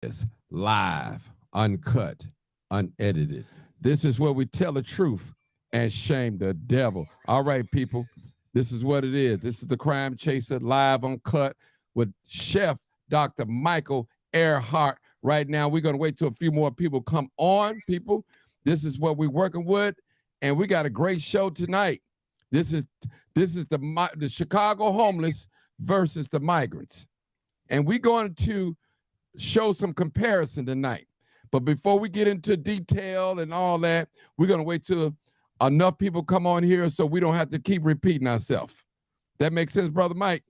is live, uncut, unedited. This is where we tell the truth and shame the devil. All right, people, this is what it is. This is the Crime Chaser, live, uncut, with Chef Dr. Michael Earhart. Right now, we're going to wait till a few more people come on, people. This is what we're working with, and we got a great show tonight. This is the Chicago homeless versus the migrants, and we're going to show some comparison tonight. But before we get into detail and all that, we're going to wait till enough people come on here so we don't have to keep repeating ourselves. That makes sense, Brother Mike?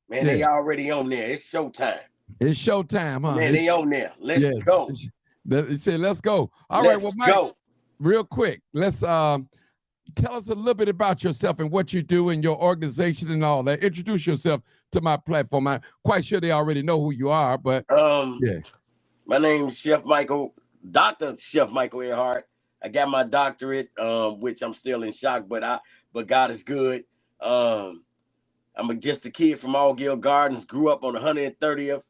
Man, they already on there. It's showtime. It's showtime, huh? Man, they on there. Let's go. He said, let's go. All let's right, well, Mike, real quick, let's tell us a little bit about yourself and what you do in your organization and all that. Introduce yourself to my platform. I'm quite sure they already know who you are, but yeah. My name is Chef Michael, Dr. Chef Michael Airhart. I got my doctorate, which I'm still in shock, but God is good. I'm just a kid from Allgill Gardens, grew up on 130th,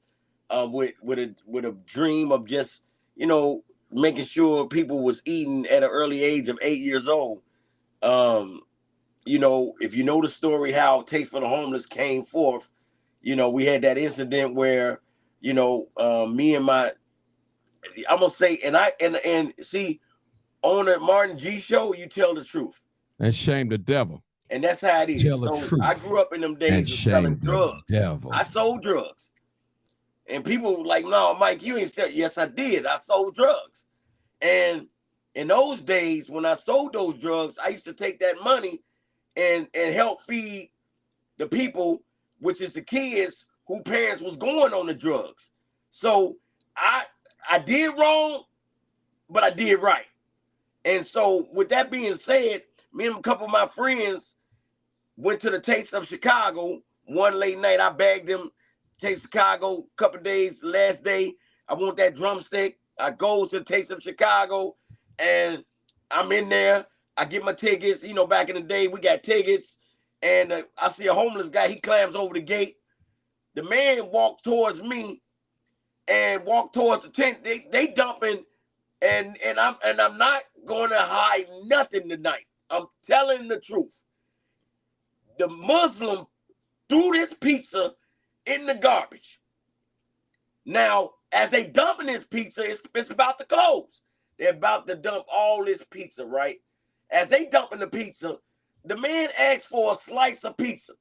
with a dream of just, making sure people was eating at an early age of 8 years old. If you know the story, how Taste for the Homeless came forth, we had that incident where, me and I'm gonna say, and see, on the Martin G show, you tell the truth and shame the devil, and that's how it is. Tell the truth. I grew up in them days of selling drugs. I sold drugs, and people were like, "No, Mike, you ain't sell." Yes, I did. I sold drugs, and in those days when I sold those drugs, I used to take that money and help feed the people, which is the kids who parents was going on the drugs. So I did wrong, but I did right. And so with that being said, me and a couple of my friends went to the Taste of Chicago one late night. I bagged them, Taste of Chicago, a couple of days. Last day, I want that drumstick. I go to the Taste of Chicago, and I'm in there. I get my tickets. Back in the day, we got tickets. And I see a homeless guy. He climbs over the gate. The man walked towards me and walked towards the tent. They dumping, and I'm not going to hide nothing tonight. I'm telling the truth. The Muslim threw this pizza in the garbage. Now, as they dumping this pizza, it's about to close. They're about to dump all this pizza, right? As they dumping the pizza, the man asked for a slice of pizza.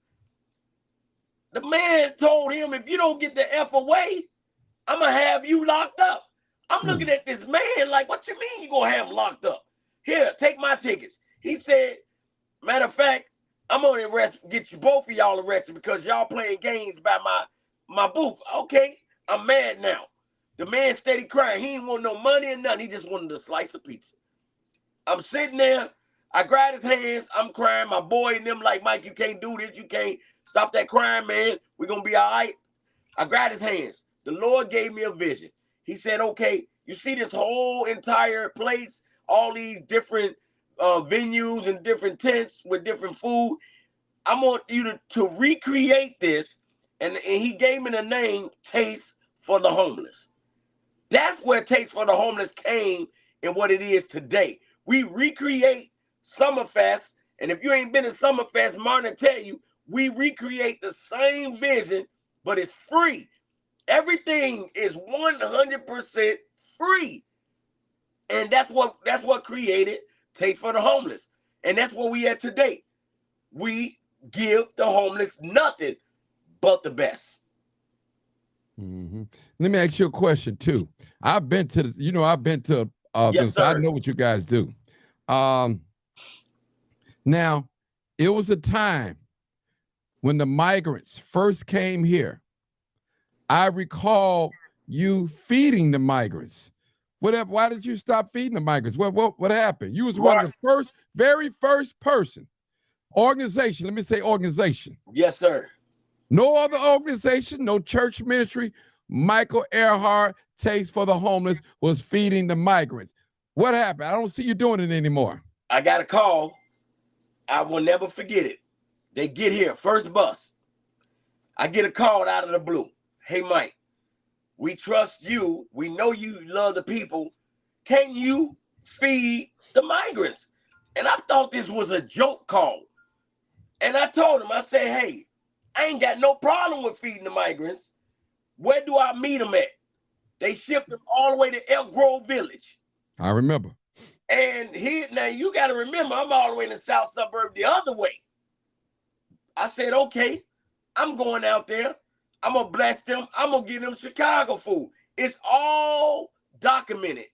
The man told him, if you don't get the F away, I'm going to have you locked up. I'm looking at this man like, what you mean you going to have him locked up? Here, take my tickets. He said, matter of fact, I'm going to get you both of y'all arrested because y'all playing games by my booth. Okay, I'm mad now. The man steady crying. He didn't want no money or nothing. He just wanted a slice of pizza. I'm sitting there. I grab his hands. I'm crying. My boy and them like, Mike, you can't do this. You can't stop that crying, man. We're going to be all right. I grabbed his hands. The Lord gave me a vision. He said, okay, you see this whole entire place, all these different venues and different tents with different food. I want you to recreate this. And he gave me the name Taste for the Homeless. That's where Taste for the Homeless came and what it is today. We recreate Summerfest. And if you ain't been to Summerfest, Martin will tell you, we recreate the same vision, but it's free. Everything is 100% free. And that's what created Taste for the Homeless. And that's where we at today. We give the homeless nothing but the best. Mm-hmm. Let me ask you a question too. I've been to, yes, so I know what you guys do. Now, it was a time when the migrants first came here. I recall you feeding the migrants. Why did you stop feeding the migrants? What happened? You was one of the very first person, organization. Let me say organization. Yes, sir. No other organization, no church ministry. Michael Earhart, Taste for the Homeless, was feeding the migrants. What happened? I don't see you doing it anymore. I got a call. I will never forget it. They get here, first bus. I get a call out of the blue. Hey, Mike, We trust you. We know you love the people. Can you feed the migrants? And I thought this was a joke call. And I told him, I said, hey, I ain't got no problem with feeding the migrants. Where do I meet them at? They shipped them all the way to Elk Grove Village. I remember. And here, now you got to remember, I'm all the way in the south suburb the other way. I said, okay, I'm going out there. I'm going to bless them. I'm going to give them Chicago food. It's all documented.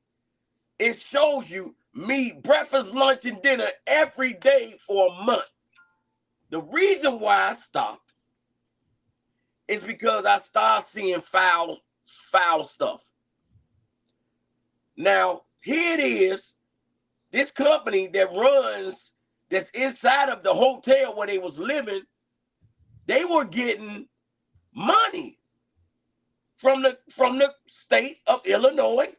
It shows you me breakfast, lunch, and dinner every day for a month. The reason why I stopped is because I started seeing foul stuff. Now, here it is. This company that runs, that's inside of the hotel where they was living, they were getting money from the state of Illinois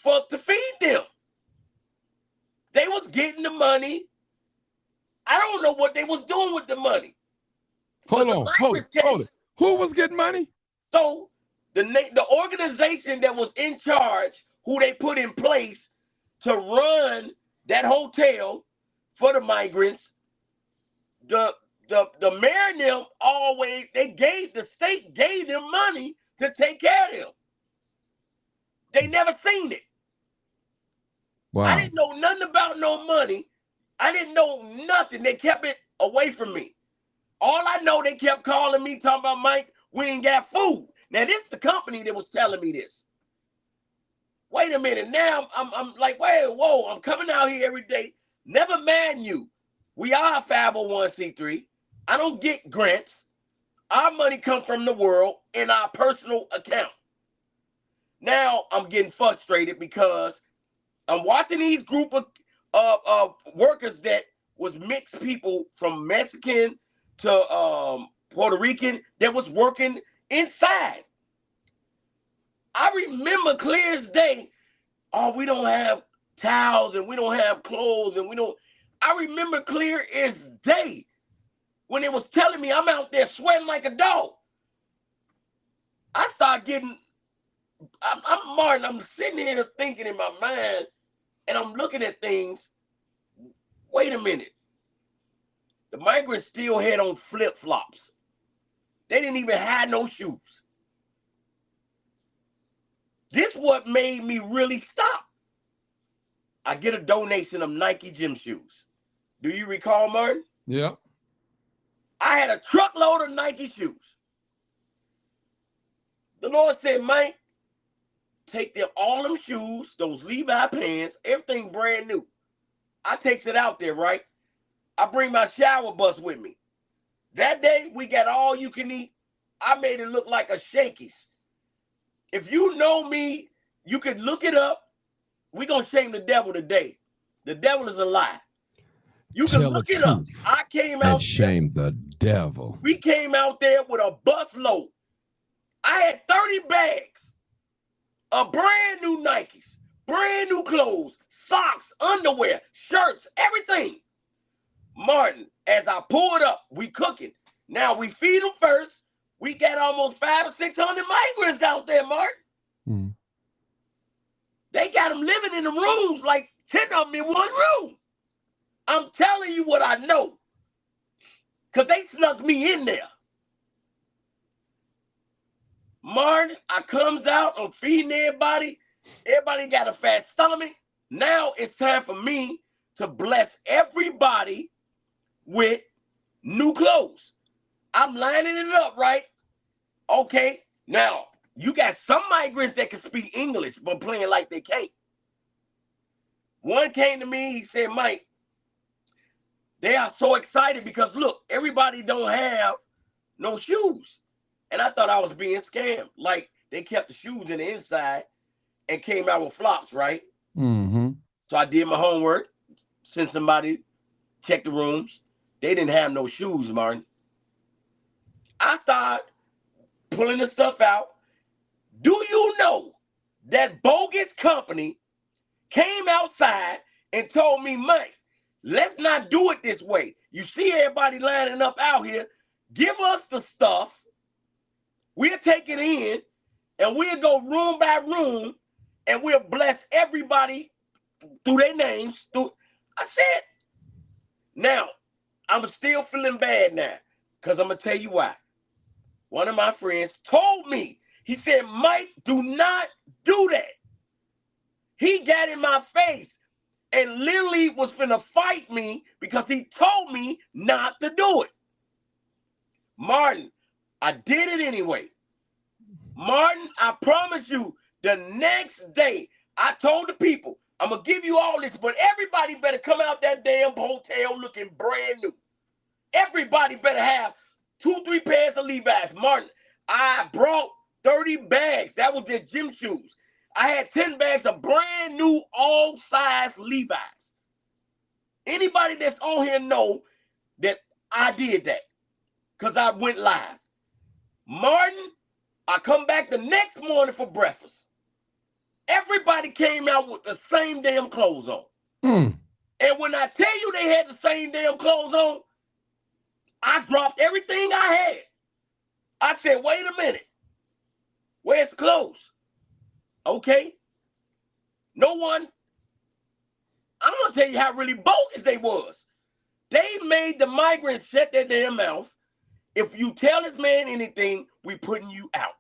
to feed them. They was getting the money. I don't know what they was doing with the money. Hold it. Who was getting money? So the organization that was in charge, who they put in place to run that hotel for the migrants, the mayor and them always, the state gave them money to take care of them. They never seen it. Wow. I didn't know nothing about no money. I didn't know nothing. They kept it away from me. All I know, they kept calling me, talking about, Mike, we ain't got food. Now, this is the company that was telling me this. Wait a minute. Now, I'm like, whoa, I'm coming out here every day. Never mind you. We are a 501c3. I don't get grants. Our money comes from the world in our personal account. Now, I'm getting frustrated because I'm watching these group of workers that was mixed people from Mexican to Puerto Rican that was working inside. I remember clear as day, we don't have towels and we don't have clothes and we don't. I remember clear as day when it was telling me I'm out there sweating like a dog. I start getting, I'm Martin, I'm sitting here thinking in my mind and I'm looking at things. Wait a minute. The migrants still had on flip-flops. They didn't even have no shoes. This what made me really stop. I get a donation of Nike gym shoes. Do you recall, Martin? Yeah. I had a truckload of Nike shoes. The Lord said, Mike, take them, all them shoes, those Levi pants, everything brand new. I takes it out there, right? I bring my shower bus with me. That day, we got all you can eat. I made it look like a Shakey's. If you know me, you could look it up. We're going to shame the devil today. The devil is a lie. You can look it up. I came out and shame the devil. We came out there with a bus load. I had 30 bags of brand new Nikes, brand new clothes, socks, underwear, shirts, everything. Martin, as I pulled up, we cooking. Now we feed them first. We got almost 500 or 600 migrants out there, Martin. Mm. They got them living in the rooms, like 10 of them in one room. I'm telling you what I know, because they snuck me in there. Martin, I comes out, I'm feeding everybody. Everybody got a fat stomach. Now it's time for me to bless everybody with new clothes. I'm lining it up, right? Okay, now you got some migrants that can speak English, but playing like they can't. One came to me, he said, Mike, they are so excited because look, everybody don't have no shoes. And I thought I was being scammed. Like they kept the shoes in the inside and came out with flops, right? Mm-hmm. So I did my homework, sent somebody, check the rooms. They didn't have no shoes, Martin. I started pulling the stuff out. Do you know that bogus company came outside and told me, Mike, let's not do it this way. You see everybody lining up out here. Give us the stuff. We'll take it in. and we'll go room by room, and we'll bless everybody through their names. I said, now, I'm still feeling bad now, because I'm going to tell you why. One of my friends told me, he said, Mike, do not do that. He got in my face and literally was finna fight me because he told me not to do it. Martin, I did it anyway. Martin, I promise you, the next day, I told the people, I'm going to give you all this, but everybody better come out that damn hotel looking brand new. Everybody better have 2-3 pairs of Levi's. Martin, I brought 30 bags. That was just gym shoes. I had 10 bags of brand new all-size Levi's. Anybody that's on here know that I did that because I went live. Martin, I come back the next morning for breakfast. Everybody came out with the same damn clothes on. And when I tell you they had the same damn clothes on, I dropped everything I had. I said, wait a minute. Where's the clothes? Okay. No one. I'm going to tell you how really bogus they was. They made the migrants shut their damn mouth. If you tell this man anything, we putting you out.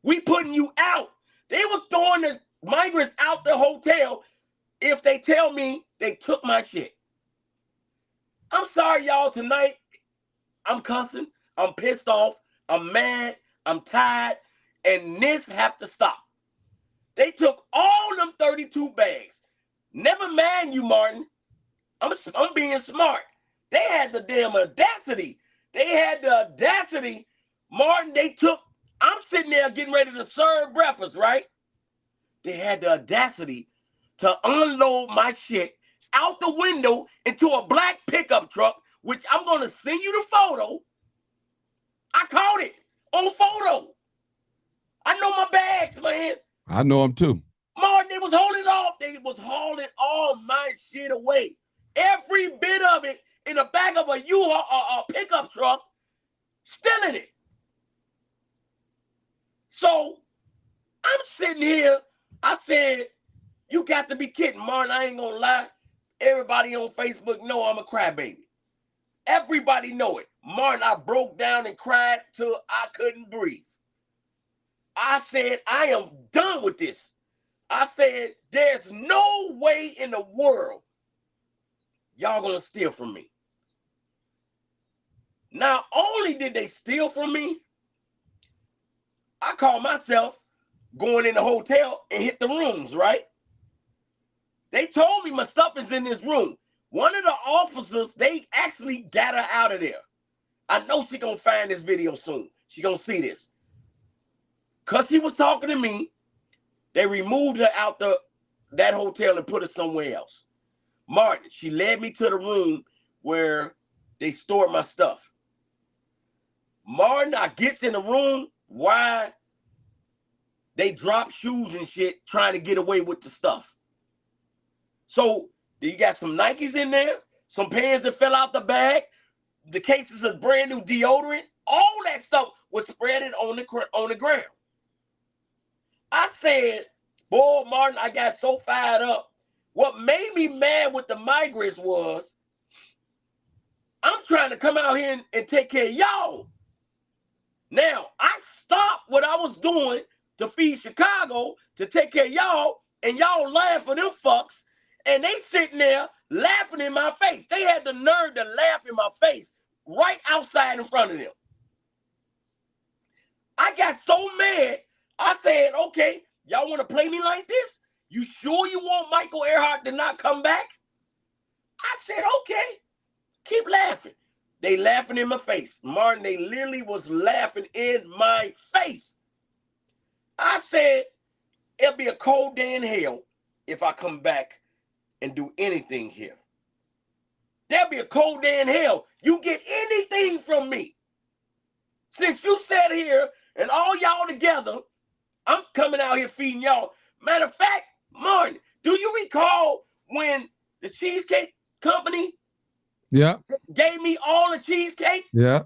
We putting you out. They was throwing the migrants out the hotel if they tell me they took my shit. I'm sorry, y'all. Tonight, I'm cussing. I'm pissed off. I'm mad. I'm tired. And this have to stop. They took all them 32 bags. Never mind you, Martin. I'm being smart. They had the damn audacity. They had the audacity. Martin, they took, I'm sitting there getting ready to serve breakfast, right? They had the audacity to unload my shit out the window into a black pickup truck, which I'm going to send you the photo. I caught it on photo. I know my bags, man. I know them too. Martin, they was holding off. They was hauling all my shit away. Every bit of it in the back of a U-Haul pickup truck, stealing it. So I'm sitting here. I said, you got to be kidding, Martin. I ain't gonna lie. Everybody on Facebook know I'm a crybaby. Everybody know it. Martin, I broke down and cried till I couldn't breathe. I said, I am done with this. I said, there's no way in the world y'all gonna steal from me. Not only did they steal from me, I called myself going in the hotel and hit the rooms, right? They told me my stuff is in this room. One of the officers, they actually got her out of there. I know she gonna find this video soon. She gonna see this. Cause she was talking to me, they removed her out that hotel and put her somewhere else. Martin, she led me to the room where they stored my stuff. Martin, I gets in the room, why they drop shoes and shit trying to get away with the stuff. So you got some Nikes in there, some pants that fell out the bag, the cases of brand new deodorant, all that stuff was spread on the ground. I said, boy, Martin, I got so fired up. What made me mad with the migrants was, I'm trying to come out here and take care of y'all. Now, I stopped what I was doing to feed Chicago, to take care of y'all, and y'all laugh for them fucks, and they sitting there laughing in my face. They had the nerve to laugh in my face right outside in front of them. I got so mad, I said, okay, y'all want to play me like this? You sure you want Michael Earhart to not come back? I said, okay, keep laughing. They laughing in my face. Martin, they literally was laughing in my face. I said, it'll be a cold day in hell if I come back and do anything here. There'll be a cold day in hell. You get anything from me. Since you sat here and all y'all together, I'm coming out here feeding y'all. Matter of fact, Martin, do you recall when the Cheesecake Company gave me all the cheesecake? Yeah.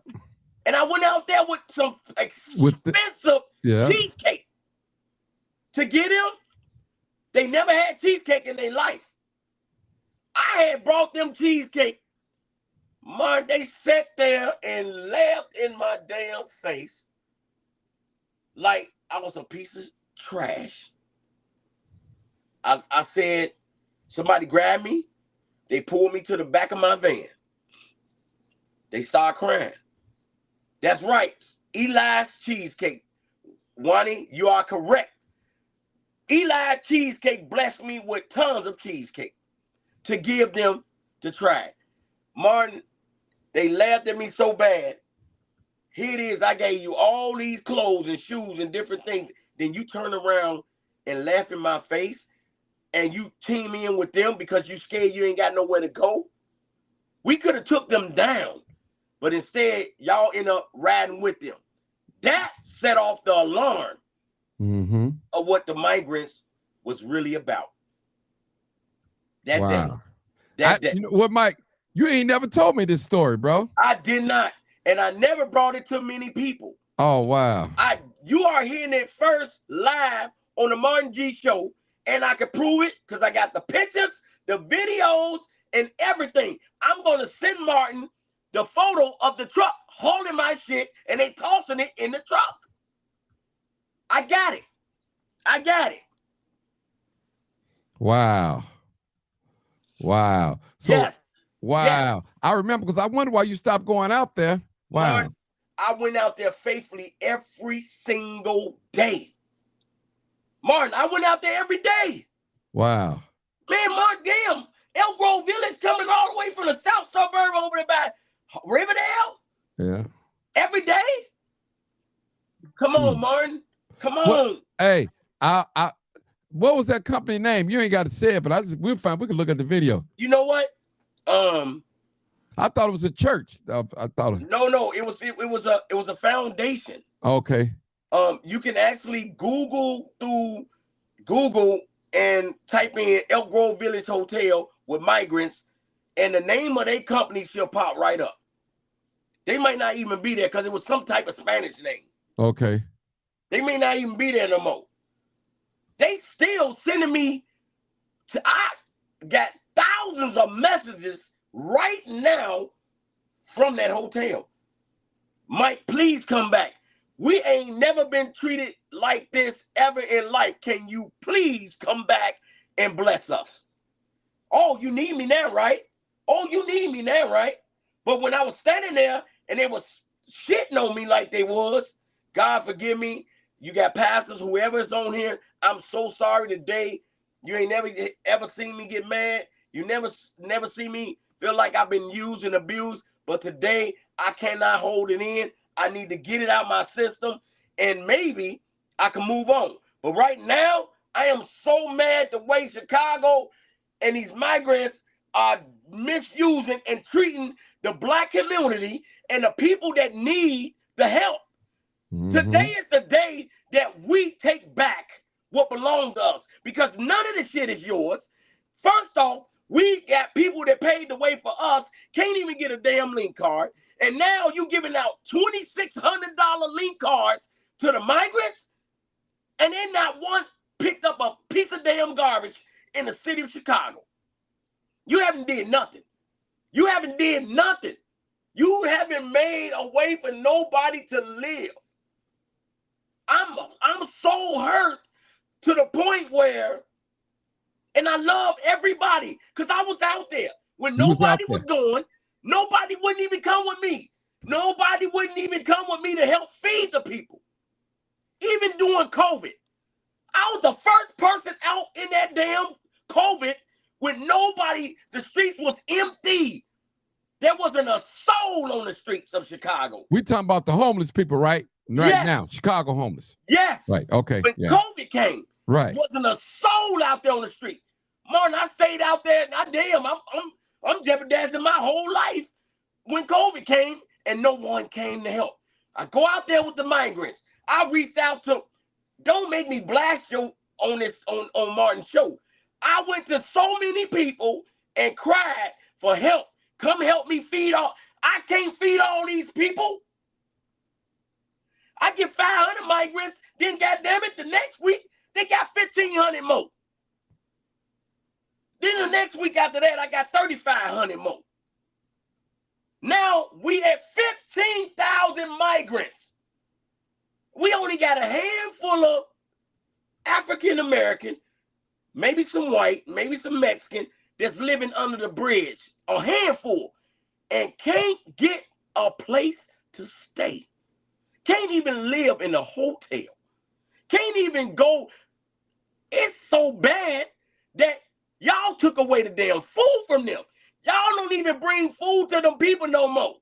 And I went out there with some expensive Yeah. cheesecake. To get them, they never had cheesecake in their life. I had brought them cheesecake. Man, they sat there and laughed in my damn face like I was a piece of trash. I said, somebody grabbed me. They pulled me to the back of my van. They start crying. That's right. Eli's Cheesecake. Wani, you are correct. Eli Cheesecake blessed me with tons of cheesecake to give them to try. Martin, they laughed at me so bad. Here it is, I gave you all these clothes and shoes and different things. Then you turn around and laugh in my face and you team in with them because you scared you ain't got nowhere to go. We could have took them down, but instead, y'all end up riding with them. That set off the alarm of what the migrants was really about. That day. You know what, Mike? You ain't never told me this story, bro. I did not. And I never brought it to many people. Oh, wow. You are hearing it first live on the Martin G Show, and I can prove it because I got the pictures, the videos, and everything. I'm going to send Martin the photo of the truck holding my shit, and they tossing it in the truck. I got it. I got it. Wow. Wow. So, yes. Wow. Yes. I remember because I wonder why you stopped going out there. Wow. Martin, I went out there faithfully every single day. Martin, I went out there every day. Wow. Man, Martin, damn. Elk Grove Village coming all the way from the south suburb over there by Riverdale. Yeah. Every day. Come on, Martin. Come on. Well, hey, what was that company name? You ain't got to say it, but we'll find. We can look at the video. You know what? I thought it was a church. I thought. No. It was a foundation. Okay. You can actually Google through Google and type in Elk Grove Village Hotel with migrants, and the name of their company shall pop right up. They might not even be there because it was some type of Spanish name. Okay. They may not even be there no more. They still sending me I got thousands of messages right now from that hotel. Mike, please come back. We ain't never been treated like this ever in life. Can you please come back and bless us? Oh, you need me now, right? Oh, you need me now, right? But when I was standing there and they was shitting on me like they was, God forgive me. You got pastors, whoever's on here, I'm so sorry today. You ain't never ever seen me get mad. You never see me feel like I've been used and abused. But today, I cannot hold it in. I need to get it out my system, and maybe I can move on. But right now, I am so mad the way Chicago and these migrants are misusing and treating the Black community and the people that need the help. Today is the day that we take back what belongs to us because none of this shit is yours. First off, we got people that paid the way for us, can't even get a damn link card. And now you giving out $2,600 link cards to the migrants, and then not one picked up a piece of damn garbage in the city of Chicago. You haven't did nothing. You haven't did nothing. You haven't made a way for nobody to live. I'm so hurt to the point where, and I love everybody because I was out there when nobody was going. Nobody wouldn't even come with me. Nobody wouldn't even come with me to help feed the people. Even during COVID, I was the first person out in that damn COVID when nobody, the streets was empty. There wasn't a soul on the streets of Chicago. We talking about the homeless people, right? Right now, Chicago homeless. Yes. Right. Okay. When COVID came, right, wasn't a soul out there on the street. Martin, I stayed out there. And I'm jeopardizing my whole life when COVID came and no one came to help. I go out there with the migrants. I reached out to. Don't make me blast you on this on Martin's show. I went to so many people and cried for help. Come help me feed all. I can't feed all these people. I get 500 migrants, then goddamn it, the next week, they got 1,500 more. Then the next week after that, I got 3,500 more. Now we at 15,000 migrants. We only got a handful of African American, maybe some white, maybe some Mexican that's living under the bridge. A handful. And can't get a place to stay. Can't even live in a hotel. Can't even go. It's so bad that y'all took away the damn food from them. Y'all don't even bring food to them people no more.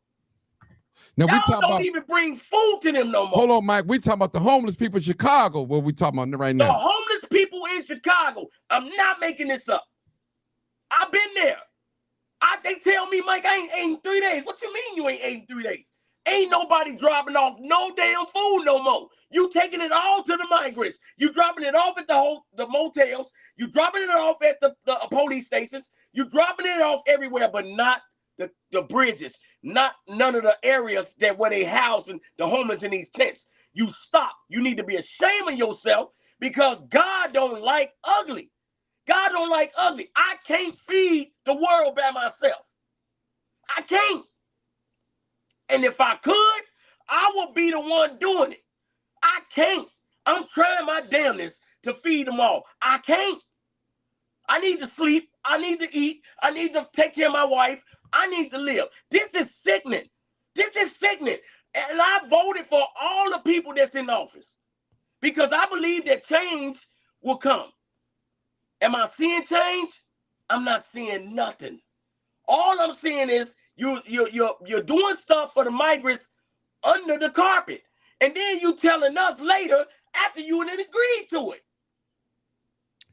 Now y'all don't even bring food to them no more. Hold on, Mike. We talking about the homeless people in Chicago. What we talking about right now? The homeless people in Chicago. I'm not making this up. I've been there. They tell me, Mike, I ain't ate in 3 days. What you mean you ain't ate in 3 days? Ain't nobody dropping off no damn food no more. You taking it all to the migrants. You dropping it off at the motels. You dropping it off at the police stations. You dropping it off everywhere, but not the bridges. None of the areas where they house and the homeless in these tents. You stop. You need to be ashamed of yourself because God don't like ugly. God don't like ugly. I can't feed the world by myself. I can't. And if I could, I would be the one doing it. I can't. I'm trying my damnness to feed them all. I can't. I need to sleep. I need to eat. I need to take care of my wife. I need to live. This is sickening. This is sickening. And I voted for all the people that's in office because I believe that change will come. Am I seeing change? I'm not seeing nothing. All I'm seeing is you're doing stuff for the migrants under the carpet. And then you telling us later after you didn't agree to it.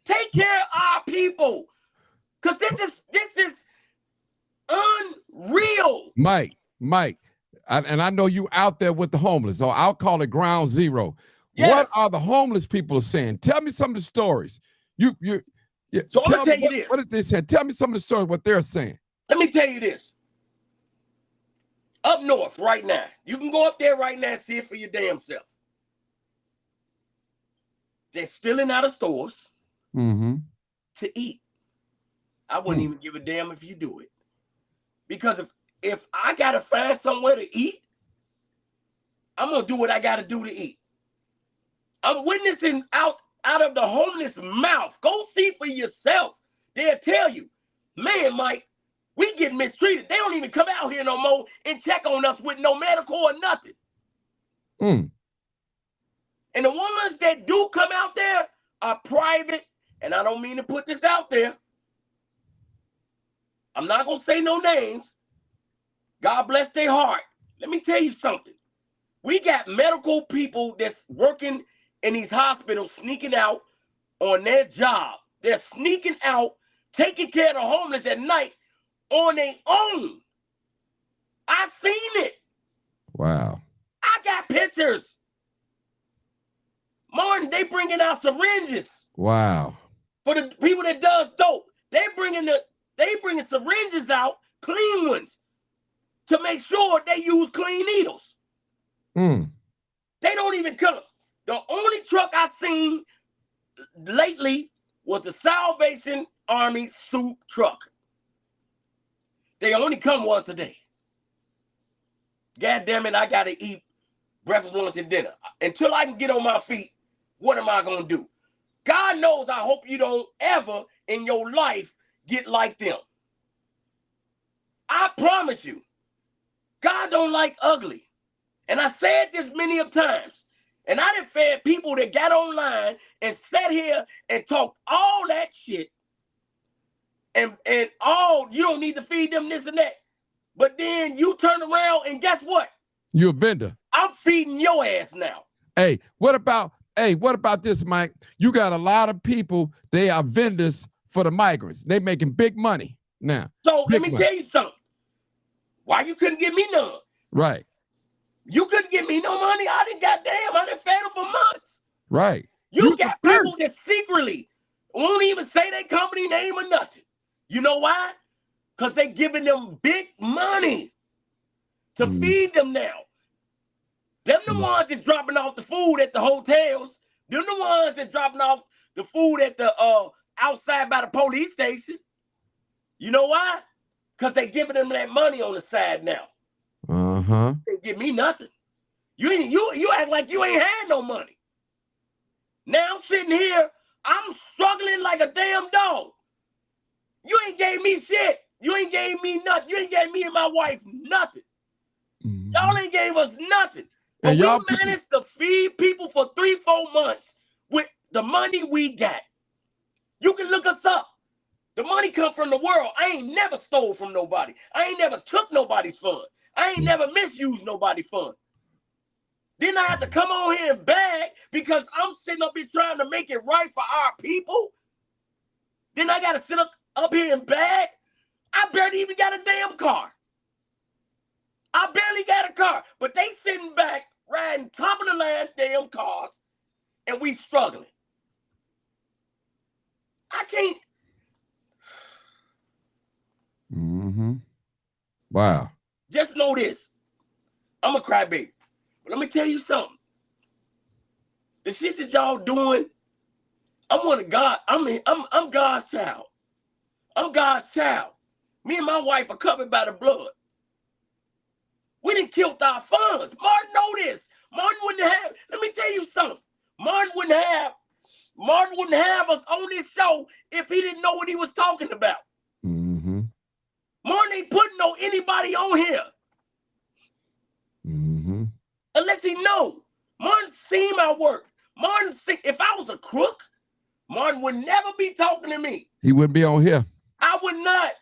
Take care of our people. Because this is unreal. Mike, and I know you out there with the homeless, so I'll call it ground zero. Yes. What are the homeless people saying? Tell me some of the stories. So I'm gonna tell you this. What did they say? Tell me some of the stories, what they're saying. Let me tell you this. Up north right now, you can go up there right now and see it for your damn self. They're stealing out of stores to eat. I wouldn't even give a damn if you do it. Because if I gotta find somewhere to eat, I'm gonna do what I gotta do to eat. I'm witnessing out of the homeless mouth. Go see for yourself. They'll tell you, man, Mike, we get mistreated. They don't even come out here no more and check on us with no medical or nothing. And the ones that do come out there are private, and I don't mean to put this out there. I'm not going to say no names. God bless their heart. Let me tell you something. We got medical people that's working in these hospitals sneaking out on their job. They're sneaking out, taking care of the homeless at night on their own. I've seen it. Wow. I got pictures. Martin, they bringing out syringes. Wow. For the people that does dope, they bringing syringes out, clean ones, to make sure they use clean needles. They don't even come. The only truck I've seen lately was the Salvation Army soup truck. They only come once a day. God damn it, I gotta eat breakfast, lunch, and dinner. Until I can get on my feet, what am I gonna do? God knows I hope you don't ever in your life get like them. I promise you, God don't like ugly. And I said this many of times. And I done fed people that got online and sat here and talked all that shit. And all, you don't need to feed them this and that. But then you turn around and guess what? You're a vendor. I'm feeding your ass now. Hey, what about this, Mike? You got a lot of people, they are vendors for the migrants. They making big money now. So let me tell you something. Why you couldn't give me none? Right. You couldn't give me no money. I done fed them for months. Right. You got people that secretly won't even say their company name or nothing. You know why? Because they giving them big money to feed them now. Them the ones that's dropping off the food at the hotels. Them the ones that dropping off the food at the outside by the police station. You know why? Because they giving them that money on the side now. They give me nothing. You act like you ain't had no money. Now I'm sitting here, I'm struggling like a damn dog. You ain't gave me shit. You ain't gave me nothing. You ain't gave me and my wife nothing. Y'all ain't gave us nothing. But we managed to feed people for 3-4 months with the money we got. You can look us up. The money come from the world. I ain't never stole from nobody. I ain't never took nobody's fund. I ain't never misused nobody's fund. Then I have to come on here and beg because I'm sitting up here trying to make it right for our people. Then I got to sit up here and beg. I barely even got a damn car. I barely got a car. But they sitting back, riding top of the line damn cars, and we struggling. I can't. Wow. Just know this. I'm a crybaby. But let me tell you something. The shit that y'all doing, I'm God's child. I'm God's child. Me and my wife are covered by the blood. We done killed our funds. Martin know this. Martin wouldn't have, let me tell you something. Martin wouldn't have us on this show if he didn't know what he was talking about. Martin ain't putting anybody on here. Unless he know. Martin seen my work. Martin, if I was a crook, Martin would never be talking to me. He wouldn't be on here. I would not.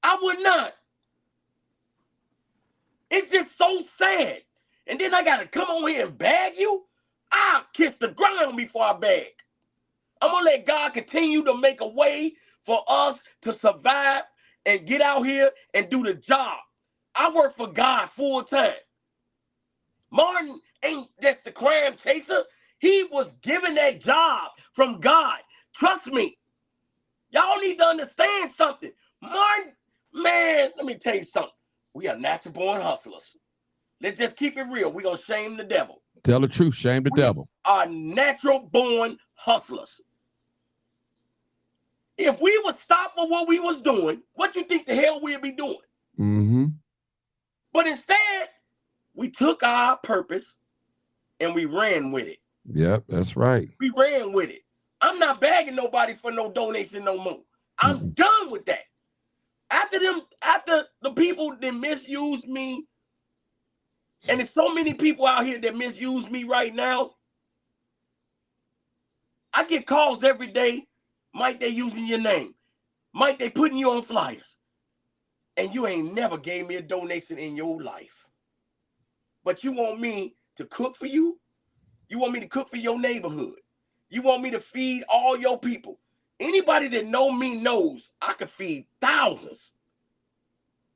I would not. It's just so sad. And then I got to come on here and beg you? I'll kiss the ground before I beg. I'm going to let God continue to make a way for us to survive and get out here and do the job. I work for God full time. Martin ain't just the crime chaser. He was given that job from God. Trust me. Y'all need to understand something. Martin, man, let me tell you something. We are natural born hustlers. Let's just keep it real. We're going to shame the devil. Tell the truth, shame the devil. Are natural born hustlers. If we would stop with what we was doing, what you think the hell we'd be doing? But instead, we took our purpose and we ran with it. Yep, that's right. We ran with it. I'm not begging nobody for no donation no more. I'm done with that. After the people that misuse me, and there's so many people out here that misuse me right now. I get calls every day. Mike, they using your name. Mike, they putting you on flyers. And you ain't never gave me a donation in your life. But you want me to cook for you? You want me to cook for your neighborhood? You want me to feed all your people? Anybody that know me knows I could feed thousands.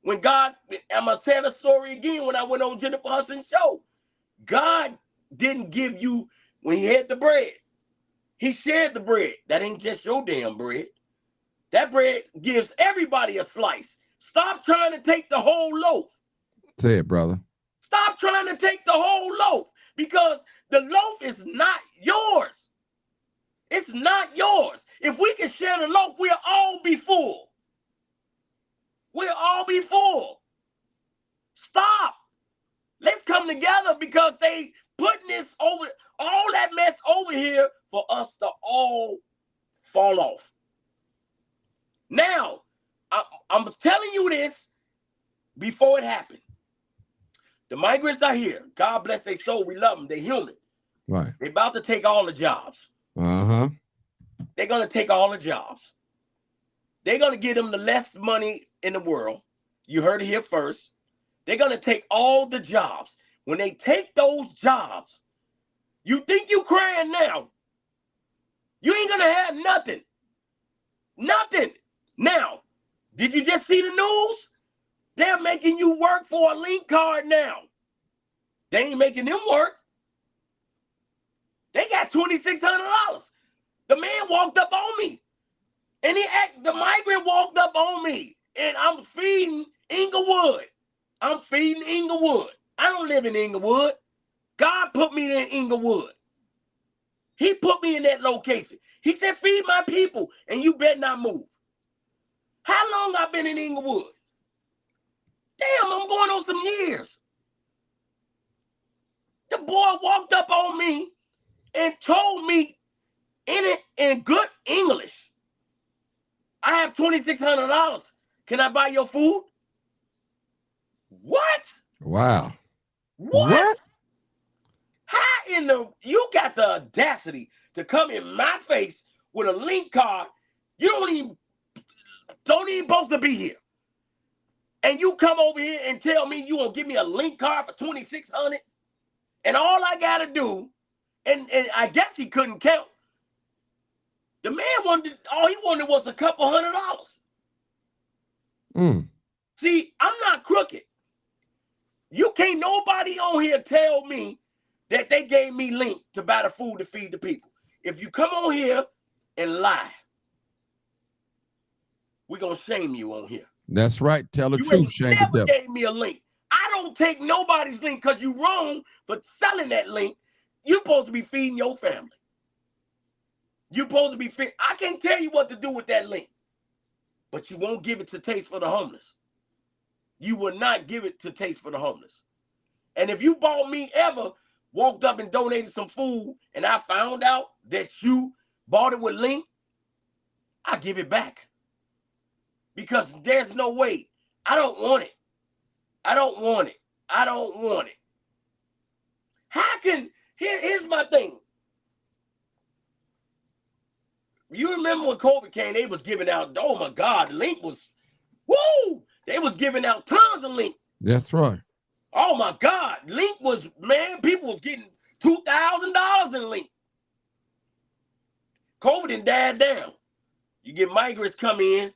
When God, I'm going to tell the story again when I went on Jennifer Hudson's show. God didn't give you, when he had the bread, he shared the bread. That ain't just your damn bread. That bread gives everybody a slice. Stop trying to take the whole loaf. Say it, brother. Stop trying to take the whole loaf because the loaf is not yours. It's not yours. If we can share the loaf, we'll all be full. We'll all be full. Stop. Let's come together because they putting this over, all that mess over here for us to all fall off. Now, I'm telling you this before it happened. The migrants are here. God bless their soul. We love them. They're human. Right. They're about to take all the jobs. They're going to take all the jobs. They're going to give them the less money in the world. You heard it here first. They're going to take all the jobs. When they take those jobs, you think you crying now. You ain't going to have nothing. Nothing. Now, did you just see the news? They're making you work for a link card now. They ain't making them work. They got $2,600. The man walked up on me. And the migrant walked up on me. And I'm feeding Inglewood. I'm feeding Inglewood. I don't live in Inglewood. God put me in Inglewood. He put me in that location. He said, feed my people, and you better not move. How long I been in Inglewood? Damn, I'm going on some years. The boy walked up on me and told me in good English, I have $2,600. Can I buy your food? What? Wow. What? How in the, you got the audacity to come in my face with a link card? You don't even supposed to be here. And you come over here and tell me you gonna give me a link card for $2,600? And all I gotta do, and I guess he couldn't count. The man wanted, all he wanted was a couple $100. See, I'm not crooked. You can't nobody on here tell me that they gave me link to buy the food to feed the people. If you come on here and lie, we're gonna shame you on here. That's right. Tell the you truth, shame the devil. You never gave me a link. I don't take nobody's link because you're wrong for selling that link. You're supposed to be feeding your family. You're supposed to be feeding. I can't tell you what to do with that link, but you won't give it to Taste for the Homeless. You will not give it to Taste for the Homeless. And if you bought me ever, walked up and donated some food, and I found out that you bought it with link, I give it back. Because there's no way. I don't want it. I don't want it. I don't want it. How can, here's my thing. You remember when COVID came, they was giving out, oh my God, link was, woo! They was giving out tons of link. That's right. Oh my God, link was, man, people was getting $2,000 in link. COVID done died down. You get migrants come in,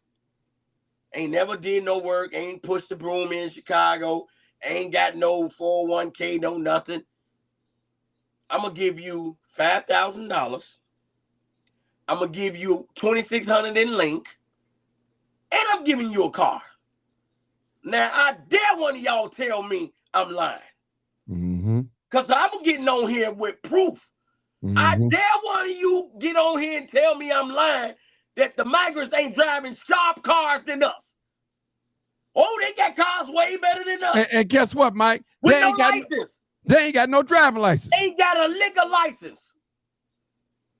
ain't never did no work, ain't pushed the broom in Chicago, ain't got no 401k, no nothing. I'm gonna give you $5,000. I'm gonna give you $2,600 in link, and I'm giving you a car. Now, I dare one of y'all tell me I'm lying. Because I'm getting on here with proof. I dare one of you get on here and tell me I'm lying, that the migrants ain't driving sharp cars than us. Oh, they got cars way better than us. And guess what, Mike? With no license. They ain't got no driving license. They ain't got a liquor license.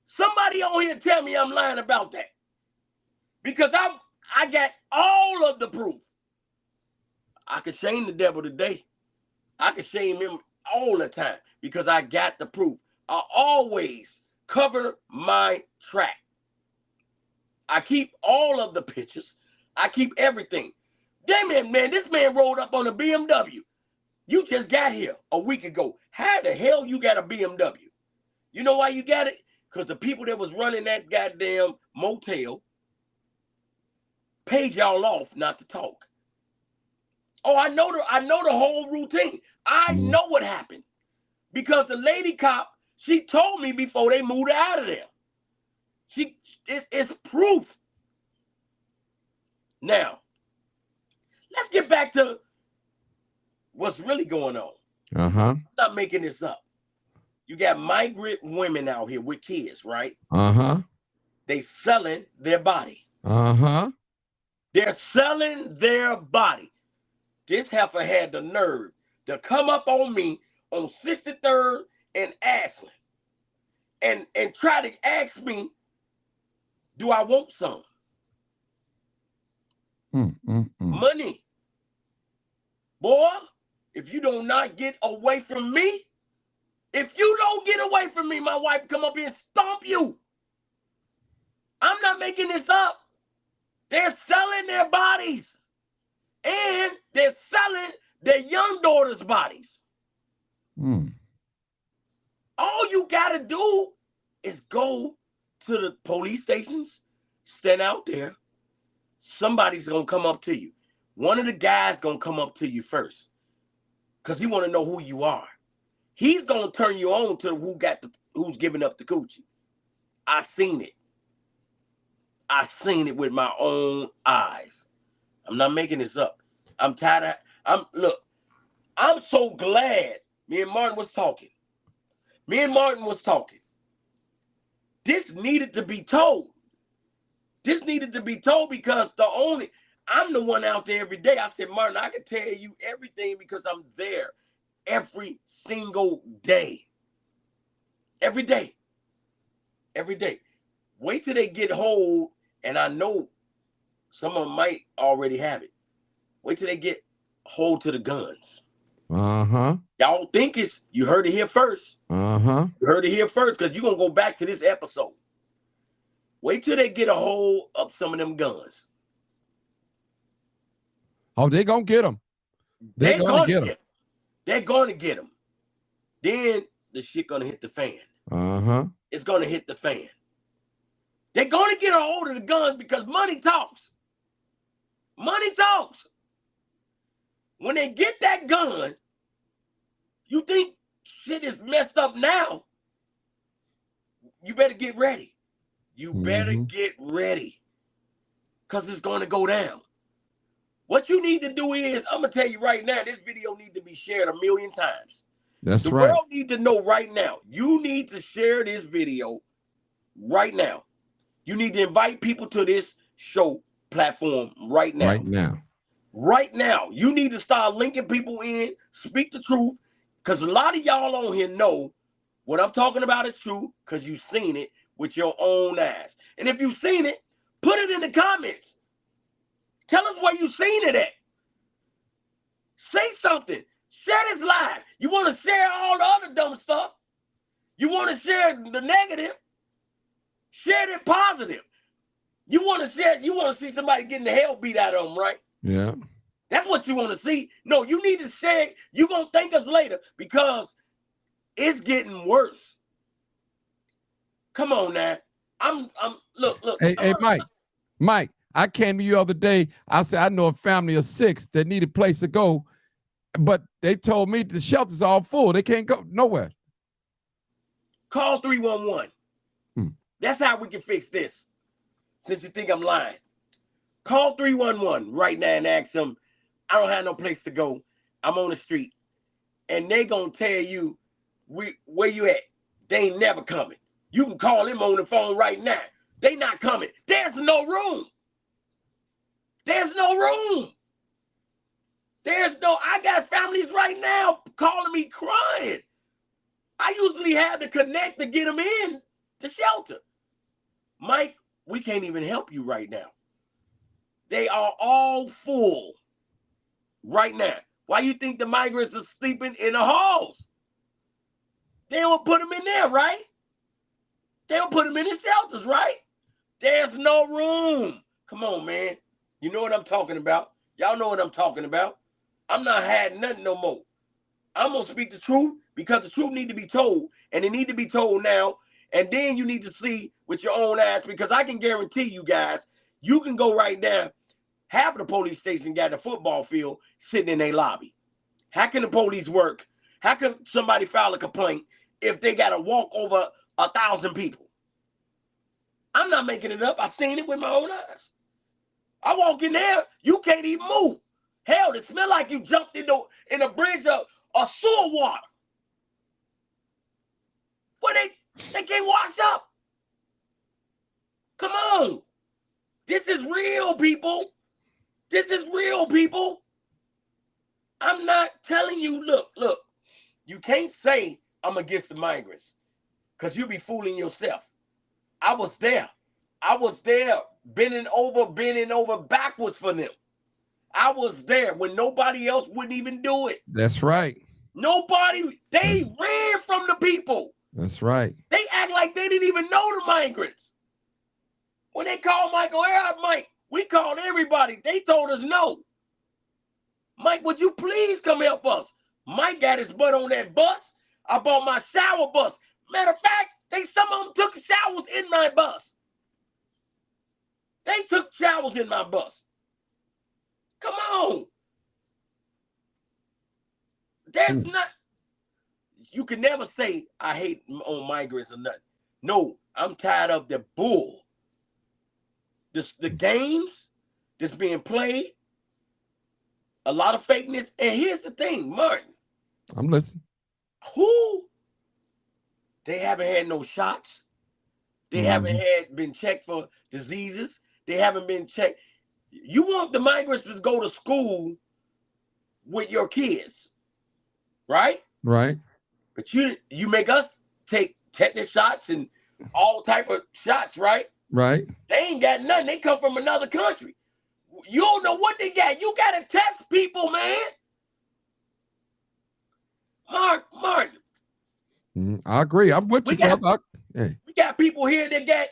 Somebody on here tell me I'm lying about that. Because I got all of the proof. I could shame the devil today. I could shame him all the time because I got the proof. I always cover my track. I keep all of the pictures. I keep everything. Damn, man, this man rolled up on a BMW. You just got here a week ago. How the hell you got a BMW? You know why you got it? Because the people that was running that goddamn motel paid y'all off not to talk. Oh, I know the whole routine. I know what happened. Because the lady cop, she told me before they moved her out of there. It's proof. Now, let's get back to what's really going on. I'm not making this up. You got migrant women out here with kids, right? They selling their body. They're selling their body. This heifer had the nerve to come up on me on 63rd and Ashland and try to ask me, do I want some? Money. Boy, if you do not get away from me, if you don't get away from me, my wife come up here and stomp you. I'm not making this up. They're selling their bodies. And they're selling their young daughters' bodies. All you got to do is go to the police stations, stand out there. Somebody's going to come up to you. One of the guys going to come up to you first because he want to know who you are. He's going to turn you on to who's giving up the coochie. I seen it. I seen it with my own eyes. I'm not making this up. I'm tired of, look, I'm so glad me and Martin was talking. This needed to be told. This needed to be told because I'm the one out there every day. I said, Martin, I can tell you everything because I'm there every single day. Every day. Every day. Wait till they get hold, and I know some of them might already have it. Wait till they get hold to the guns. Uh-huh. Y'all think you heard it here first. Uh-huh. You heard it here first because you're going to go back to this episode. Wait till they get a hold of some of them guns. Oh, they're going to get them. They're going to get them. They're going to get them. Then the shit going to hit the fan. Uh-huh. It's going to hit the fan. They're going to get a hold of the guns because money talks. Money talks. When they get that gun, you think shit is messed up now. You better get ready. You better get ready. Because it's going to go down. What you need to do is, I'm going to tell you right now, this video needs to be shared 1 million times. That's right. The world needs to know right now. You need to share this video right now. You need to invite people to this show platform right now. Right now. Right now. You need to start linking people in, speak the truth, because a lot of y'all on here know what I'm talking about is true because you've seen it with your own eyes. And if you've seen it, put it in the comments. Tell us where you've seen it at. Say something. Share this live. You want to share all the other dumb stuff. You want to share the negative. Share the positive. You want to see somebody getting the hell beat out of them, right? Yeah. That's what you want to see. No, you need to share. You're going to thank us later because it's getting worse. Come on now. Look. Hey, Mike, I came to you the other day. I said, I know a family of 6 that need a place to go, but they told me the shelter's all full. They can't go nowhere. Call 311. That's how we can fix this. Since you think I'm lying. Call 311 right now and ask them, I don't have no place to go. I'm on the street. And they gonna tell you where you at. They ain't never coming. You can call them on the phone right now. They not coming. There's no room. There's no room. I got families right now calling me crying. I usually have to connect to get them in the shelter. Mike, we can't even help you right now. They are all full right now. Why you think the migrants are sleeping in the halls? They don't put them in there, right? They don't put them in the shelters, right? There's no room. Come on, man. You know what I'm talking about. Y'all know what I'm talking about. I'm not hiding nothing no more. I'm going to speak the truth because the truth need to be told, and it need to be told now. And then you need to see with your own eyes because I can guarantee you guys, you can go right now. Half of the police station got a football field sitting in their lobby. How can the police work? How can somebody file a complaint if they got to walk over 1,000 people? I'm not making it up. I've seen it with my own eyes. I walk in there, you can't even move. Hell, it smell like you jumped in a bridge of sewer water. Well, they can't wash up. Come on. This is real, people. This is real, people. I'm not telling you, look, you can't say I'm against the migrants because you be fooling yourself. I was there, bending over backwards for them. I was there when nobody else wouldn't even do it. That's right. They ran from the people. That's right. They act like they didn't even know the migrants. When they called Michael Airhart, Mike, we called everybody. They told us no. Mike, would you please come help us? Mike got his butt on that bus. I bought my shower bus. Matter of fact, some of them took showers in my bus. They took showers in my bus. Come on. That's not, you can never say I hate on migrants or nothing. No, I'm tired of the bull. The games that's being played, a lot of fakeness. And here's the thing, Martin. I'm listening. Who? They haven't had no shots. They haven't been checked for diseases. They haven't been checked. You want the migrants to go to school with your kids, right? Right. But you make us take tetanus shots and all type of shots, right? Right. They ain't got nothing. They come from another country. You don't know what they got. You got to test people, man. Martin. I agree. I'm with you, brother. We got people here that got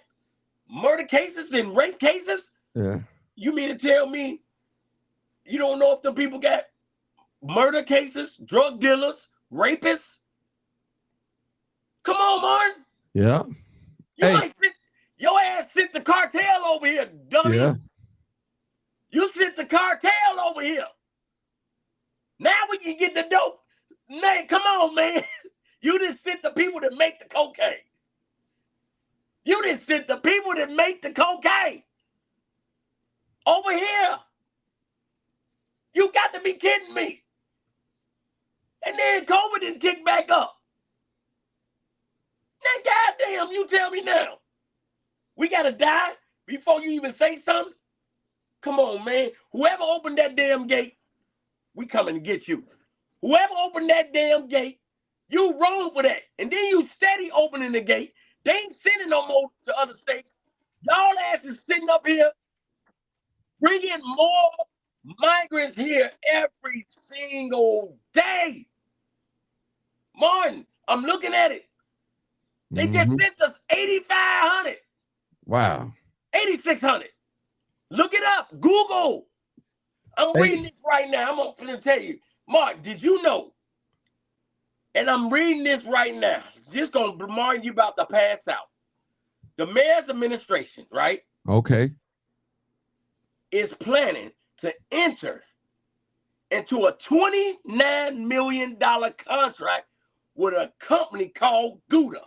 murder cases and rape cases. Yeah. You mean to tell me you don't know if the people got murder cases, drug dealers, rapists? Come on, Martin. Yeah. Your ass sent the cartel over here, dummy. Yeah. You sent the cartel over here. Now we can get the dope. Man, come on, man. You just sent the people that make the cocaine. You just sent the people that make the cocaine over here. You got to be kidding me. And then COVID didn't kick back up. Now, goddamn, you tell me now. We got to die before you even say something? Come on, man. Whoever opened that damn gate, we coming to get you. Whoever opened that damn gate, you wrong for that. And then you steady opening the gate. They ain't sending no more to other states. Y'all asses sitting up here bringing more migrants here every single day. Martin, I'm looking at it. They just sent us 8,500. Wow. 8,600. Look it up. Google. I'm reading this right now. I'm going to tell you. Mark, did you know? And I'm reading this right now. Just going to remind you about to pass out. The mayor's administration, right? Okay. Is planning to enter into a $29 million contract with a company called Gouda.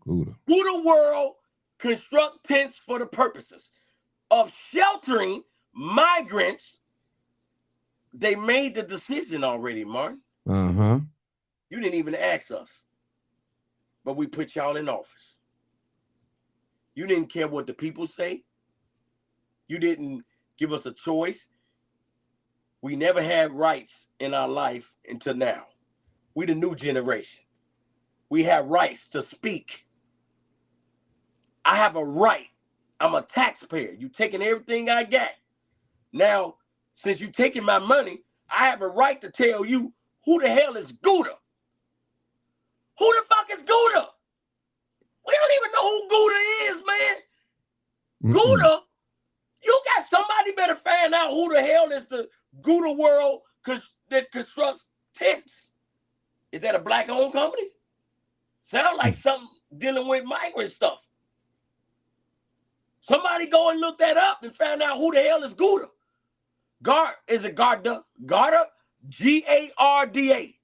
Gouda World construct tents for the purposes of sheltering migrants. They made the decision already, Martin. You didn't even ask us, but we put y'all in office. You didn't care what the people say. You didn't give us a choice. We never had rights in our life until now. We the new generation. We have rights to speak. I have a right. I'm a taxpayer. You taking everything I got. Now, since you taking my money, I have a right to tell you who the hell is Gouda. Who the fuck is Gouda? We don't even know who Gouda is, man. Gouda, you got somebody better find out who the hell is the Gouda World that constructs tents. Is that a black-owned company? Sound like something dealing with migrant stuff. Somebody go and look that up and find out who the hell is Gouda. Is it Garda? Garda? G-A-R-D-A.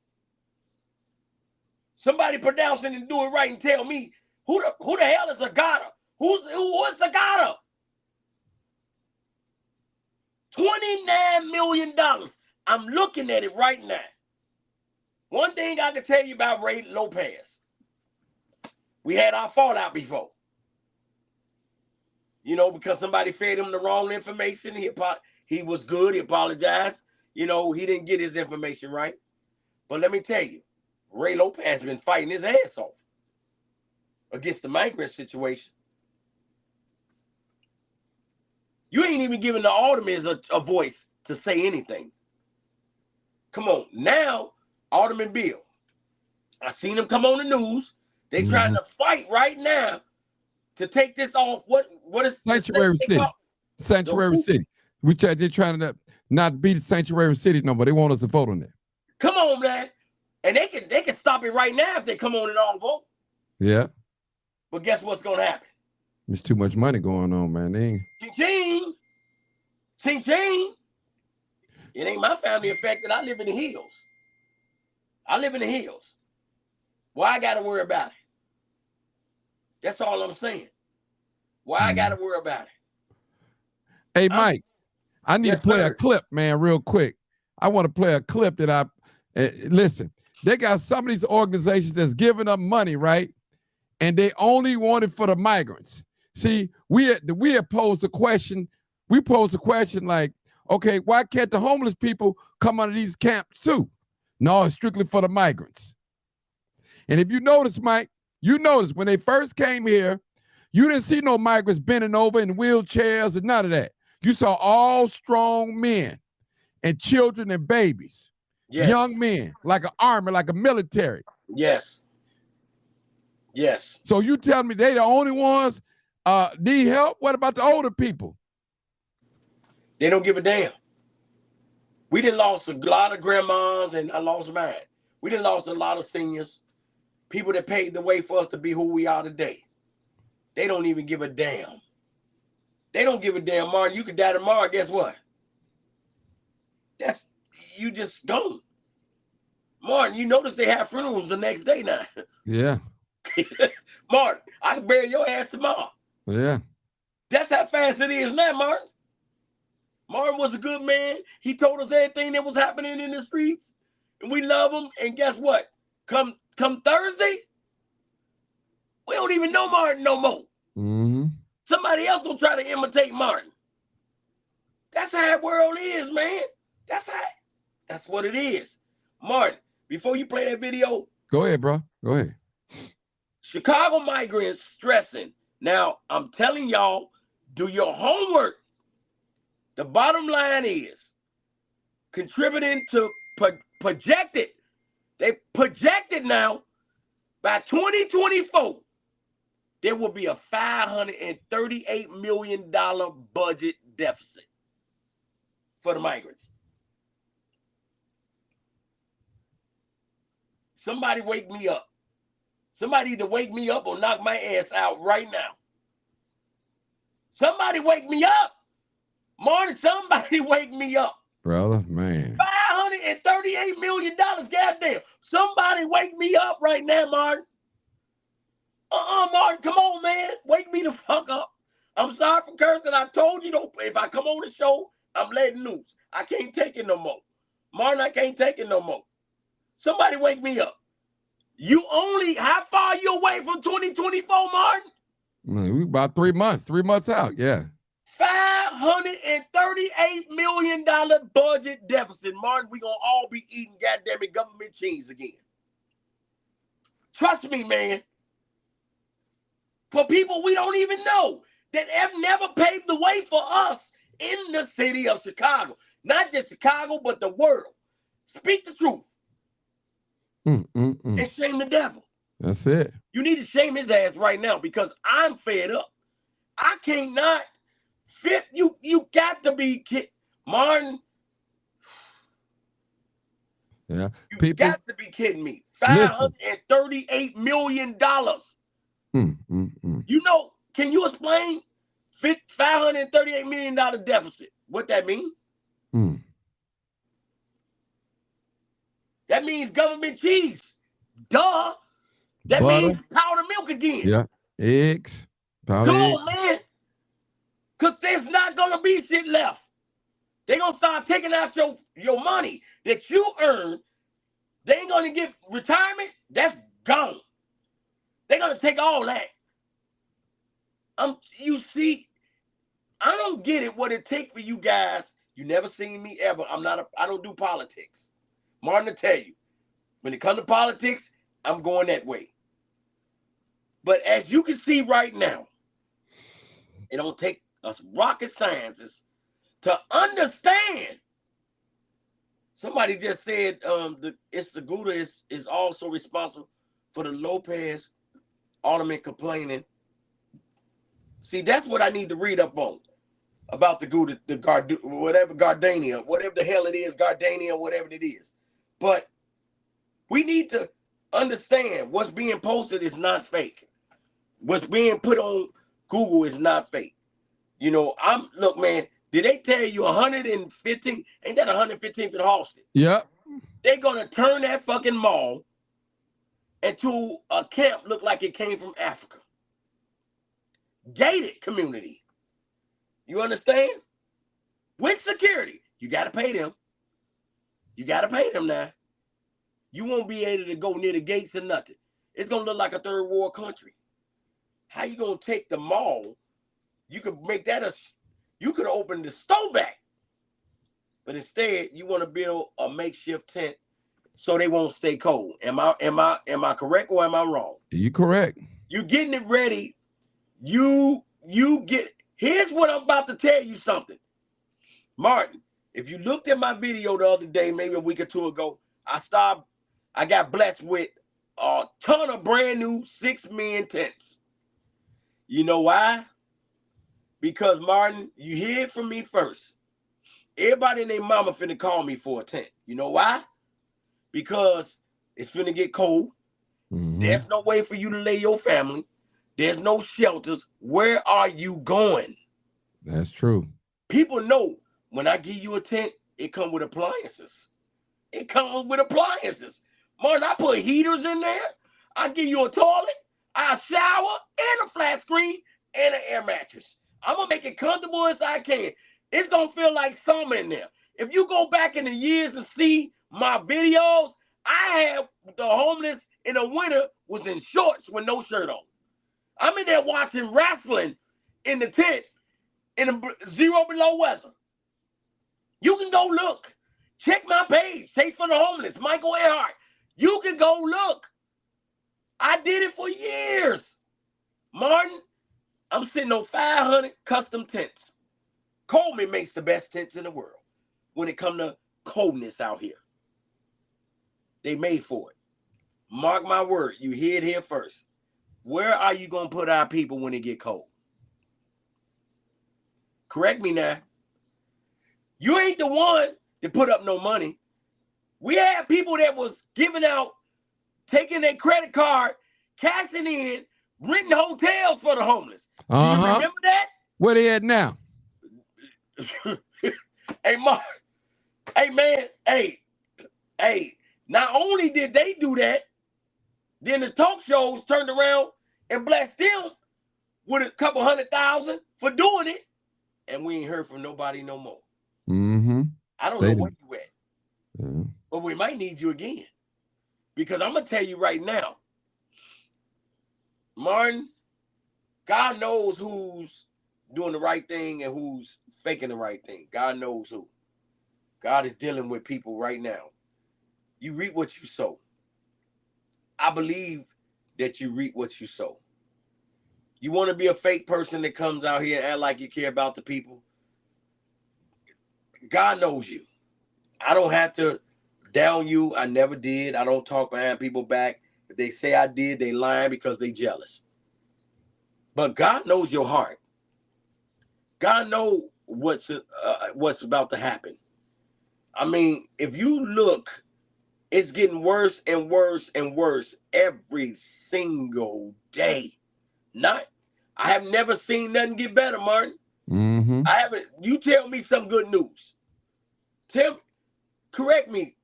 Somebody pronounce it and do it right and tell me who the hell is a Garda? Who is a Garda? $29 million. I'm looking at it right now. One thing I can tell you about Ray Lopez. We had our fallout before. You know, because somebody fed him the wrong information. He was good. He apologized. You know, he didn't get his information right. But let me tell you, Ray Lopez has been fighting his ass off against the migrant situation. You ain't even giving the aldermen a voice to say anything. Come on. Now, Alderman Bill, I seen him come on the news. They trying to fight right now to take this off. What is Sanctuary City? Sanctuary City. They're trying to not be the Sanctuary City no more. They want us to vote on that. Come on, man. And they can stop it right now if they come on and all vote. Yeah. But guess what's gonna happen? There's too much money going on, man. Ching-ching. Ching-ching. It ain't my family affected. I live in the hills. Why I gotta worry about it? That's all I'm saying. Why I gotta worry about it? Hey, Mike, I need to play a clip, man, real quick. I want to play a clip that listen, They got some of these organizations that's giving up money, right? And they only want it for the migrants. See, we had posed a question. We posed a question like, okay, why can't the homeless people come under these camps too? No, it's strictly for the migrants. And if you notice, Mike, you notice when they first came here, you didn't see no migrants bending over in wheelchairs and none of that. You saw all strong men and children and babies, yes. Young men, like an army, like a military. Yes. Yes. So you tell me they the only ones need help? What about the older people? They don't give a damn. We done lost a lot of grandmas, and I lost mine. We done lost a lot of seniors, people that paved the way for us to be who we are today. They don't even give a damn. They don't give a damn, Martin. You could die tomorrow, guess what? You just gone. Martin, you notice they have funerals the next day now. Yeah. Martin, I can bury your ass tomorrow. Yeah. That's how fast it is now, Martin. Martin was a good man. He told us everything that was happening in the streets, and we love him. And guess what? Come Thursday, we don't even know Martin no more. Mm-hmm. Somebody else gonna try to imitate Martin. That's how the world is, man. That's what it is. Martin, before you play that video, go ahead, bro. Go ahead. Chicago migrants stressing. Now, I'm telling y'all, do your homework. The bottom line is contributing to projected. They projected now by 2024, there will be a $538 million budget deficit for the migrants. Somebody wake me up. Somebody either wake me up or knock my ass out right now. Somebody wake me up. Martin, somebody wake me up. Brother, man. $538 million, goddamn. Somebody wake me up right now, Martin. Martin, come on, man. Wake me the fuck up. I'm sorry for cursing. I told you, if I come on the show, I'm letting loose. I can't take it no more. Martin, I can't take it no more. Somebody wake me up. How far are you away from 2024, Martin? We about 3 months. 3 months out, yeah. $538 million budget deficit. Martin, we're going to all be eating goddamn it government cheese again. Trust me, man. For people we don't even know that have never paved the way for us in the city of Chicago. Not just Chicago, but the world. Speak the truth. And shame the devil. That's it. You need to shame his ass right now because I'm fed up. I can't not fit. You got to be kidding. Martin. Yeah. You got to be kidding me. $538 million. You know, can you explain $538 million deficit? What that mean? That means government cheese. Duh. That butter. Means powdered milk again. Yeah. Eggs. Come on, man. Because there's not going to be shit left. They're going to start taking out your money that you earn. They ain't going to get retirement. That's gone. They're going to take all that. You see, I don't get it what it takes for you guys. You never seen me ever. I don't do politics. Martin will tell you, when it comes to politics, I'm going that way. But as you can see right now, it don't take us rocket scientists to understand. Somebody just said the Gouda is also responsible for the Lopez alderman complaining. See, that's what I need to read up on about the Gouda, Gardania, whatever the hell it is, Gardania, whatever it is. But we need to understand what's being posted is not fake. What's being put on Google is not fake. You know, look, man, did they tell you 115? Ain't that 115th in Halsted? Yep. They're going to turn that fucking mall into a camp look like it came from Africa. Gated community. You understand? With security. You got to pay them. You got to pay them now. You won't be able to go near the gates or nothing. It's gonna look like a third world country. How you gonna take the mall? You could make that you could open the store back. But instead, you want to build a makeshift tent so they won't stay cold. Am I correct or am I wrong? You correct. You getting it ready. Here's what I'm about to tell you something. Martin, if you looked at my video the other day, maybe a week or two ago, I got blessed with a ton of brand new 6-man tents. You know why? Because, Martin, you hear it from me first. Everybody and their mama finna call me for a tent. You know why? Because it's finna get cold. Mm-hmm. There's no way for you to lay your family. There's no shelters. Where are you going? That's true. People know when I give you a tent, it comes with appliances. It comes with appliances. Martin, I put heaters in there. I give you a toilet, a shower, and a flat screen, and an air mattress. I'm going to make it comfortable as I can. It's going to feel like summer in there. If you go back in the years and see my videos, I have the homeless in the winter was in shorts with no shirt on. I'm in there watching wrestling in the tent in the 0 below weather. You can go look. Check my page, Safe for the Homeless, Michael Airhart. You can go look. I did it for years. Martin, I'm sitting on 500 custom tents. Coleman makes the best tents in the world when it comes to coldness out here. They made for it. Mark my word, you hear it here first. Where are you going to put our people when it get cold? Correct me now. You ain't the one that put up no money. We had people that was giving out, taking their credit card, cashing in, renting hotels for the homeless. Do you remember that? Where they at now? Hey, Mark. Hey, man. Hey. Not only did they do that, then the talk shows turned around and blessed them with a couple $100,000 for doing it. And we ain't heard from nobody no more. Mm-hmm. I don't know where you at. Mm-hmm. But we might need you again. Because I'm going to tell you right now, Martin, God knows who's doing the right thing and who's faking the right thing. God knows who. God is dealing with people right now. You reap what you sow. I believe that you reap what you sow. You want to be a fake person that comes out here and act like you care about the people? God knows you. I don't have to down you. I never did. I don't talk behind people back. If they say I did, they lying because they jealous. But God knows your heart. God knows what's about to happen. I mean, if you look, it's getting worse and worse and worse every single day. I have never seen nothing get better, Martin. Mm-hmm. I haven't. You tell me some good news. Correct me.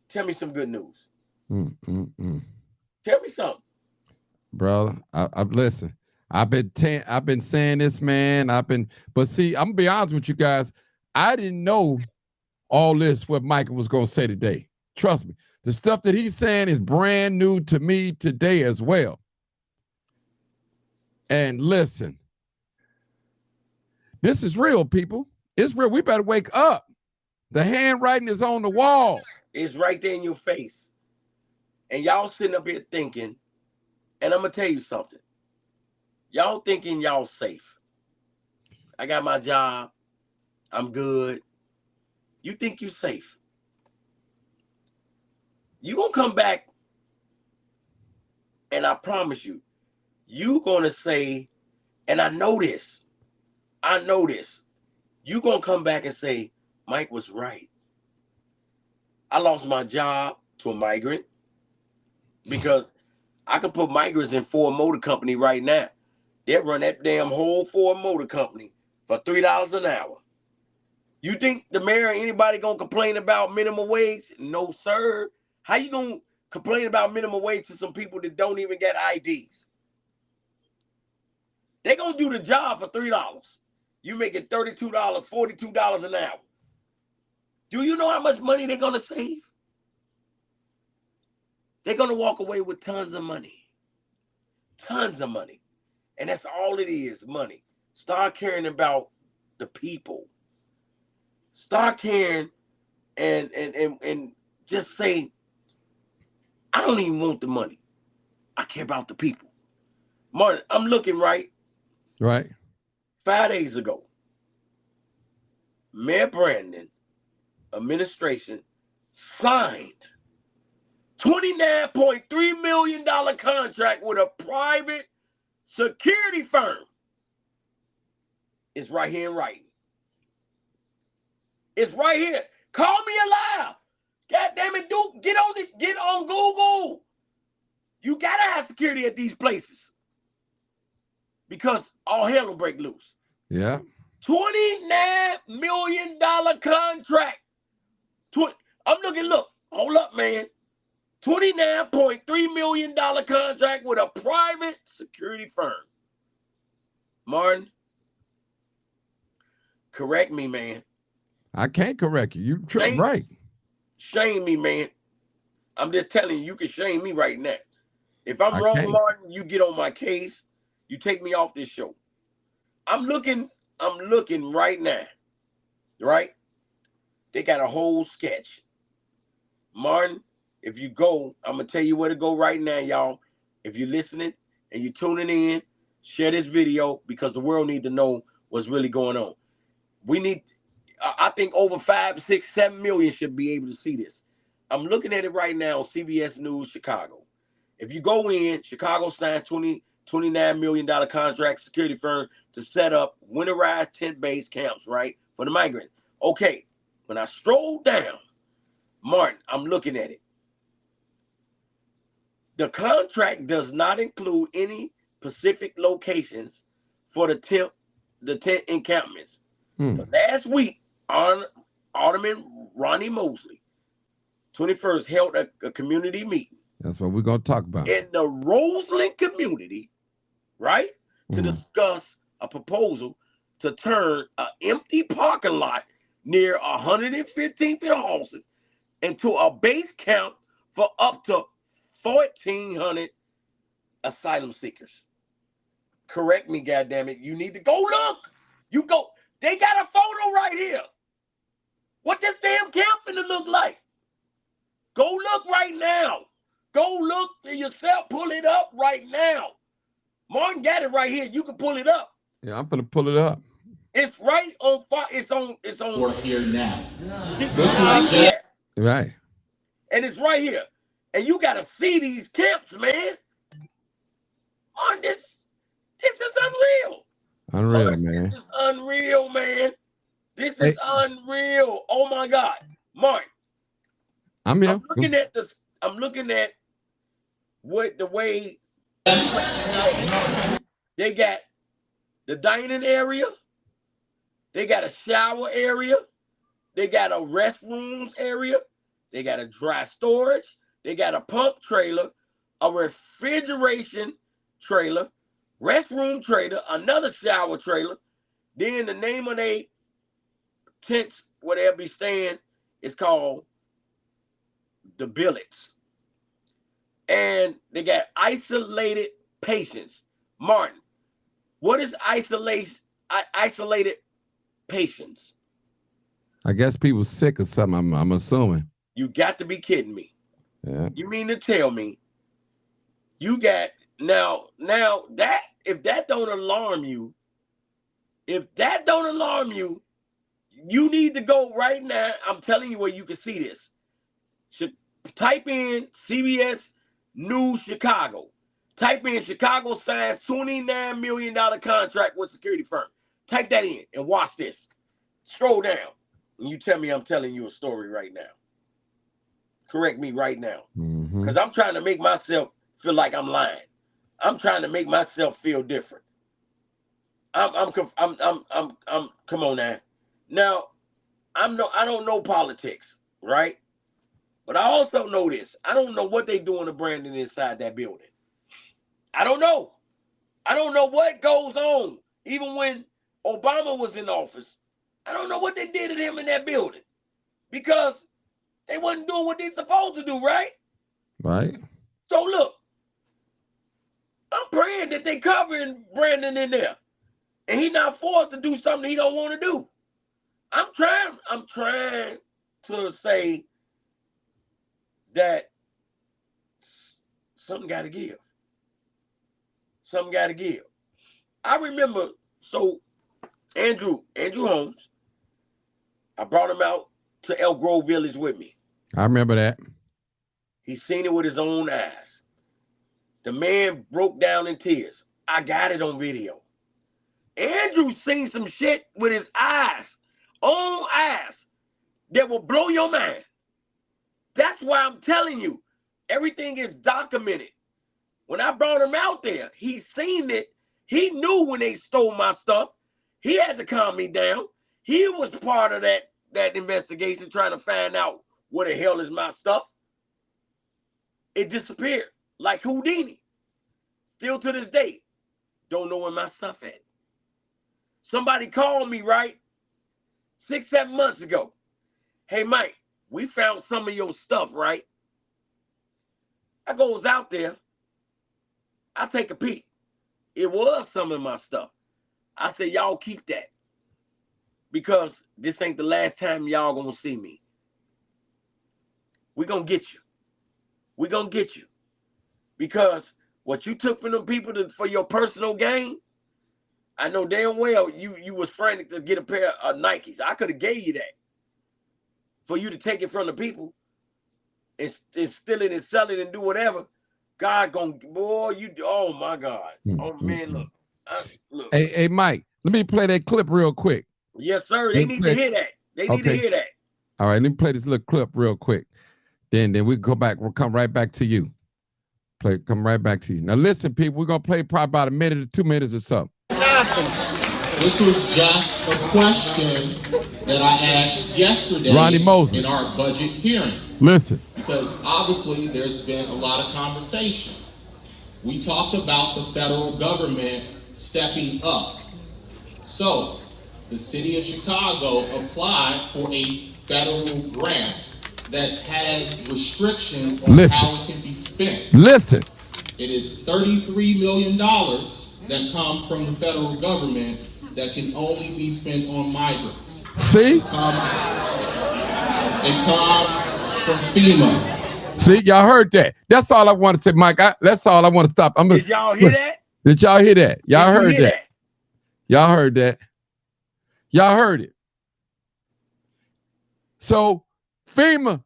Tell me some good news. Tell me something, brother. I listen. I've been saying this, man. But see, I'm gonna be honest with you guys. I didn't know all this what Michael was gonna say today. Trust me, the stuff that he's saying is brand new to me today as well. And listen, this is real, people. It's real. We better wake up. The handwriting is on the wall. It's right there in your face. And y'all sitting up here thinking, and I'm going to tell you something. Y'all thinking y'all safe. I got my job. I'm good. You think you safe. You going to come back, and I promise you, you going to say, and I know this. You going to come back and say, Mike was right. I lost my job to a migrant because I could put migrants in Ford Motor Company right now. They'll run that damn whole Ford Motor Company for $3 an hour. You think the mayor or anybody going to complain about minimum wage? No, sir. How you going to complain about minimum wage to some people that don't even get IDs? They're going to do the job for $3. You make it $32, $42 an hour. Do you know how much money they're going to save? they're going to walk away with tons of money. Tons of money. And that's all it is, money. Start caring about the people. Start caring and just say, I don't even want the money. I care about the people. Martin, I'm looking right. 5 days ago, Mayor Brandon administration signed $29.3 million contract with a private security firm. It's right here in writing. It's right here. Call me a liar. God damn it, Duke. Get on Google. You gotta have security at these places because all hell will break loose. Yeah. $29 million contract. I'm looking, look, hold up, man. $29.3 million contract with a private security firm. Martin, correct me, man. I can't correct you. You're right. Shame me, man. I'm just telling you, you can shame me right now. If I'm wrong, Martin, you get on my case. You take me off this show. I'm looking right now, right? They got a whole sketch. Martin, if you go, I'm going to tell you where to go right now, y'all. If you're listening and you're tuning in, share this video because the world needs to know what's really going on. We need, I think over 5, 6, 7 million should be able to see this. I'm looking at it right now on CBS News Chicago. If you go in, Chicago signed $29 million contract security firm to set up winterized tent-based camps, right, for the migrants. Okay, when I stroll down, Martin, I'm looking at it. The contract does not include any specific locations for the tent encampments. But last week, Alderman Ronnie Mosley, 21st, held a community meeting. That's what we're going to talk about. In the Roseland community, right, to discuss a proposal to turn an empty parking lot near 115th and Halsey into a base camp for up to 1,400 asylum seekers. Correct me, goddammit. You need to go look. You go. They got a photo right here. What this damn camp finna look like? Go look right now. Go look for yourself. Pull it up right now. Martin got it right here. You can pull it up. Yeah, I'm gonna pull it up. It's right on fire. It's on. We're here now. Yes. Right. And it's right here. And you gotta see these camps, man. Martin, this is unreal. Unreal, Martin, man. This is unreal, man. This is unreal. Oh my God. Martin. I'm here. I'm looking at this. I'm looking at what the way they got the dining area. They got a shower area. They got a restrooms area. They got a dry storage. They got a pump trailer, a refrigeration trailer, restroom trailer, another shower trailer. Then the name of their tents where they'll be staying is called the billets. And they got isolated patients. Martin, what is isolated patients? I guess people sick or something, I'm assuming. You got to be kidding me. Yeah. You mean to tell me you got now that if that don't alarm you, you need to go right now. I'm telling you where you can see this. Type in CBS News Chicago. Type in Chicago signs $29 million contract with security firm. Type that in and watch this. Scroll down and you tell me I'm telling you a story right now. Correct me right now. Because I'm trying to make myself feel like I'm lying. I'm trying to make myself feel different. I'm come on now. Now, I don't know politics, right? But I also know this. I don't know what they doing to Brandon inside that building. I don't know. I don't know what goes on. Even when Obama was in office, I don't know what they did to him in that building. Because they wasn't doing what they supposed to do, right? Right. So look, I'm praying that they covering Brandon in there, and he not forced to do something he don't want to do. I'm trying to say that something got to give. Something got to give. I remember, so Andrew Holmes, I brought him out to Elk Grove Village with me. I remember that. He seen it with his own eyes. The man broke down in tears. I got it on video. Andrew seen some shit with his eyes, own eyes, that will blow your mind. That's why I'm telling you, everything is documented. When I brought him out there, he seen it. He knew when they stole my stuff. He had to calm me down. He was part of that investigation, trying to find out where the hell is my stuff. It disappeared like Houdini. Still to this day, don't know where my stuff at. Somebody called me, right? 6-7 months ago. Hey, Mike, we found some of your stuff, right? I goes out there. I take a peek. It was some of my stuff. I said, y'all keep that, because this ain't the last time y'all gonna see me. We gonna get you. We gonna get you. Because what you took from them people for your personal gain, I know damn well you was frantic to get a pair of Nikes. I could have gave you that. For you to take it from the people and steal it and sell it and do whatever, God gonna, boy, you, oh my God. Oh man, look. Look. Hey, Mike, let me play that clip real quick. Yes, sir. They need to hear that. They need to hear that. All right, let me play this little clip real quick. Then we go back. We'll come right back to you. Come right back to you. Now listen, people, we're gonna play probably about 1 minute or 2 minutes or so. This was just a question that I asked yesterday in our budget hearing. Listen. Because obviously there's been a lot of conversation. We talked about the federal government stepping up. So the city of Chicago applied for a federal grant that has restrictions on how it can be spent. Listen. It is $33 million that come from the federal government that can only be spent on migrants. See? It comes from FEMA. See, y'all heard that. That's all I want to say, Mike. That's all I want to stop. Did y'all hear that? Did y'all hear that? Y'all heard that? Y'all heard that? Y'all heard it. So FEMA,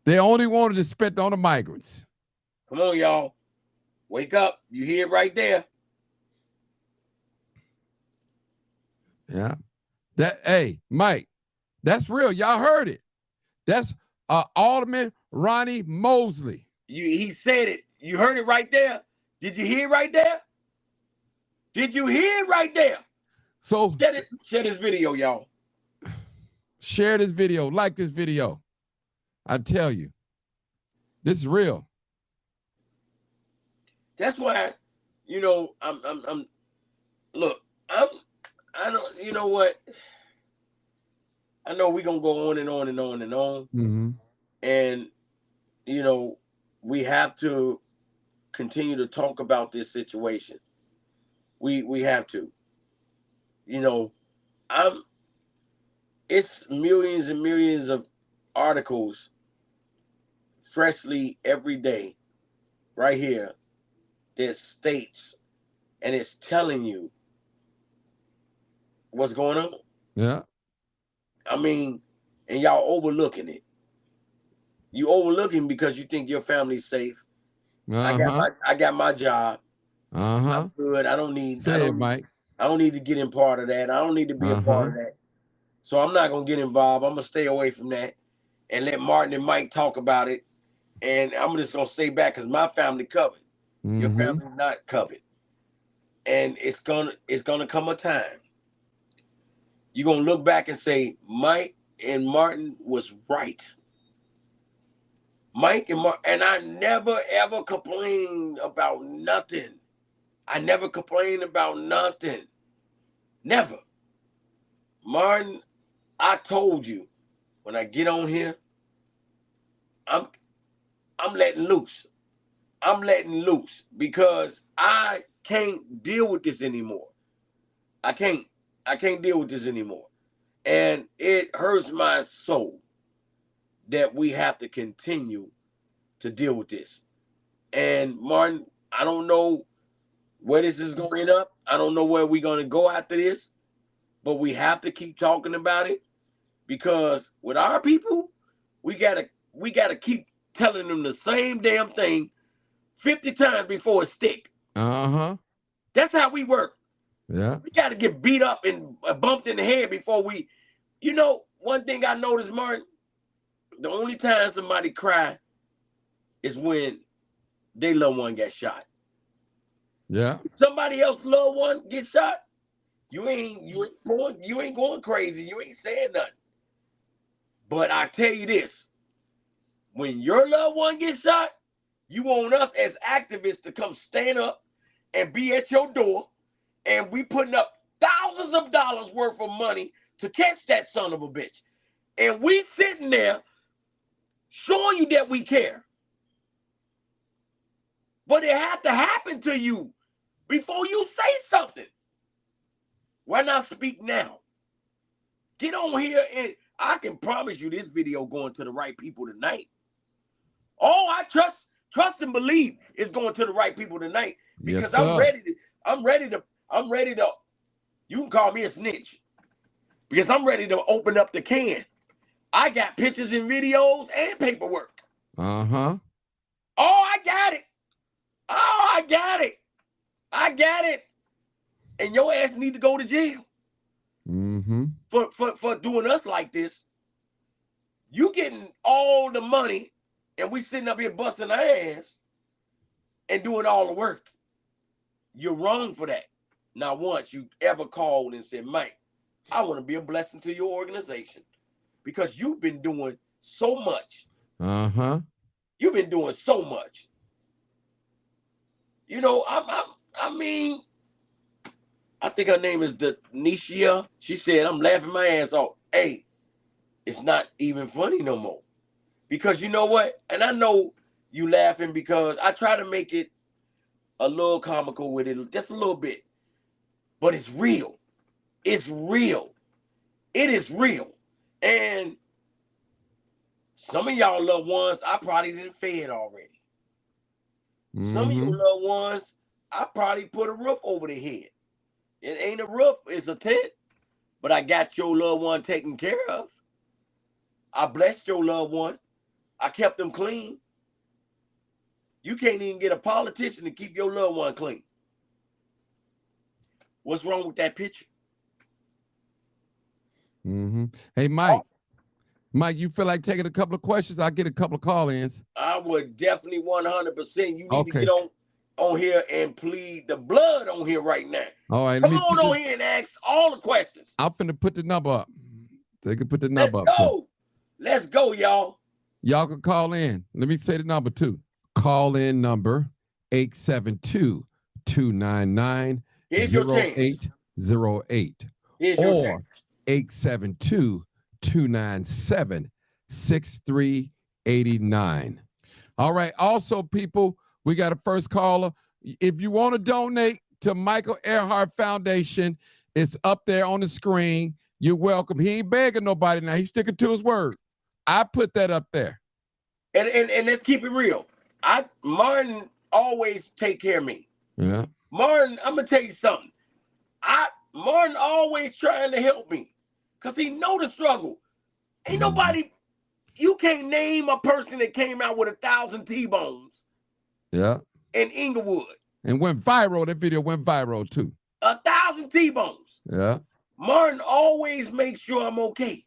they only wanted to spend on the migrants. Come on, y'all. Wake up. You hear it right there. Yeah. Hey, Mike, that's real. Y'all heard it. That's Alderman Ronnie Mosley. He said it. You heard it right there. Did you hear it right there? Did you hear it right there? So share this video, y'all. Share this video. Like this video. I tell you, this is real. That's why, you know, I don't, you know what? I know we're gonna go on and on and on and on. Mm-hmm. And, you know, we have to continue to talk about this situation. We have to. You know, it's millions and millions of articles freshly every day right here that states, and it's telling you what's going on. Yeah. I mean, and y'all overlooking it. You overlooking because you think your family's safe. I got my job. I'm good. I don't need Mike. I don't need to get in part of that. I don't need to be a part of that. So I'm not gonna get involved. I'm gonna stay away from that and let Martin and Mike talk about it. And I'm just gonna stay back because my family covered. Mm-hmm. Your family's not covered. And it's gonna come a time. You're gonna look back and say, Mike and Martin was right. Mike and Martin, and I never ever complained about nothing. I never complained about nothing. Never. Martin, I told you, when I get on here, I'm I'm letting loose. I'm letting loose because I can't deal with this anymore. I can't deal with this anymore. And it hurts my soul that we have to continue to deal with this. And Martin, I don't know where this is going to end up. I don't know where we're going to go after this, but we have to keep talking about it because with our people, we gotta keep telling them the same damn thing 50 times before it stick. That's how we work. Yeah. We got to get beat up and bumped in the head before we, you know, one thing I noticed, Martin, the only time somebody cry is when their loved one got shot. Yeah. Somebody else's loved one get shot, you ain't going crazy. You ain't saying nothing. But I tell you this, when your loved one gets shot, you want us as activists to come stand up and be at your door, and we putting up thousands of dollars worth of money to catch that son of a bitch. And we sitting there showing you that we care. But it had to happen to you before you say something. Why not speak now? Get on here and I can promise you this video going to the right people tonight. Oh, I trust and believe it's going to the right people tonight because yes, I'm ready to, you can call me a snitch because I'm ready to open up the can. I got pictures and videos and paperwork. Uh-huh. Oh, I got it. Oh, I got it. I got it. And your ass need to go to jail. Mm-hmm. For doing us like this. You getting all the money and we sitting up here busting our ass and doing all the work. You're wrong for that. Not once you ever called and said, Mike, I want to be a blessing to your organization because you've been doing so much. Uh-huh. You've been doing so much. You know, I mean, I think her name is Denisha. She said, I'm laughing my ass off. Hey, it's not even funny no more. Because you know what? And I know you laughing because I try to make it a little comical with it, just a little bit. But it's real. It's real. It is real. And some of y'all loved ones, I probably didn't fed already. Mm-hmm. Some of your loved ones, I probably put a roof over their head. It ain't a roof, it's a tent. But I got your loved one taken care of. I blessed your loved one. I kept them clean. You can't even get a politician to keep your loved one clean. What's wrong with that picture? Mm-hmm. Hey, Mike. Oh. Mike, you feel like taking a couple of questions? I'll get a couple of call-ins. I would definitely 100%. You need to get on here and plead the blood on here right now. All right. Come on here and ask all the questions. I'm finna put the number up. They can put the number up. Let's go. Let's go, y'all. Y'all can call in. Let me say the number too. Call in number 872-299-0808 or 872-297-6389. All right. Also, people, we got a first caller. If you want to donate to Michael Earhart Foundation, it's up there on the screen. You're welcome. He ain't begging nobody now. He's sticking to his word. I put that up there. And let's keep it real. Martin always take care of me. Yeah. Martin, I'm gonna tell you something. Martin always trying to help me because he know the struggle. Ain't nobody, you can't name a person that came out with 1,000 T-bones. Yeah. In Inglewood. And went viral. That video went viral too. 1,000 T-bones. Yeah. Martin always makes sure I'm okay.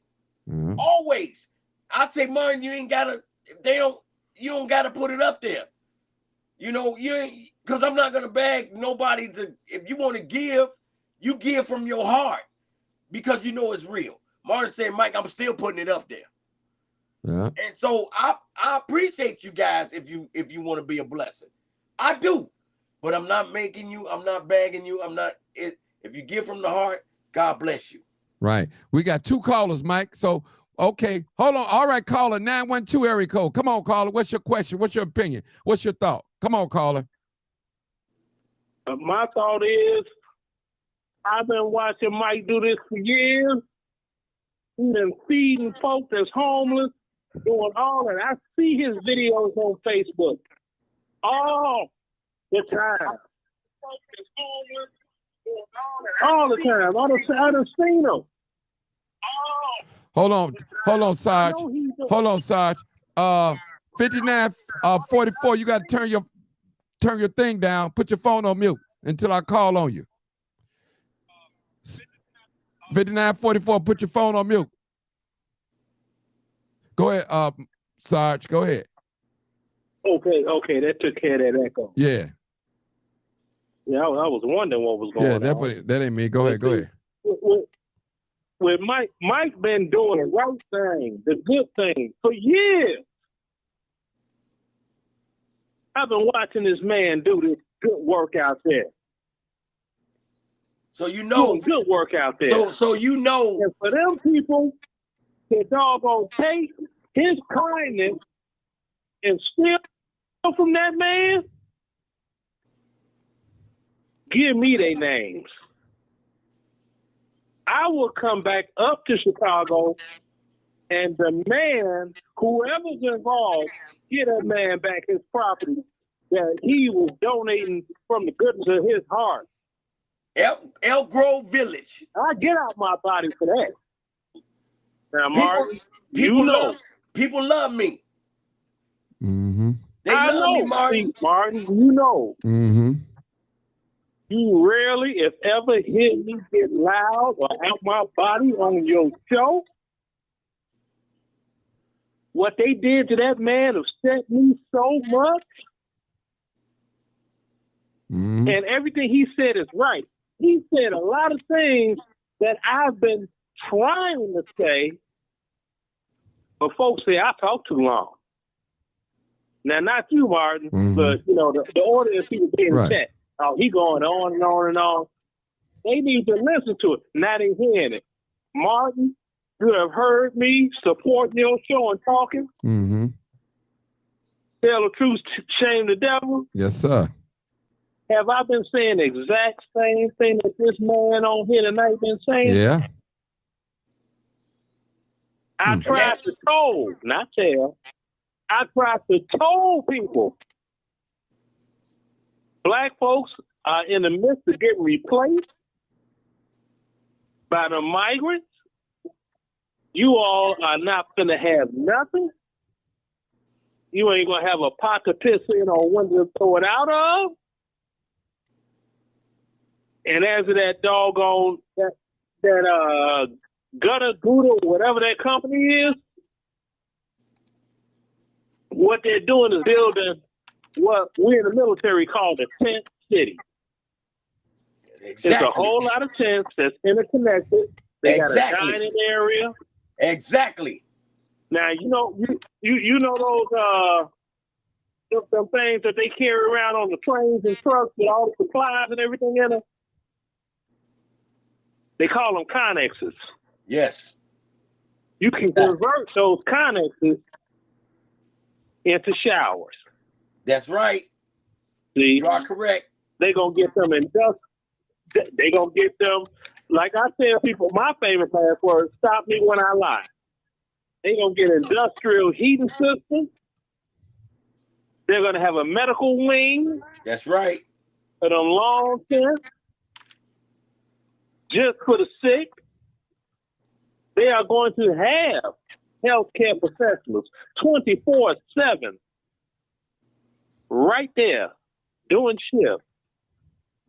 Yeah. Always. I say, Martin, you don't gotta put it up there. You know, because I'm not gonna beg nobody to, if you want to give, you give from your heart because you know it's real. Martin said, Mike, I'm still putting it up there. Yeah. And so I appreciate you guys if you want to be a blessing. I do. But I'm not making you, I'm not begging you, if you give from the heart, God bless you. Right. We got two callers, Mike. So Okay, hold on. All right, caller, 912 area code. Come on, caller. What's your question? What's your opinion? What's your thought? Come on, caller. My thought is, I've been watching Mike do this for years. He's been feeding folks that's homeless, doing all that. I see his videos on Facebook all the time. All the time. I done seen them. Hold on, Sarge. Hold on, Sarge. 5944. You got to turn your thing down. Put your phone on mute until I call on you. 5944. Put your phone on mute. Go ahead, Sarge. Go ahead. Okay. That took care of that echo. Yeah. Yeah, I was wondering what was going on. Yeah, that ain't me. Go ahead. With Mike been doing the right thing, the good thing for years. I've been watching this man do this good work out there. So you know, doing good work out there. So you know, and for them people, the doggone take his kindness and steal from that man. Give me their names. I will come back up to Chicago and demand whoever's involved get that man back his property that he was donating from the goodness of his heart. Elk Grove Village. I get out my body for that. Now, Martin, people love me. Mm-hmm. They love me, Martin. See, Martin, you know. Mm-hmm. You rarely, if ever, hear me get loud or out my body on your show. What they did to that man upset me so much. Mm-hmm. And everything he said is right. He said a lot of things that I've been trying to say, but folks say I talk too long. Now, not you, Martin, but you know the audience people being chat. Oh, he going on and on and on. They need to listen to it. Now they hearing it. Martin, you have heard me supporting your show and talking. Mm-hmm. Tell the truth, shame the devil. Yes, sir. Have I been saying the exact same thing that this man on here tonight been saying? Yeah. I tried to tell, not tell. I tried to tell people. Black folks are in the midst of getting replaced by the migrants. You all are not going to have nothing. You ain't going to have a pot to piss in or one to throw it out of. And as of that doggone, that gutter, Gouda, whatever that company is, what they're doing is building what we in the military call the tent city. Exactly. It's a whole lot of tents that's interconnected. They got a dining area. Exactly. Now you know those some things that they carry around on the trains and trucks with all the supplies and everything in them. They call them connexes. Yes. You can convert those connexes into showers. That's right. See, you are correct. They're going to get them They're going to get them, like I tell people, my favorite password, stop me when I lie. They're going to get industrial heating systems. They're going to have a medical wing. That's right. For them long tents. Just for the sick. They are going to have healthcare professionals 24/7 right there doing shifts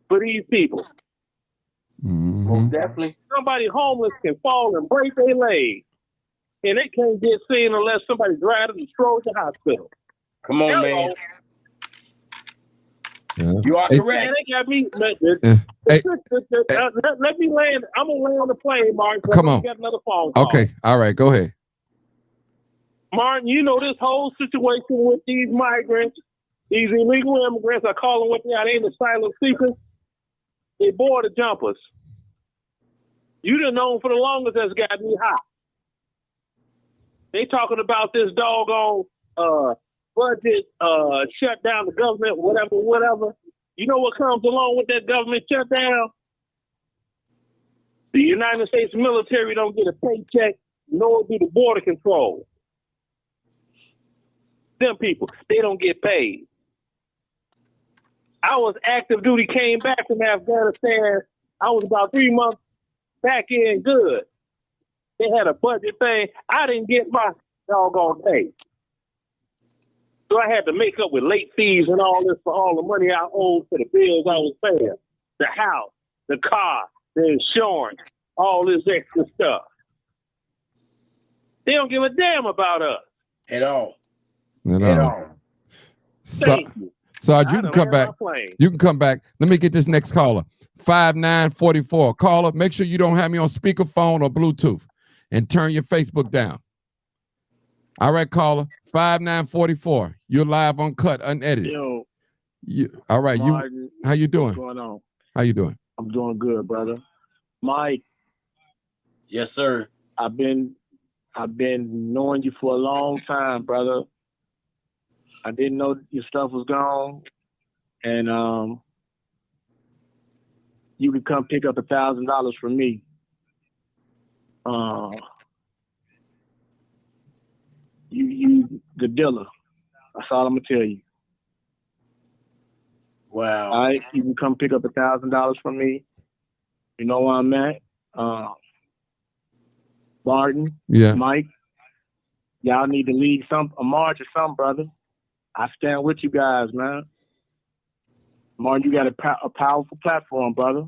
for these people. Mm-hmm. Definitely. Somebody homeless can fall and break their leg, and they can't get seen unless somebody drives them and strolls to the hospital. Come on, man. Yeah. You are correct. Man, they got me. Let me land. I'm gonna land on the plane, Martin. Come on. Got another phone call. Okay. All right. Go ahead. Martin, you know this whole situation with these migrants, these illegal immigrants. I call them what they are. They ain't asylum seekers. They border jumpers. You done known for the longest that's got me hot. They talking about this doggone budget shut down the government, whatever. You know what comes along with that government shutdown? The United States military don't get a paycheck, nor do the border control. Them people, they don't get paid. I was active duty, came back from Afghanistan. I was about 3 months back in good. They had a budget thing. I didn't get my doggone pay. So I had to make up with late fees and all this for all the money I owed for the bills I was paying. The house, the car, the insurance, all this extra stuff. They don't give a damn about us. At all. At all. Thank you. Sarge, you can come back. You can come back. Let me get this next caller. 5944. Caller, make sure you don't have me on speakerphone or Bluetooth. And turn your Facebook down. All right, caller. 5944. You're live, uncut, unedited. Yo. All right. Martin, how you doing? What's going on? How you doing? I'm doing good, brother. Mike. Yes, sir. I've been knowing you for a long time, brother. I didn't know your stuff was gone. And you could come pick up $1,000 from me. You the dealer. That's all I'm gonna tell you. Wow. All right, you can come pick up $1,000 from me. You know where I'm at. Martin, yeah, Mike, y'all need to lead a march or something, brother. I stand with you guys, man. Martin, you got a powerful platform, brother.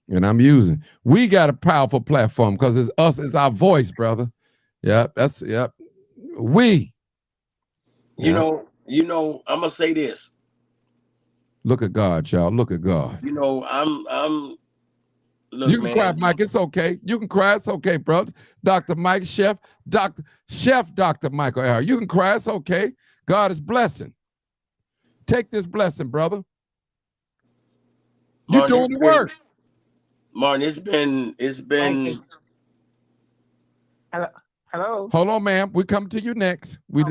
And we got a powerful platform because it's us, it's our voice, brother. Yep. We. You know, I'm gonna say this. Look at God, y'all. Look at God. You know, look, you can man. cry, Mike. It's okay. You can cry. It's okay, brother. Dr. Mike, Dr. Michael Earhart. You can cry. It's okay. God is blessing. Take this blessing, brother. You're doing the work. Martin, it's been. Hello. Hold on, ma'am. We come to you next. We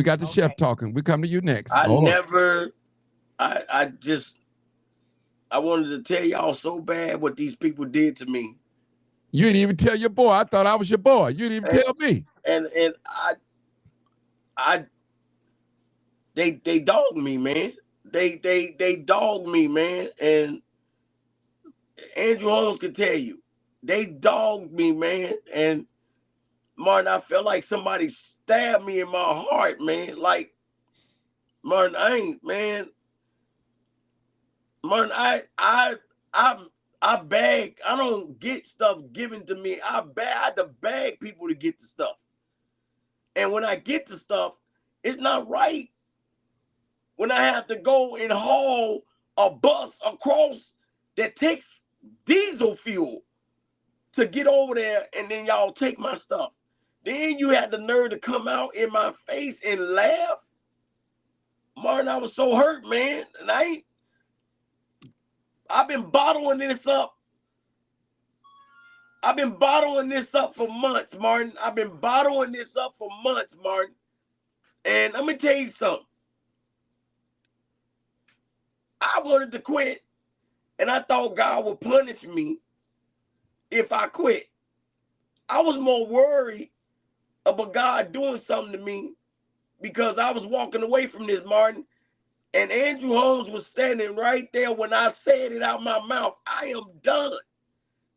got the chef talking. We come to you next. I wanted to tell y'all so bad what these people did to me. You didn't even tell your boy. I thought I was your boy. You didn't even tell me. And they dogged me, man. They dogged me, man. And Andrew Holmes could tell you, they dogged me, man. And Martin, I felt like somebody stabbed me in my heart, man. Like, Martin, Martin, I beg. I don't get stuff given to me. I had to beg people to get the stuff. And when I get the stuff, it's not right. When I have to go and haul a bus across that takes diesel fuel to get over there, and then y'all take my stuff. Then you had the nerve to come out in my face and laugh. Martin, I was so hurt, man. And I've been bottling this up. I've been bottling this up for months, Martin. I've been bottling this up for months, Martin. And let me tell you something. I wanted to quit, and I thought God would punish me if I quit. I was more worried about God doing something to me because I was walking away from this, Martin. And Andrew Holmes was standing right there when I said it out my mouth. I am done.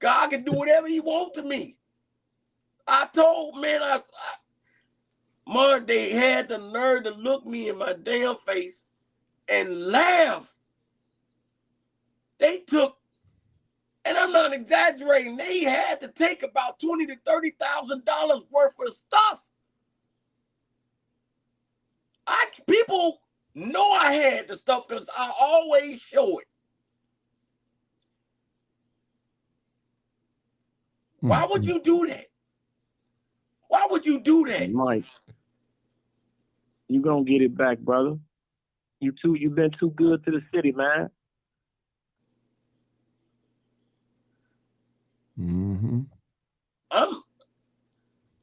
God can do whatever he wants to me. I told, man, Martin, they had the nerve to look me in my damn face and laugh. They took, and I'm not exaggerating, they had to take about $20,000 to $30,000 worth of stuff. People know I had the stuff because I always show it. Why would you do that? Why would you do that? Mike, you gonna get it back, brother. You've been too good to the city, man.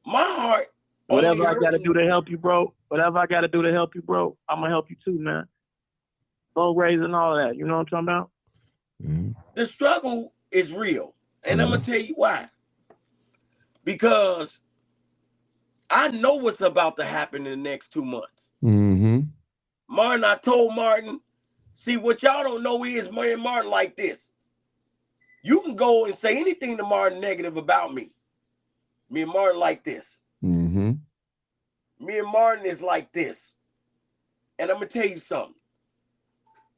My heart When Whatever I got to do to help you, bro. Whatever I got to do to help you, bro. I'm gonna help you too, man. Fundraising, all that. You know what I'm talking about? Mm-hmm. The struggle is real, and I'm gonna tell you why. Because I know what's about to happen in the next 2 months. Mm-hmm. Martin, I told Martin, see, what y'all don't know is me and Martin like this. You can go and say anything to Martin negative about me. Me and Martin like this. Mm-hmm. Me and Martin is like this. And I'm going to tell you something.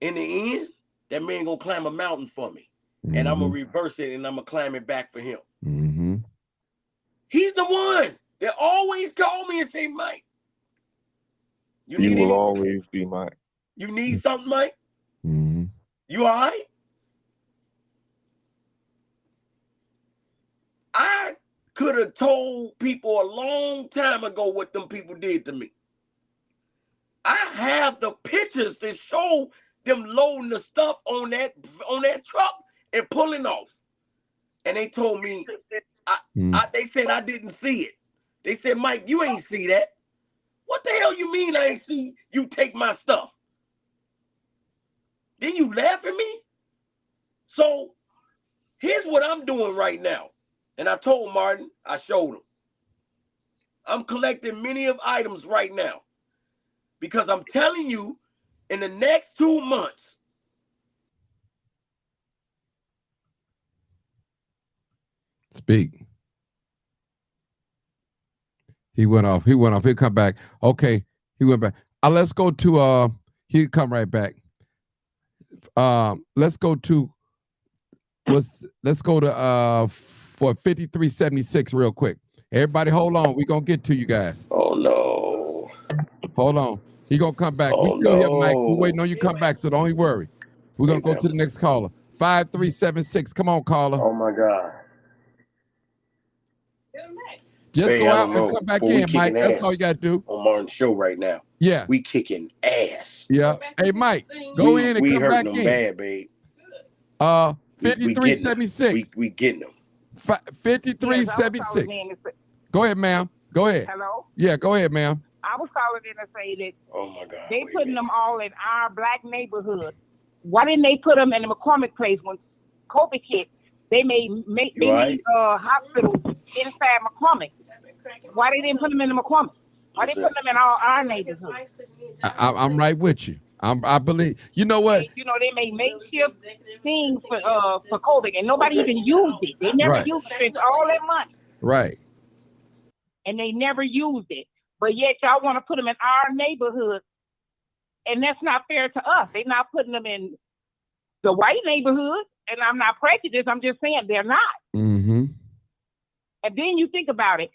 In the end, that man going to climb a mountain for me. Mm-hmm. And I'm going to reverse it and I'm going to climb it back for him. Mm-hmm. He's the one that always call me and say, Mike. You will always be Mike. You need something, Mike? Mm-hmm. You all right? I could have told people a long time ago what them people did to me. I have the pictures that show them loading the stuff on that truck and pulling off. And they told me, they said I didn't see it. They said, Mike, you ain't see that. What the hell you mean I ain't see you take my stuff? Then you laugh at me? So here's what I'm doing right now. And I told Martin, I showed him. I'm collecting many of items right now. Because I'm telling you, in the next 2 months, speak. He went off. He'll come back. Okay. He went back. Let's go to he'll come right back. Let's go to for 5376 real quick. Everybody hold on. We're gonna get to you guys. Oh no. Hold on. He gonna come back. Oh, we still here, no. Mike. We're waiting on you to come back, so don't worry. We're gonna go to the next caller. 5376. Come on, caller. Oh my God. Just go out and come back in, Mike. That's all you gotta do. On Martin's show right now. Yeah. We kicking ass. Yeah. Hey, Mike, go in and we come back hurting them in. bad, babe. 5376. We getting them. 5376. Go ahead, ma'am. Go ahead. Hello? Yeah, go ahead, ma'am. I was calling in to say that Oh my God. they putting them all in our black neighborhood. Why didn't they put them in the McCormick place when COVID hit? They made hospitals inside McCormick. Why they didn't put them in the McCormick? Why they put them in all our neighborhoods? I'm right with you. I believe. You know what? You know, they made makeshift things for COVID, and nobody even used it. They never used it. Spent all that money. Right. And they never used it. But yet y'all want to put them in our neighborhood, and that's not fair to us. They're not putting them in the white neighborhood, and I'm not prejudiced. I'm just saying they're not. Mm-hmm. And then you think about it.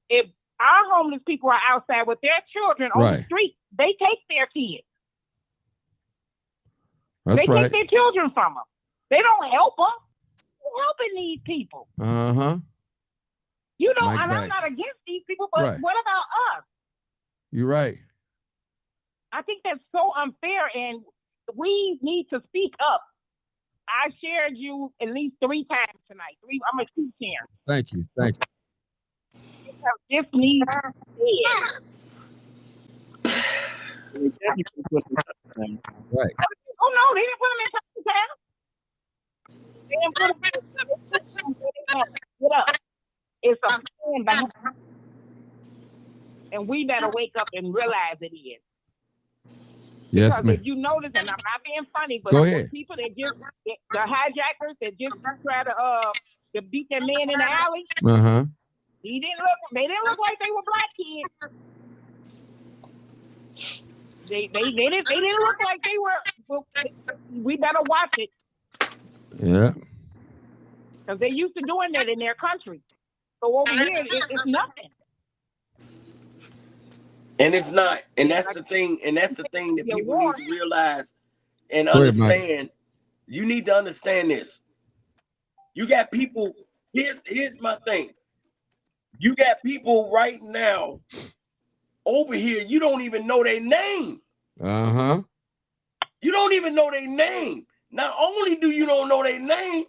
If our homeless people are outside with their children on the street, they take their kids. That's they take their children from them. They don't help them. They're helping these people. Uh-huh. You know, and I'm not against these people, but what about us? You're right. I think that's so unfair, and we need to speak up. I shared you at least 3 times tonight. I'm going to keep sharing. Thank you. Thank you. This needs right. Oh, no, they didn't put them in Town. They didn't put them in. Get up. It's a plan behind. And we better wake up and realize it is. Yes, because ma'am. if you notice, and I'm not being funny, but Go ahead. people that just the hijackers that just try to beat that man in the alley. Uh-huh. They didn't look like they were black kids. They didn't look like they were. We better watch it. Yeah. Because they're used to doing that in their country. So over here, it's nothing. And it's not, and that's the thing, that people need to realize and understand. You need to understand this. You got people, here's my thing. You got people right now over here, you don't even know their name. Uh-huh. You don't even know their name. Not only do you don't know their name,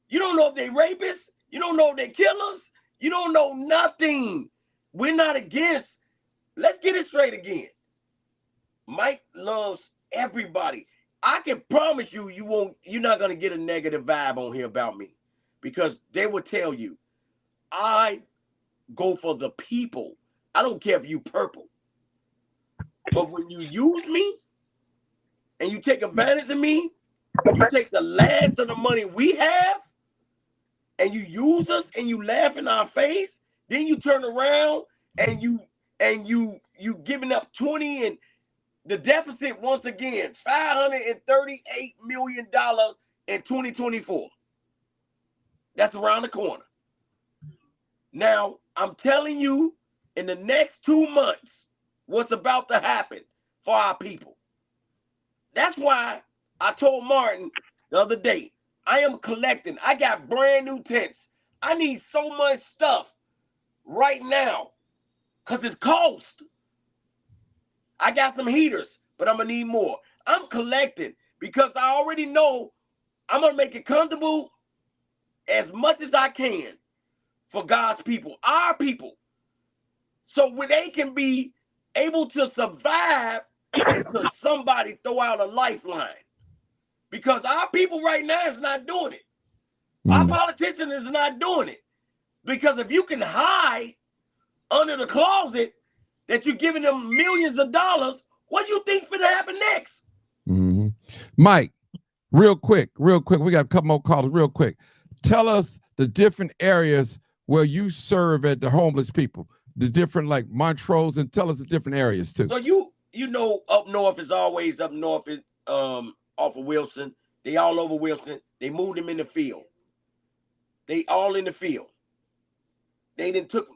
you don't know if they rapists, you don't know if they killers, you don't know nothing. We're not against. Let's get it straight again. Mike loves everybody. I can promise you, you're not gonna get a negative vibe on here about me, because they will tell you, I go for the people. I don't care if you purple. But when you use me and you take advantage of me, you take the last of the money we have and you use us and you laugh in our face, then you turn around and you giving up 20, and the deficit once again, $538 million in 2024. That's around the corner. Now, I'm telling you, in the next 2 months, what's about to happen for our people. That's why I told Martin the other day, I am collecting. I got brand new tents. I need so much stuff right now because it's cost. I got some heaters, but I'm going to need more. I'm collecting because I already know I'm going to make it comfortable as much as I can for God's people, our people, so when they can be able to survive until somebody throw out a lifeline. Because our people right now is not doing it. Our politician is not doing it. Because if you can hide under the closet that you're giving them millions of dollars, what do you think finna happen next? Mike, real quick, we got a couple more callers real quick. Tell us the different areas where you serve at the homeless people, the different like Montrose, and tell us the different areas too. So you know, up north is always up north is off of Wilson. They all over Wilson. They moved them in the field. They all in the field. They didn't took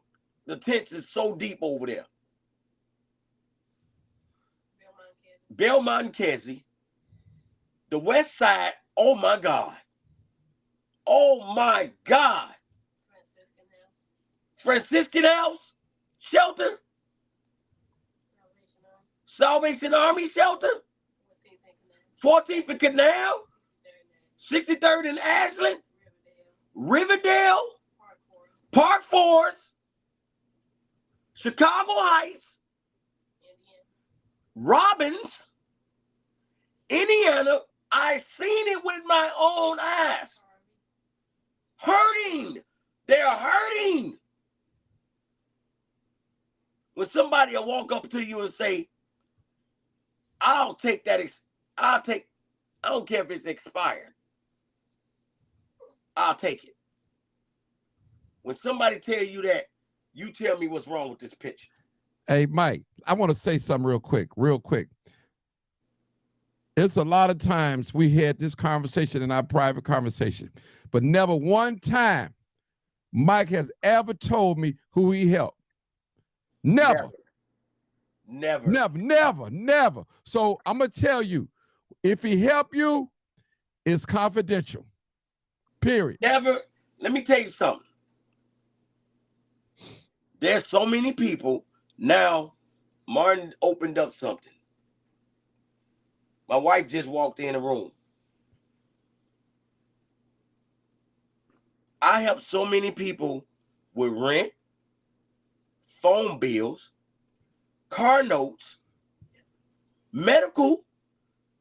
the tents is so deep over there. Belmont and Kesey. The west side, oh my God. Oh my God. Franciscan House Shelter. Salvation Army Shelter. 14th and Canal. 63rd and Ashland. Riverdale. Park Forest. Chicago Heights. Robbins. Indiana. I seen it with my own eyes. Hurting. They're hurting. When somebody will walk up to you and say, I'll take that. I don't care if it's expired. I'll take it. When somebody tell you that, you tell me what's wrong with this picture. Hey, Mike, I want to say something real quick. It's a lot of times we had this conversation in our private conversation, but never one time Mike has ever told me who he helped. Never. So I'm going to tell you, if he help you, it's confidential. Period. Never. Let me tell you something. There's so many people. Now, Martin opened up something. My wife just walked in the room. I help so many people with rent, phone bills, car notes,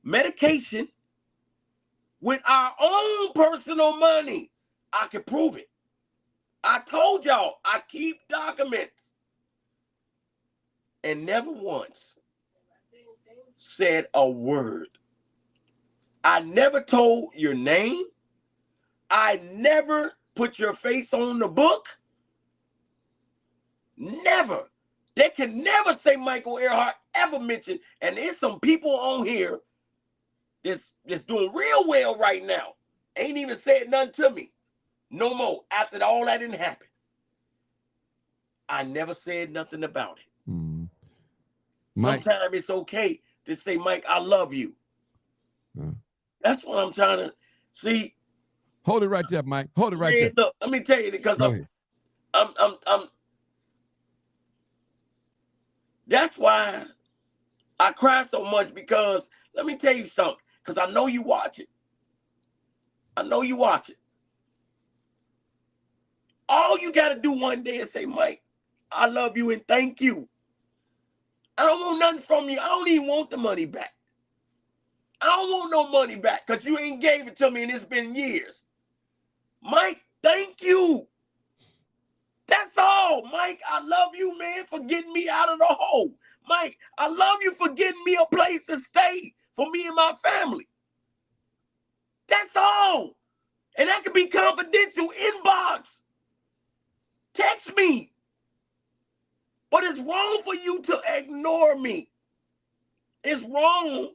medication, with our own personal money. I can prove it. I told y'all, I keep documents. And never once said a word. I never told your name. I never put your face on the book. Never. They can never say Michael Earhart ever mentioned. And there's some people on here that's doing real well right now. Ain't even said nothing to me. No more. After all that didn't happen. I never said nothing about it. Sometimes it's okay to say, Mike, I love you. That's what I'm trying to see. Hold it right there, Mike. Hold it right there. Look, let me tell you, because I'm that's why I cry so much, because let me tell you something, because I know you watch it. All you got to do one day is say, Mike, I love you and thank you. I don't want nothing from you. I don't even want the money back. I don't want no money back because you ain't gave it to me and it's been years. Mike, thank you. That's all. Mike, I love you, man, for getting me out of the hole. Mike, I love you for getting me a place to stay for me and my family. That's all. And that can be confidential. Inbox. Text me. But it's wrong for you to ignore me. It's wrong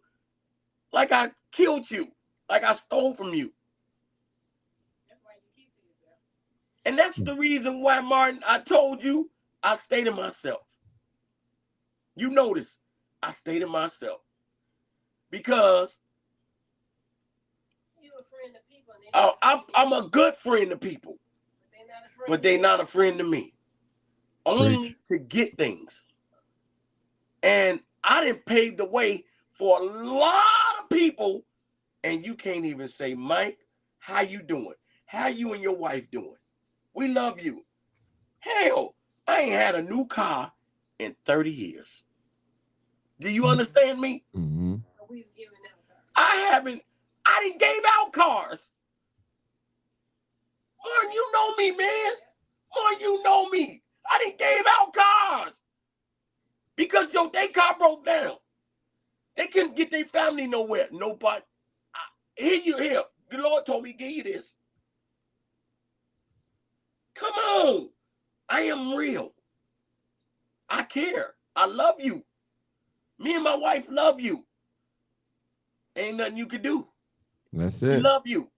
like I killed you, like I stole from you. That's why you keep it yourself. And that's the reason why, Martin, I told you I stayed to myself. You notice I stayed to myself because you a friend to people. I'm a good friend to people, but they're not a friend to me. Only to get things. And I didn't pave the way for a lot of people, and you can't even say, Mike, how you doing? How you and your wife doing? We love you. Hell, I ain't had a new car in 30 years. Do you understand me? Mm-hmm. I didn't give out cars. Martin, you know me, man. Martin, you know me. I didn't give out cars because their car broke down. They couldn't get their family nowhere. Nobody. Here. The Lord told me to give you this. Come on. I am real. I care. I love you. Me and my wife love you. Ain't nothing you can do. That's it. We love you.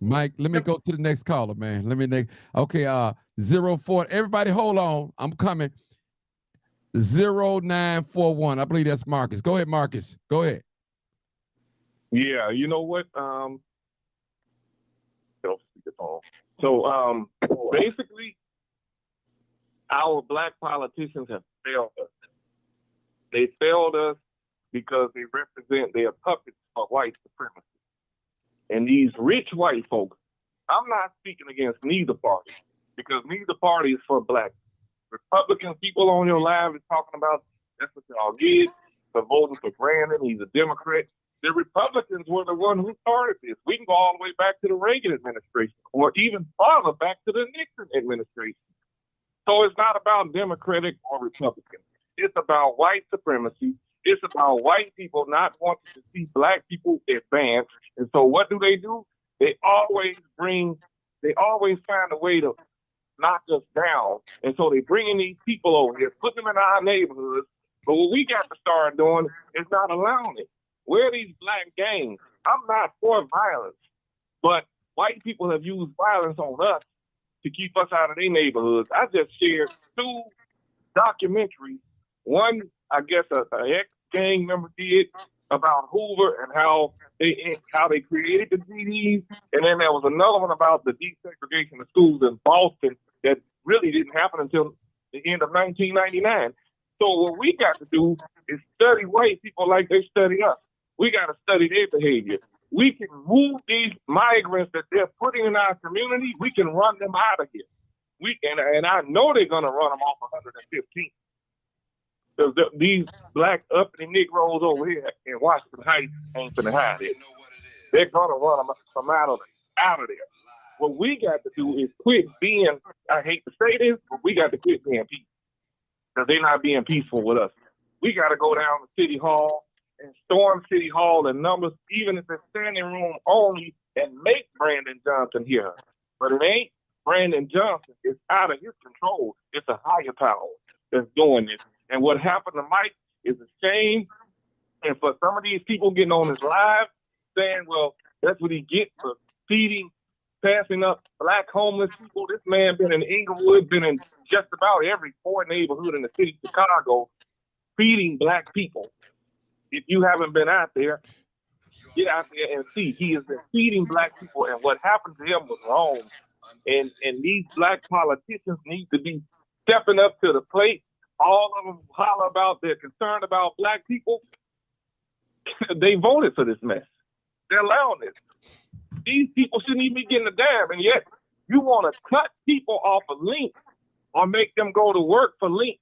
Mike, let me go to the next caller, man. Okay, 04. Everybody hold on. I'm coming. 0941. I believe that's Marcus. Go ahead, Marcus. Go ahead. Yeah, you know what? So basically, our black politicians have failed us. They failed us because they are puppets of white supremacy. And these rich white folks, I'm not speaking against neither party, because neither party is for black. Republican people on your live is talking about that's what y'all get for voting for Brandon. He's a Democrat. The Republicans were the one who started this. We can go all the way back to the Reagan administration, or even farther back to the Nixon administration. So it's not about Democratic or Republican. It's about white supremacy. It's about white people not wanting to see black people advance. And so what do? They always find a way to knock us down. And so they bring in these people over here, put them in our neighborhoods. But what we got to start doing is not allowing it. Where are these black gangs? I'm not for violence, but white people have used violence on us to keep us out of their neighborhoods. I just shared 2 documentaries. One, I guess, an ex-gang member did about Hoover and how they created the GDs, and then there was another one about the desegregation of schools in Boston that really didn't happen until the end of 1999. So what we got to do is study white people like they study us. We got to study their behavior. We can move these migrants that they're putting in our community. We can run them out of here. And I know they're going to run them off 115. Because these black uppity Negroes over here in Washington Heights ain't going to hide it. They're going to run them from out of there. What we got to do is quit being, I hate to say this, but we got to quit being peaceful. Because they're not being peaceful with us. We got to go down to City Hall and storm City Hall in numbers, even if it's standing room only, and make Brandon Johnson hear us. But it ain't Brandon Johnson. It's out of his control. It's a higher power that's doing this. And what happened to Mike is a shame. And for some of these people getting on his live saying, well, that's what he gets for passing up black homeless people. This man been in Inglewood, been in just about every poor neighborhood in the city of Chicago, feeding black people. If you haven't been out there, get out there and see. He has been feeding black people, and what happened to him was wrong. And these black politicians need to be stepping up to the plate. All of them holler about they're concerned about black people. They voted for this mess. They're allowing this. These people shouldn't even be getting a dime, and yet you want to cut people off of links or make them go to work for length.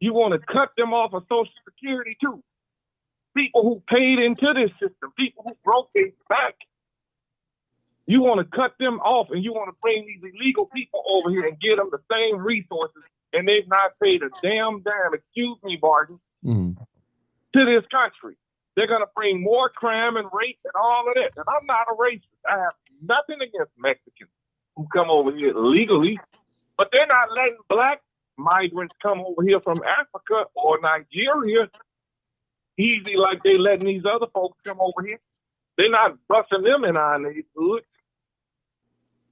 You want to cut them off of Social Security too. People who paid into this system, people who broke their back. You want to cut them off, and you want to bring these illegal people over here and give them the same resources, and they've not paid a damn dime, excuse me, Barton, to this country. They're going to bring more crime and rape and all of that. And I'm not a racist. I have nothing against Mexicans who come over here legally, but they're not letting black migrants come over here from Africa or Nigeria easy like they letting these other folks come over here. They're not busting them in our neighborhoods.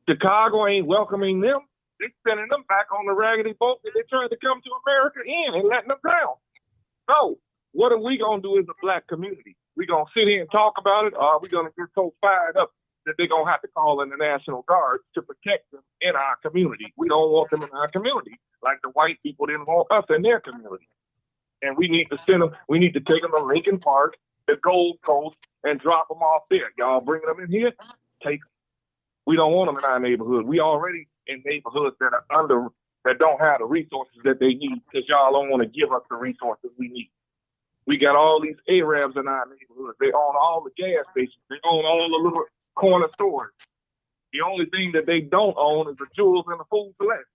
Chicago ain't welcoming them. They're sending them back on the raggedy boat that they tried to come to America in and letting them down. So what are we going to do as a black community? We going to sit here and talk about it, or are we going to get so fired up that they're going to have to call in the National Guard to protect them in our community? We don't want them in our community like the white people didn't want us in their community. And we need to send them, we need to take them to Lincoln Park, the Gold Coast, and drop them off there. Y'all bringing them in here? Take them. We don't want them in our neighborhood. We already in neighborhoods that are that don't have the resources that they need because y'all don't want to give us the resources we need. We got all these Arabs in our neighborhood. They own all the gas stations. They own all the little corner stores. The only thing that they don't own is the jewels and the food select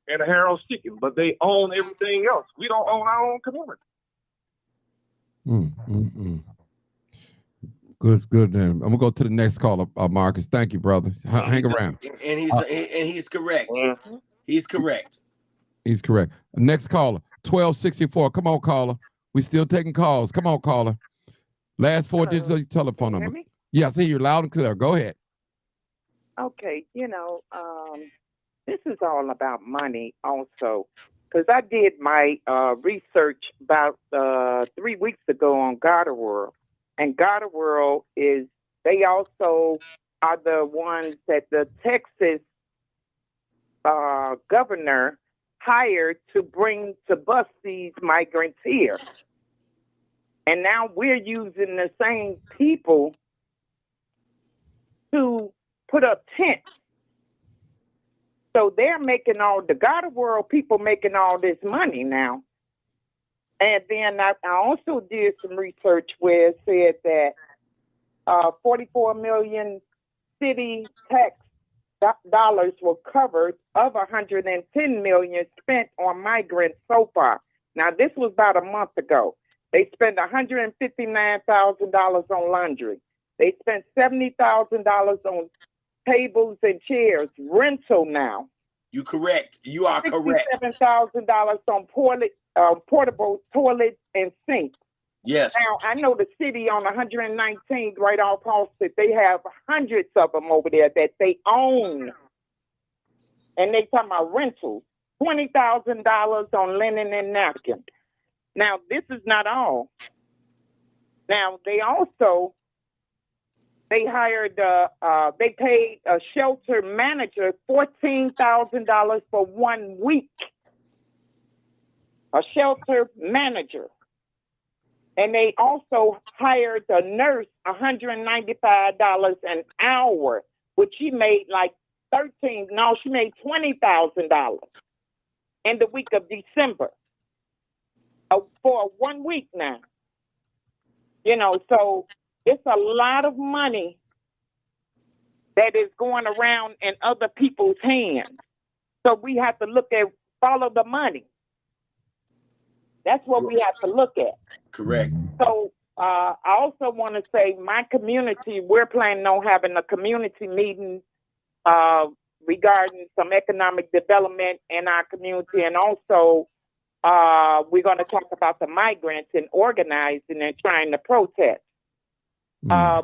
and the Harold's Chicken, but they own everything else. We don't own our own community. Good. I'm gonna go to the next caller, Marcus. Thank you, brother. Hang around. And he's correct. He's correct. He's correct. Next caller, 1264. Come on, caller. We still taking calls. Come on, caller. Last four digits of your telephone number. Yeah, I see you loud and clear. Go ahead. Okay, this is all about money also, because I did my research about 3 weeks ago on World. And World they also are the ones that the Texas governor hired to bus these migrants here. And now we're using the same people to put up tents. So they're making the World people making all this money now. And then I also did some research where it said that 44 million city tax dollars were covered of 110 million spent on migrants so far. Now, this was about a month ago. They spent $159,000 on laundry. They spent $70,000 on tables and chairs, rental now. You correct. You are correct. $67,000 on portable toilets and sinks. Yes. Now, I know the city on 119th, right off Halsted, they have hundreds of them over there that they own. And they talking about rentals, $20,000 on linen and napkins. Now, this is not all. Now, they hired, they paid a shelter manager $14,000 for 1 week. A shelter manager. And they also hired a nurse $195 an hour, which she made like she made $20,000 in the week of December for 1 week now. So it's a lot of money that is going around in other people's hands. So we have to follow the money. That's what we have to look at. Correct. So I also want to say my community, we're planning on having a community meeting regarding some economic development in our community. And also we're going to talk about the migrants and organizing and trying to protest,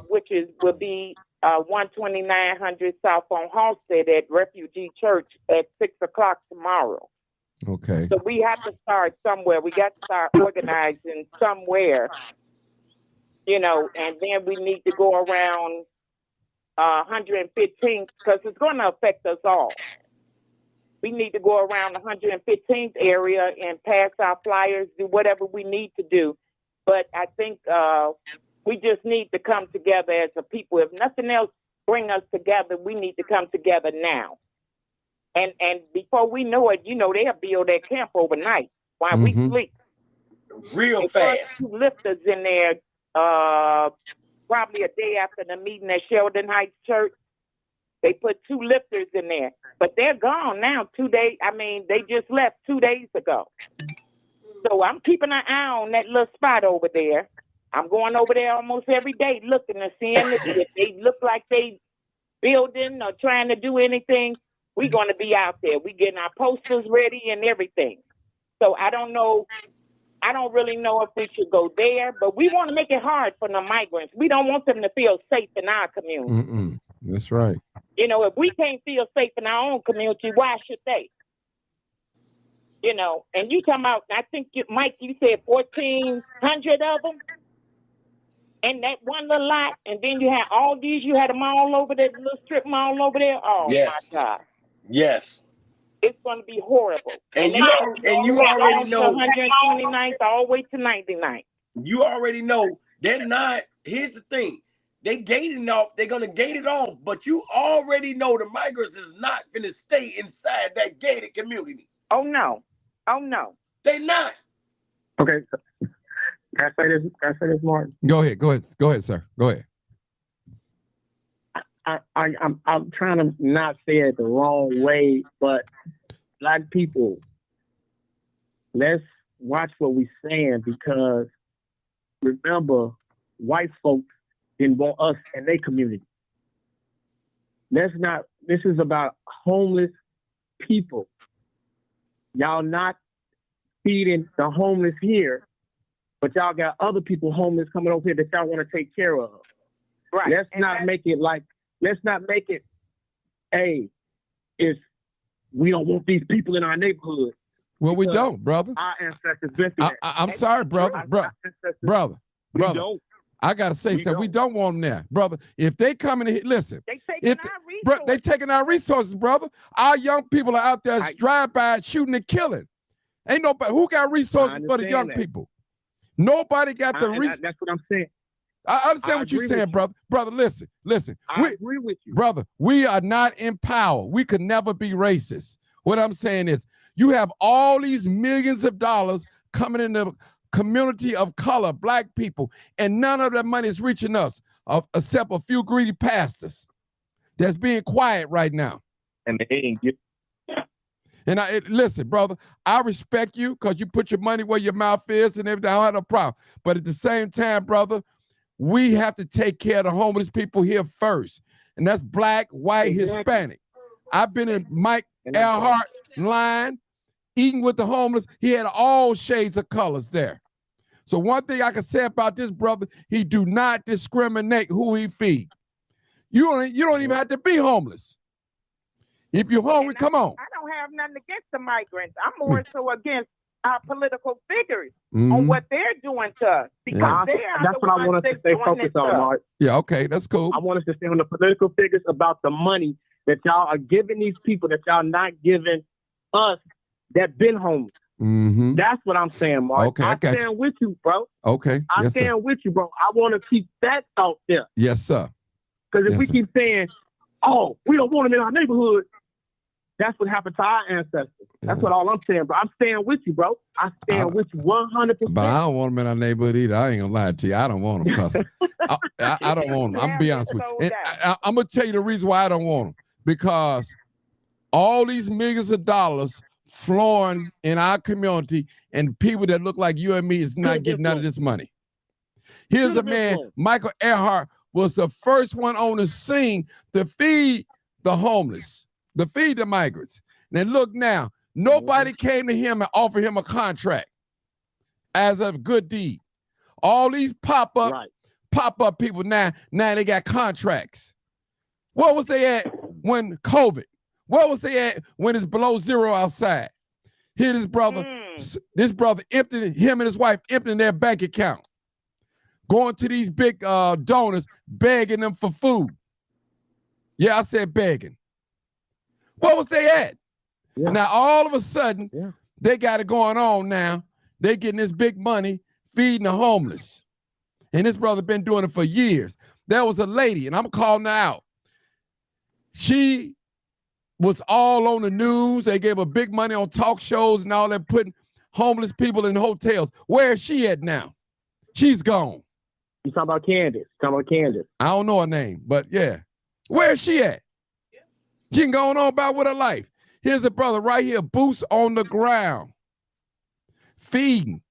which will be 12900 South on Halsted at Refugee Church at 6:00 tomorrow. Okay. So we have to start somewhere. We got to start organizing somewhere, and then we need to go around 115th because it's going to affect us all. We need to go around the 115th area and pass our flyers, do whatever we need to do. But I think we just need to come together as a people. If nothing else bring us together, we need to come together now And before we know it, they'll build that camp overnight while we sleep. Real they fast. Put 2 lifters in there, probably a day after the meeting at Sheldon Heights Church. They put 2 lifters in there, but they're gone now. 2 days. I mean, they just left 2 days ago. So I'm keeping an eye on that little spot over there. I'm going over there almost every day looking and seeing if they look like they building or trying to do anything. We're going to be out there. We getting our posters ready and everything. So I don't know. I don't really know if we should go there, but we want to make it hard for the migrants. We don't want them to feel safe in our community. That's right. If we can't feel safe in our own community, why should they? And you talking about, I think, Mike, you said 1,400 of them in that one little lot, and then you had all these, you had them all over there, the little strip mall over there. Oh, yes. My God. Yes. It's going to be horrible. And you already know 129th all the way to 99th. You already know they're not. Here's the thing. They gating off. They're going to gate it off, but you already know the migrants is not going to stay inside that gated community. Oh, no. Oh, no. They're not. Okay. Can I say this, Martin? Go ahead, sir. Go ahead. I'm trying to not say it the wrong way, but Black people, let's watch what we're saying, because remember, white folks didn't want us in their community. This is about homeless people. Y'all not feeding the homeless here, but y'all got other people homeless coming over here that y'all want to take care of. Right. Let's not make it, hey, it's, we don't want these people in our neighborhood. Well, we don't, brother. Our ancestors been through that. I'm sorry, brother. Brother. I got to say something. We don't want them there, brother. If they come in here, listen. They taking our resources, brother. Our young people are out there drive-by shooting and killing. Ain't nobody who got resources for the young people. Nobody got the resources. That's what I'm saying. I understand what you're saying, brother. Brother, listen. I agree with you. Brother, we are not in power. We could never be racist. What I'm saying is you have all these millions of dollars coming in the community of color, Black people, and none of that money is reaching us except a few greedy pastors that's being quiet right now. And they ain't get. And listen, brother, I respect you because you put your money where your mouth is and everything. I don't have no problem. But at the same time, brother, we have to take care of the homeless people here first. And that's Black, white, Hispanic. I've been in Mike Airhart line, eating with the homeless. He had all shades of colors there. So one thing I can say about this brother, he do not discriminate who he feed. You don't even have to be homeless. If you're hungry, come on. I don't have nothing against the migrants. I'm more so against our political figures on what they're doing to us. Because that's what I want us to stay focused on, Mark. Yeah, okay, that's cool. I want us to stay on the political figures about the money that y'all are giving these people that y'all not giving us that been homeless. That's what I'm saying, Mark. Okay, I stand with you, bro. Okay. I stand with you, bro. I want to keep that out there. Yes, sir. Because if we keep saying, oh, we don't want them in our neighborhood, that's what happened to our ancestors. That's what all I'm saying, bro. I'm staying with you, bro. I stand with you 100%. But I don't want them in our neighborhood either. I ain't gonna lie to you. I don't want them because I don't want them. I'm gonna be honest with you. And I'm gonna tell you the reason why I don't want them. Because all these millions of dollars flowing in our community and people that look like you and me is not getting none of this money. Here's a man, Michael Earhart was the first one on the scene to feed the homeless, to feed the migrants. And then look now, nobody came to him and offered him a contract as a good deed. All these pop-up people now they got contracts. What was they at when COVID? What was they at when it's below zero outside? Here this brother emptying, him and his wife emptying their bank account, going to these big donors, begging them for food. Yeah, I said begging. What was they at? Yeah. Now, all of a sudden, they got it going on now. They getting this big money feeding the homeless. And this brother been doing it for years. There was a lady, and I'm calling her out. She was all on the news. They gave her big money on talk shows and all that, putting homeless people in hotels. Where is she at now? She's gone. You talking about Candace? I don't know her name, but yeah. Where is she at? She can go on about with her life. Here's a brother right here, boots on the ground, feeding,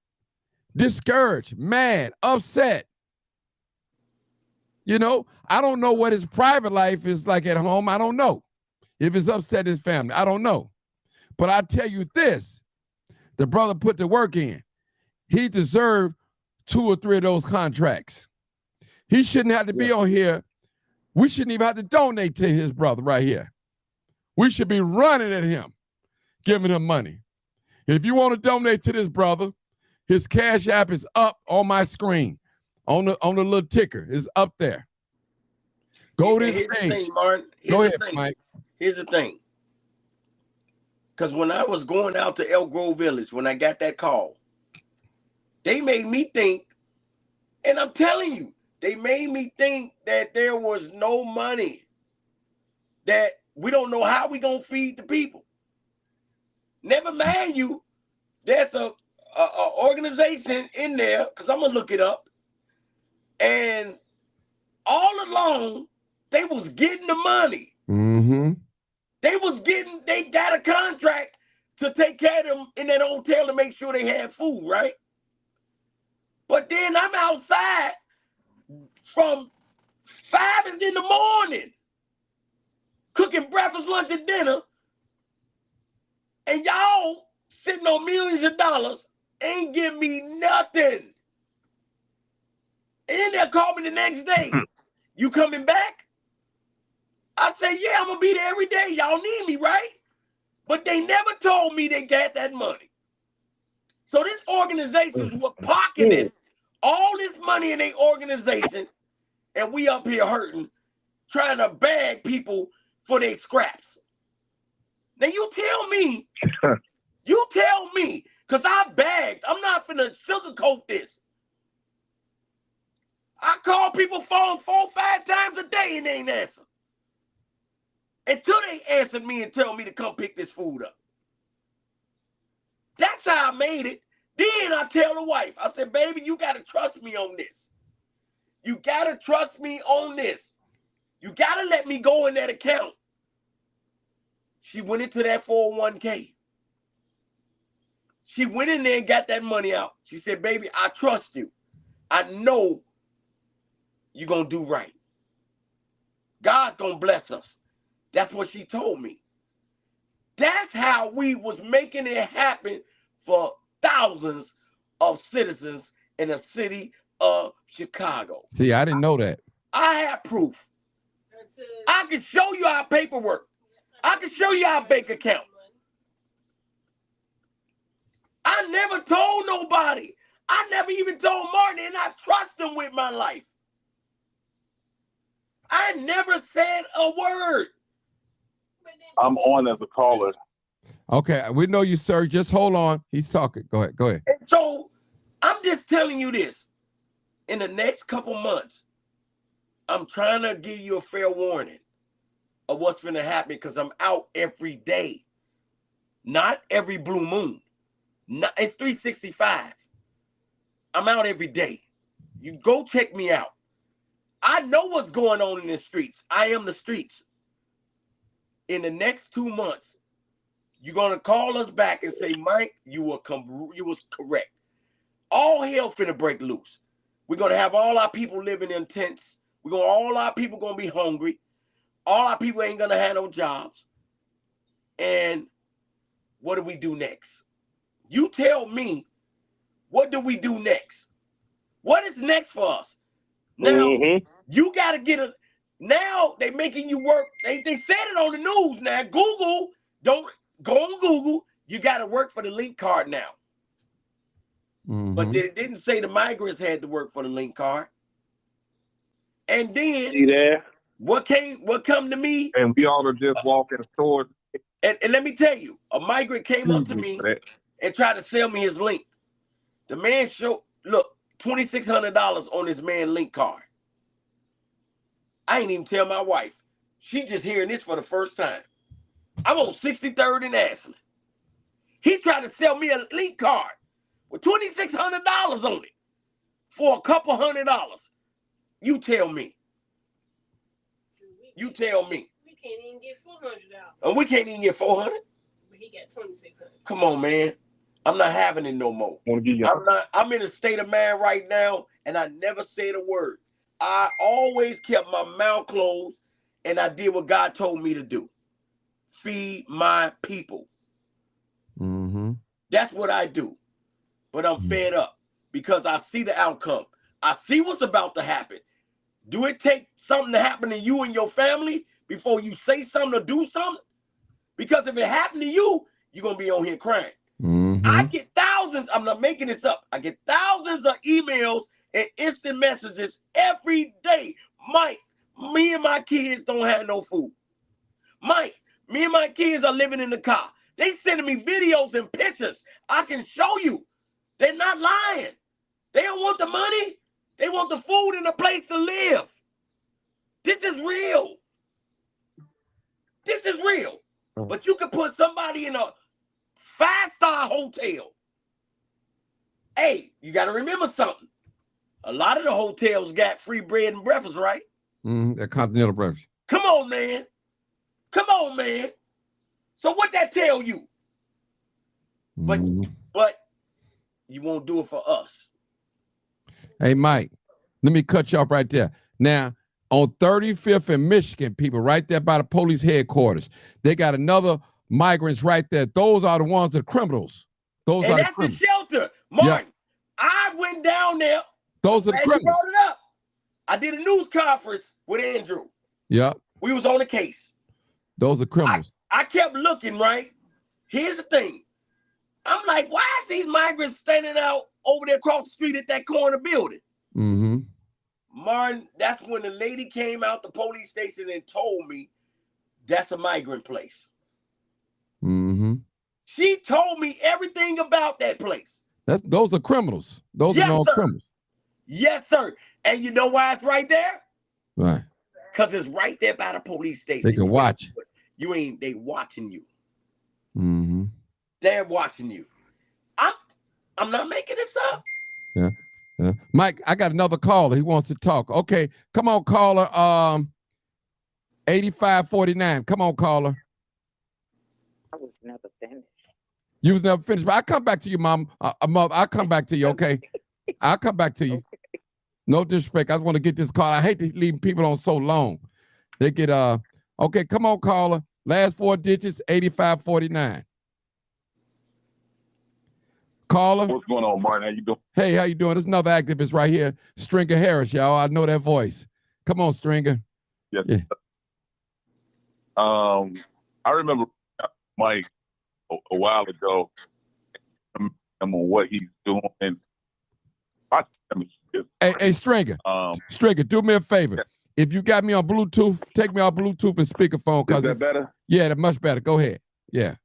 discouraged, mad, upset. You know, I don't know what his private life is like at home. I don't know. If it's upset his family, I don't know. But I tell you this, the brother put the work in. He deserved 2 or 3 of those contracts. He shouldn't have to be on here. We shouldn't even have to donate to his brother right here. We should be running at him, giving him money. If you want to donate to this brother, his Cash App is up on my screen, on the little ticker. It's up there. Go to his page. Go ahead, Mike. Here's the thing. Because when I was going out to Elk Grove Village, when I got that call, they made me think, and I'm telling you, they made me think that there was no money, that we don't know how we going to feed the people. Never mind you, there's a organization in there, because I'm going to look it up, and all along, they was getting the money. Mm-hmm. They got a contract to take care of them in that hotel to make sure they had food, right? But then I'm outside from 5 in the morning, cooking breakfast, lunch, and dinner, and y'all sitting on millions of dollars ain't give me nothing. And then they'll call me the next day. You coming back? I say, yeah, I'm going to be there every day. Y'all need me, right? But they never told me they got that money. So this organization was pocketing all this money in their organization, and we up here hurting, trying to bag people for their scraps. Now you tell me, because I bagged. I'm not finna sugarcoat this. I call people phone 4 or 5 times a day and they ain't answer. Until they answered me and tell me to come pick this food up. That's how I made it. Then I tell the wife, I said, baby, you got to trust me on this. You got to trust me on this. You got to let me go in that account. She went into that 401k. She went in there and got that money out. She said, baby, I trust you. I know you're going to do right. God's going to bless us. That's what she told me. That's how we was making it happen for thousands of citizens in the city of Chicago. See, I didn't know that. I have proof. I can show you our paperwork. I can show you our bank account. I never told nobody. I never even told Martin, and I trust him with my life. I never said a word. I'm on as a caller. Okay, we know you, sir. Just hold on. He's talking. Go ahead. And so I'm just telling you this. In the next couple months, I'm trying to give you a fair warning of what's going to happen because I'm out every day. Not every blue moon. It's 365. I'm out every day. You go check me out. I know what's going on in the streets. I am the streets. In the next 2 months, you're going to call us back and say, Mike, you was correct. All hell finna break loose. We're going to have all our people living in tents. All our people going to be hungry. All our people ain't going to have no jobs. And what do we do next? You tell me, what do we do next? What is next for us? Now, you got to get now they making you work. They said it on the news now. Google, don't go on Google. You got to work for the link card now. But it didn't say the migrants had to work for the link card. And then what come to me? And we all are just walking towards. And let me tell you, a migrant came up to me and tried to sell me his link. The man showed, look, $2,600 on his man link card. I ain't even tell my wife. She just hearing this for the first time. I'm on 63rd and Ashland. He tried to sell me an elite card with $2,600 on it for a couple $100. You tell me. You tell me. We can't even get $400. And we can't even get $400. But he got $2,600. Come on, man. I'm not having it no more. I'm in a state of mind right now, and I never said a word. I always kept my mouth closed, and I did what God told me to do. Feed my people. Mm-hmm. That's what I do. But I'm fed up because I see the outcome. I see what's about to happen. Do it take something to happen to you and your family before you say something or do something? Because if it happened to you, you're going to be on here crying. Mm-hmm. I get thousands, I'm not making this up. I get thousands of emails and instant messages every day. Mike, me and my kids don't have no food. Mike, me and my kids are living in the car. They sending me videos and pictures. I can show you. They're not lying. They don't want the money. They want the food and a place to live. This is real. This is real. But you can put somebody in a 5-star hotel. Hey, you got to remember something. A lot of the hotels got free bread and breakfast, right? That continental breakfast. Come on, man. Come on, man. So what that tell you? But you won't do it for us. Hey, Mike, let me cut you off right there. Now, on 35th and Michigan, people, right there by the police headquarters, they got another migrants right there. Those are the ones that are criminals. Those and are that's the shelter. Martin, I went down there. Those are the criminals. You brought it up. I did a news conference with Andrew. Yeah. We was on the case. Those are criminals. I kept looking, right? Here's the thing. I'm like, why is these migrants standing out over there across the street at that corner building? Mm-hmm. Martin, that's when the lady came out the police station and told me that's a migrant place. Mm-hmm. She told me everything about that place. Those are criminals. Those are known criminals. Yes, sir. And you know why it's right there? Right. Because it's right there by the police station. They can watch. They watching you. Mm-hmm. They're watching you. I'm not making this up. Yeah. Yeah. Mike, I got another caller. He wants to talk. Okay. Come on, caller. 8549. Come on, caller. I was never finished. You was never finished. But I'll come back to you, Mom. Mother, I'll come back to you, okay? I'll come back to you. Okay. No disrespect. I just want to get this call. I hate to leave people on so long. They get okay, come on, caller. Last 4 digits, 8549. Caller. What's going on, Martin? How you doing? Hey, how you doing? There's another activist right here, Stringer Harris, y'all. I know that voice. Come on, Stringer. Yes. Yeah. I remember Mike a while ago. On what he's doing. Hey, Stringer. Stringer, do me a favor. Yeah. If you got me on Bluetooth, take me off Bluetooth and speakerphone. Is that better? Yeah, that's much better. Go ahead. Yeah.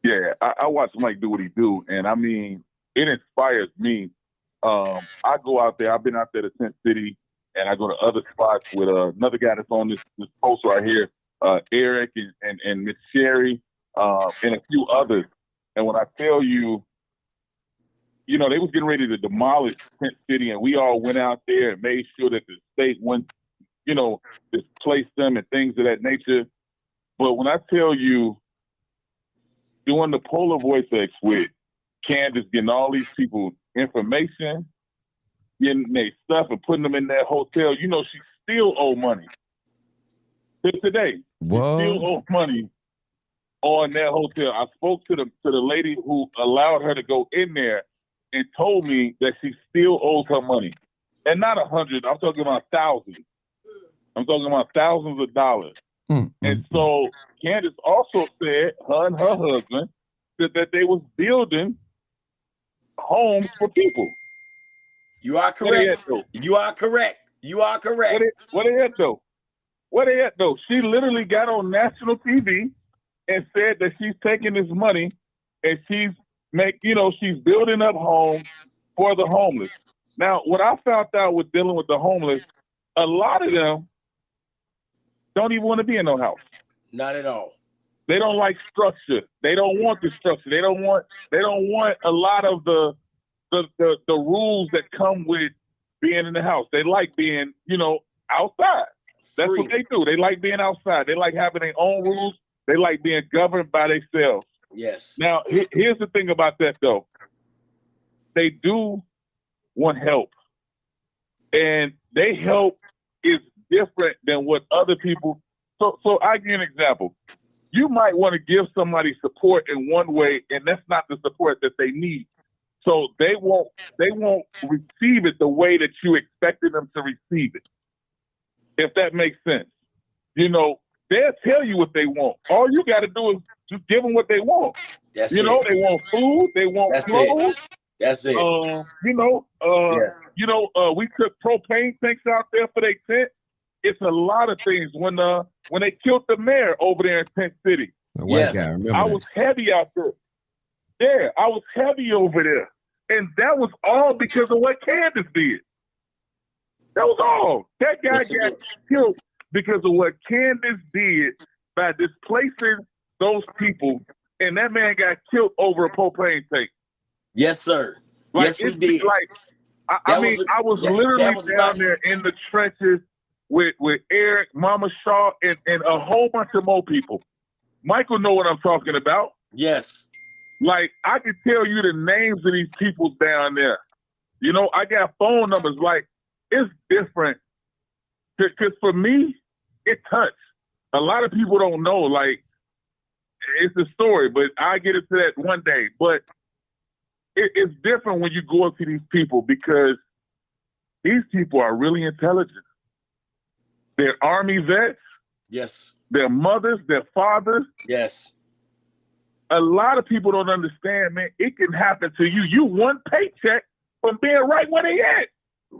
Yeah, I watch Mike do what he do, and I mean, it inspires me. I go out there. I've been out there to Tent City, and I go to other spots with another guy that's on this post right here, Eric and Miss Sherry, and a few others. And when I tell you, they was getting ready to demolish Tent City, and we all went out there and made sure that the state wouldn't, displace them and things of that nature. But when I tell you, doing the Polar Vortex with Candace, getting all these people information, getting their stuff and putting them in that hotel, she still owe money. To today, Whoa. She still owe money on that hotel. I spoke to the lady who allowed her to go in there and told me that she still owes her money. And not 100, I'm talking about thousands. I'm talking about thousands of dollars. And so Candace also said, her and her husband, that they was building homes for people. You are correct. You are correct. You are correct. Where they at though? Where they at though? She literally got on national TV and said that she's taking this money and she's she's building up homes for the homeless. Now, what I found out with dealing with the homeless, a lot of them don't even want to be in no house. Not at all. They don't like structure. They don't want the structure. They don't want a lot of the rules that come with being in the house. They like being, outside. That's Free. what they do. They like being outside. They like having their own rules. They like being governed by themselves. Yes. Now, here's the thing about that, though. They do want help. And they help is different than what other people. So I give you an example. You might want to give somebody support in one way, and that's not the support that they need. So they won't receive it the way that you expected them to receive it. If that makes sense. They'll tell you what they want. All you got to do is just give them what they want. That's They want food, they want clothes. That's it. We took propane tanks out there for their tent. It's a lot of things. When they killed the mayor over there in Tent City, The white guy, remember I that? was heavy out there. Yeah, I was heavy over there. And that was all because of what Candace did. That was all. That guy got killed because of what Candace did by displacing those people. And that man got killed over a propane tank. Yes, sir. Like, yes, he did. I was literally down there in the trenches with Eric, Mama Shaw, and a whole bunch of more people. Michael know what I'm talking about. Yes. Like, I can tell you the names of these people down there. I got phone numbers. Like, it's different. Because for me, it touched. A lot of people don't know. Like, it's a story, but I'll get into that one day. But it's different when you go up to these people because these people are really intelligent. They're Army vets. Yes. Their mothers, their fathers. Yes. A lot of people don't understand, man. It can happen to you. You one paycheck from being right where they at.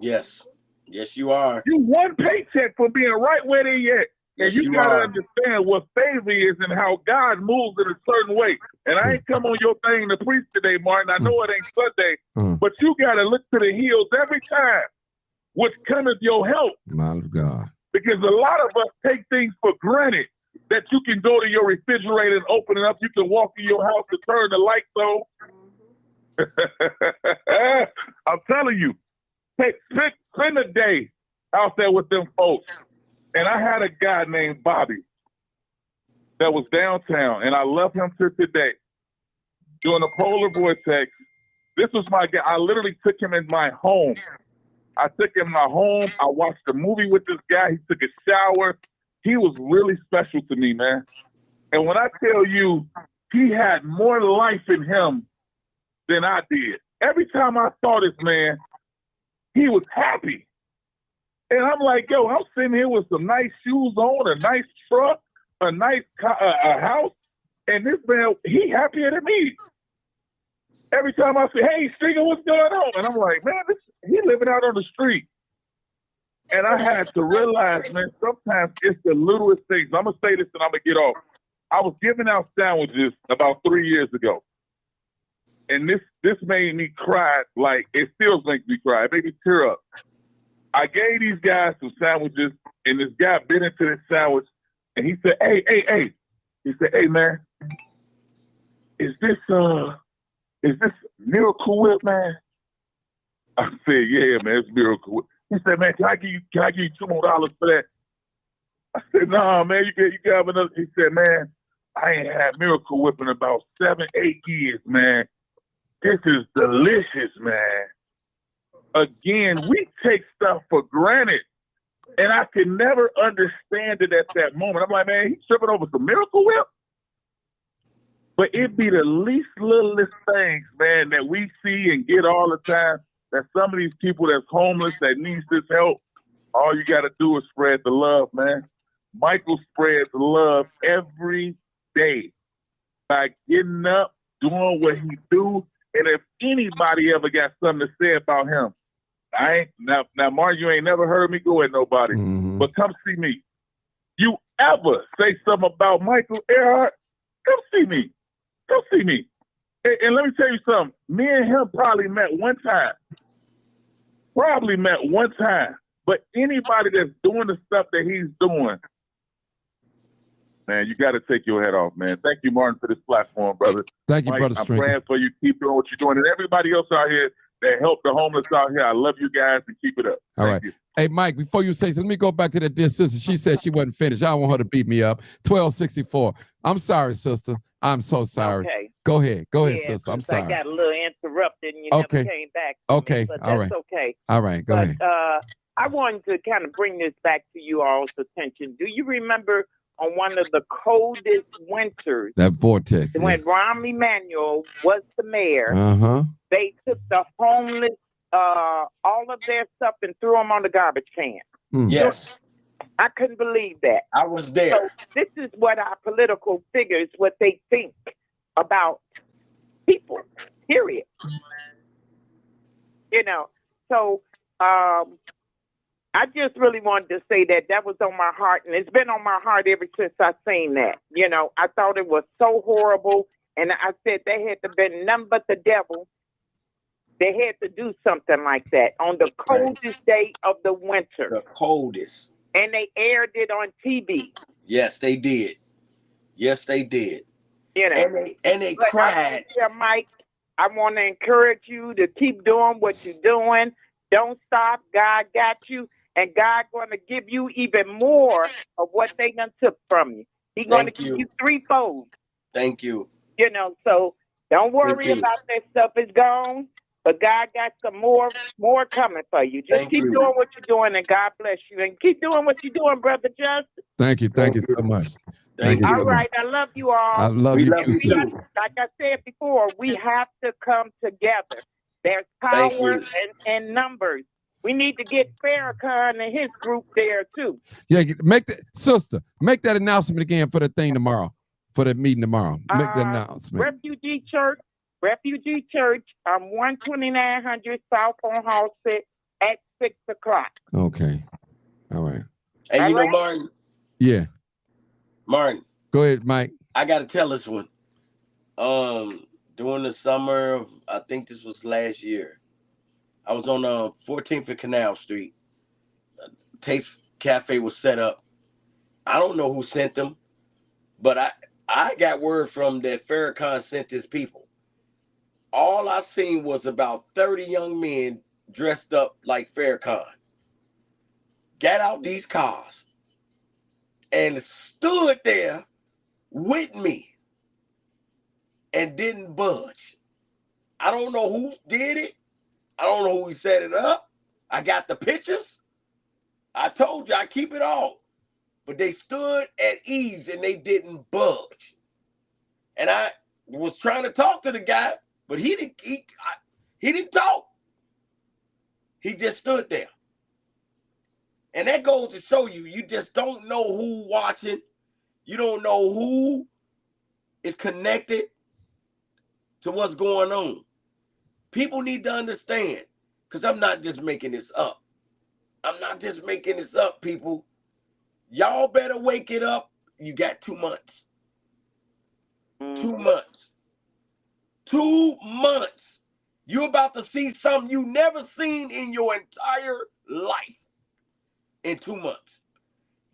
Yes. Yes, you are. You one paycheck from being right where they at. Yes, And you got to understand what favor is and how God moves in a certain way. And I ain't come on your thing to preach today, Martin. I know it ain't Sunday, but you got to look to the hills every time, which cometh your help. Man of God. Because a lot of us take things for granted that you can go to your refrigerator and open it up. You can walk in your house and turn the lights on. I'm telling you, spend a day out there with them folks. And I had a guy named Bobby that was downtown, and I love him to today. During the polar vortex, this was my guy. I literally took him in my home. I took him in my home. I watched a movie with this guy. He took a shower. He was really special to me, man. And when I tell you, he had more life in him than I did. Every time I saw this man, he was happy. And I'm like, yo, I'm sitting here with some nice shoes on, a nice truck, a nice a house, and this man, he happier than me. Every time I say, hey, Stringer, what's going on? And I'm like, man, he living out on the street. And I had to realize, man, sometimes it's the littlest things. I'm going to say this and I'm going to get off. I was giving out sandwiches about 3 years ago. And this made me cry, like it still makes me cry. It made me tear up. I gave these guys some sandwiches, and this guy bit into this sandwich, and he said, hey. He said, hey, man, is this Miracle Whip, man? I said, yeah, man, it's Miracle Whip. He said, man, can I give you $2 more for that? I said, nah, man, you can have another. He said, man, I ain't had Miracle Whip in about 7-8 years, man. This is delicious, man. Again, we take stuff for granted. And I could never understand it at that moment. I'm like, man, he's tripping over some Miracle Whip? But it be the least littlest things, man, that we see and get all the time, that some of these people that's homeless, that needs this help, all you got to do is spread the love, man. Michael spreads love every day by getting up, doing what he do. And if anybody ever got something to say about him, now, Mark, you ain't never heard me go at nobody, but come see me. You ever say something about Michael Earhart, come see me. Come see me. And let me tell you something. Me and him probably met one time. But anybody that's doing the stuff that he's doing, Man, you got to take your head off, man. Thank you, Martin, for this platform, brother. Thank you, Mike, brother. I'm Stringer. praying for you. Keep doing what you're doing, and everybody else out here that help the homeless out here. I love you guys, and keep it up. All Thank right. you. Hey, Mike, before you say something, let me go back to that dear sister. She said she wasn't finished. I don't want her to beat me up. 1264. I'm sorry, sister. I'm so sorry. Okay. Go ahead. Go ahead, Yeah, sister. I'm 'cause I sorry. got a little interrupted and you Okay. never came back to Okay. me, but All that's right. okay. All right. Go ahead. I wanted to kind of bring this back to you all's attention. Do you remember on one of the coldest winters That vortex. when Rahm Emanuel was the mayor, they took the homeless, all of their stuff and threw them on the garbage can? Yes. I couldn't believe that. I was there. So this is what our political figures, what they think about people, period. You know, so I just really wanted to say that was on my heart, and it's been on my heart ever since I seen that. You know, I thought it was so horrible, and I said they had to been none but the devil. They had to do something like that on the coldest day of the winter. The coldest. And they aired it on TV. Yes, they did. Yes, they did. You know, and they cried. Mike, I want to encourage you to keep doing what you're doing. Don't stop. God got you, and God going to give you even more of what they done took from you. He's going to give you threefold. Thank you. You know, so don't worry about that stuff is gone, but God got some more coming for you. Just keep doing what you're doing, and God bless you. And keep doing what you're doing, Brother Justin. Thank you. Thank you so much. Thank you. All right, I love you all. I love you too. Like I said before, we have to come together. There's power in numbers. We need to get Farrakhan and his group there too. Yeah, make that announcement again for the thing tomorrow, for the meeting tomorrow. Make the announcement. Refugee Church, 12900 South on Halsted at 6:00. Okay. All right. And you know, Martin? Yeah. Martin. Go ahead, Mike. I got to tell this one. During the summer of, I think this was last year, I was on 14th and Canal Street. Taste Cafe was set up. I don't know who sent them, but I got word from that Farrakhan sent his people. All I seen was about 30 young men dressed up like Farrakhan. Got out these cars and stood there with me and didn't budge. I don't know who did it. I don't know who set it up. I got the pictures. I told you I keep it all. But they stood at ease and they didn't budge. And I was trying to talk to the guy, but he didn't talk. He just stood there. And that goes to show you, you just don't know who watching. You don't know who is connected to what's going on. People need to understand, because I'm not just making this up. I'm not just making this up, people. Y'all better wake it up. You got 2 months. 2 months. 2 months. You're about to see something you never seen in your entire life in 2 months.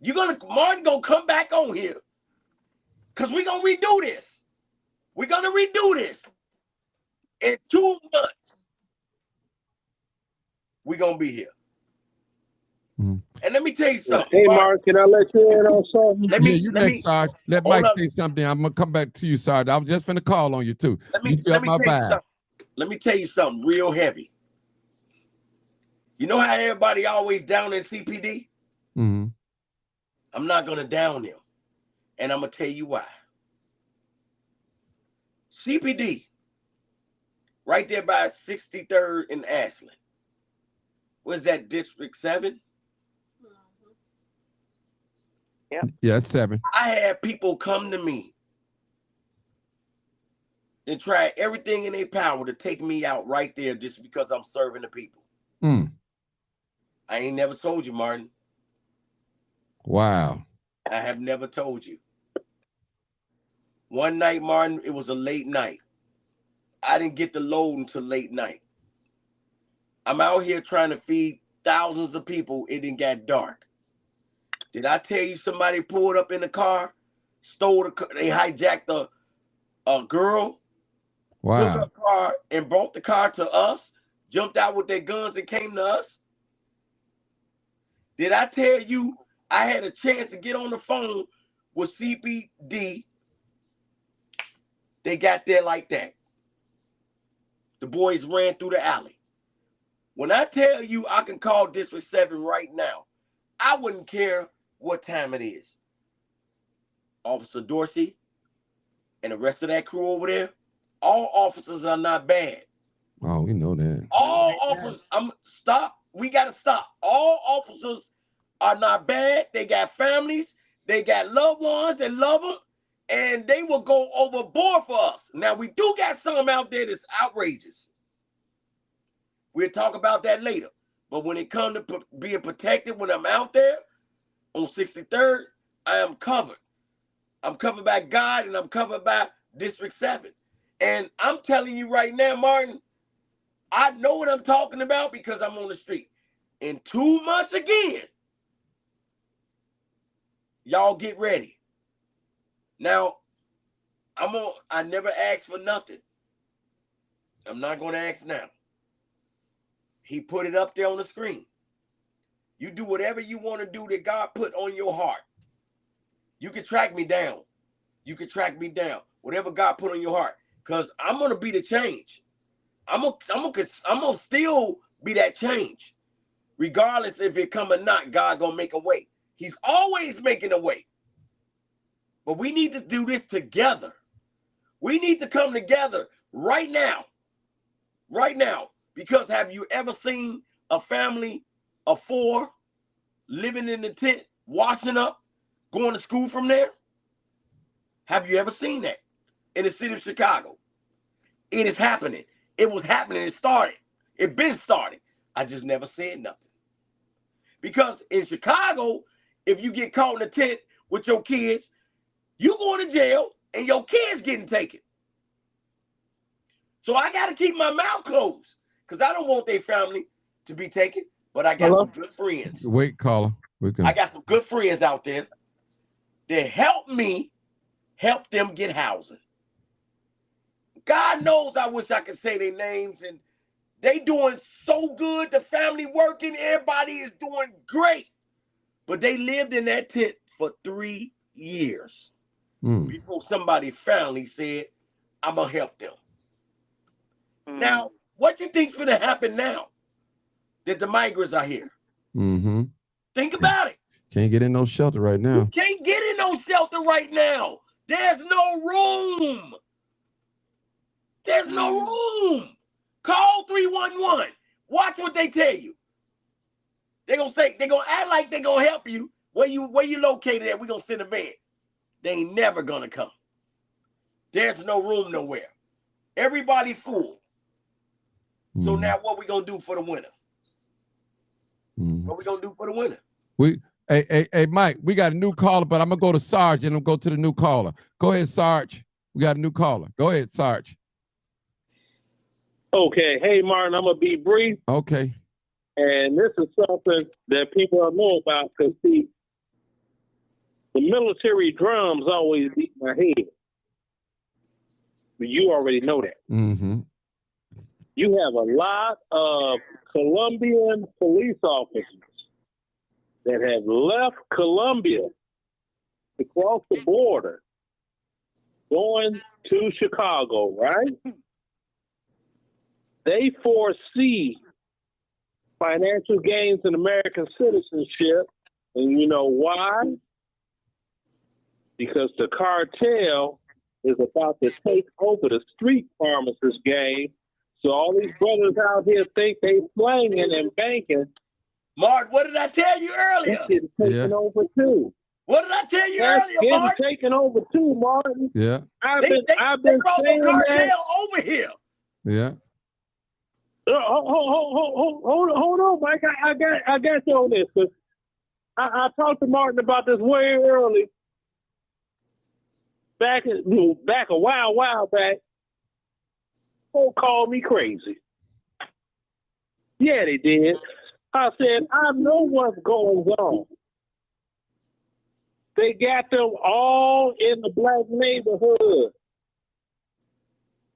Martin gonna come back on here because we're gonna redo this. We're gonna redo this. In 2 months, we're gonna be here. And let me tell you something. Hey, Mark, can I let you in on something? Sarge. Let Mike say something. I'm gonna come back to you, Sarge. I was just finna call on you too. Let me tell you something real heavy. You know how everybody always down in CPD? Mm-hmm. I'm not gonna down them, and I'm gonna tell you why. CPD, right there by 63rd and Ashland. Was that District 7? Yeah, 7. I had people come to me and try everything in their power to take me out right there just because I'm serving the people. I ain't never told you, Martin. Wow. I have never told you. One night, Martin, it was a late night. I didn't get the load until late night. I'm out here trying to feed thousands of people. It didn't get dark. Did I tell you somebody pulled up in the car, They hijacked a girl, took her car and brought the car to us, jumped out with their guns and came to us. Did I tell you I had a chance to get on the phone with CPD? They got there like that. The boys ran through the alley. When I tell you I can call District 7 right now, I wouldn't care what time it is. Officer Dorsey and the rest of that crew over there, all officers are not bad. Oh, we know that. All officers, stop. We got to stop. All officers are not bad. They got families. They got loved ones that love them. And they will go overboard for us. Now, we do got some out there that's outrageous. We'll talk about that later. But when it comes to being protected when I'm out there on 63rd, I am covered. I'm covered by God and I'm covered by District 7. And I'm telling you right now, Martin, I know what I'm talking about because I'm on the street. In 2 months again, y'all get ready. Now, I never asked for nothing. I'm not going to ask now. He put it up there on the screen. You do whatever you want to do that God put on your heart. You can track me down. You can track me down. Whatever God put on your heart. Because I'm going to be the change. I'm gonna still be that change. Regardless if it come or not, God going to make a way. He's always making a way. But we need to do this together. We need to come together right now. Right now. Because have you ever seen a family of 4 living in the tent, washing up, going to school from there? Have you ever seen that in the city of Chicago? It is happening. It was happening. It started. It been started. I just never said nothing. Because in Chicago, if you get caught in a tent with your kids, you going to jail and your kids getting taken. So I got to keep my mouth closed because I don't want their family to be taken. But I got some good friends. Wait, caller. I got some good friends out there that help me help them get housing. God knows I wish I could say their names, and they doing so good. The family working, everybody is doing great. But they lived in that tent for 3 years before somebody finally said, I'm going to help them. Now, what you think's going to happen now that the migrants are here? Think about it. Can't get in no shelter right now. You can't get in no shelter right now. There's no room. There's no room. Call 311. Watch what they tell you. They're gonna act like they're gonna help you. Where you located at, we're gonna send a van. They ain't never gonna come. There's no room nowhere. Everybody full. So now what we gonna do for the winter? What we gonna do for the winter? Hey, Mike, we got a new caller, but I'm gonna go to Sarge and I'm gonna go to the new caller. Go ahead, Sarge. We got a new caller. Go ahead, Sarge. Okay. Hey, Martin, I'm going to be brief. Okay. And this is something that people don't know about because, see, the military drums always beat my head. But you already know that. You have a lot of Colombian police officers that have left Colombia to cross the border going to Chicago, right? They foresee financial gains in American citizenship. And you know why? Because the cartel is about to take over the street pharmacist game. So all these brothers out here think they slanging and banking. Mark, what did I tell you earlier? It's getting taken over too. What did I tell you earlier, Mark? It's getting taken over too, Martin. Yeah. They brought the cartel over here. Yeah. Hold on, Mike. I got you on this. Cause I talked to Martin about this way early. Back a while back. Folk called me crazy. Yeah, they did. I said, I know what's going on. They got them all in the black neighborhood,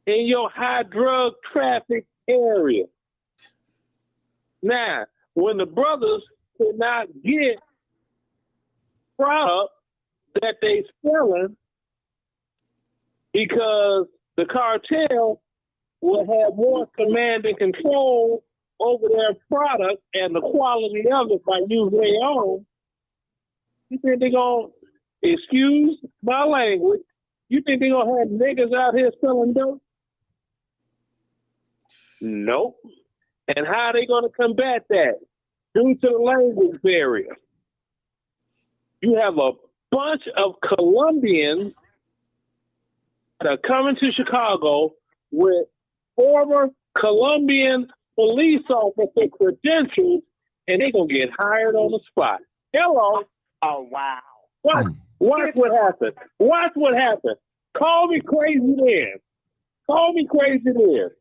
in your high drug traffic area. Now, when the brothers could not get product that they selling because the cartel will have more command and control over their product and the quality of it by using their own, you think they're going to, excuse my language, you think they're going to have niggas out here selling dope? Nope. And how are they going to combat that? Due to the language barrier. You have a bunch of Colombians that are coming to Chicago with former Colombian police officer credentials, and they're going to get hired on the spot. Hello. Oh, wow. Watch what happened. Watch what happened. Call me crazy then. Call me crazy then.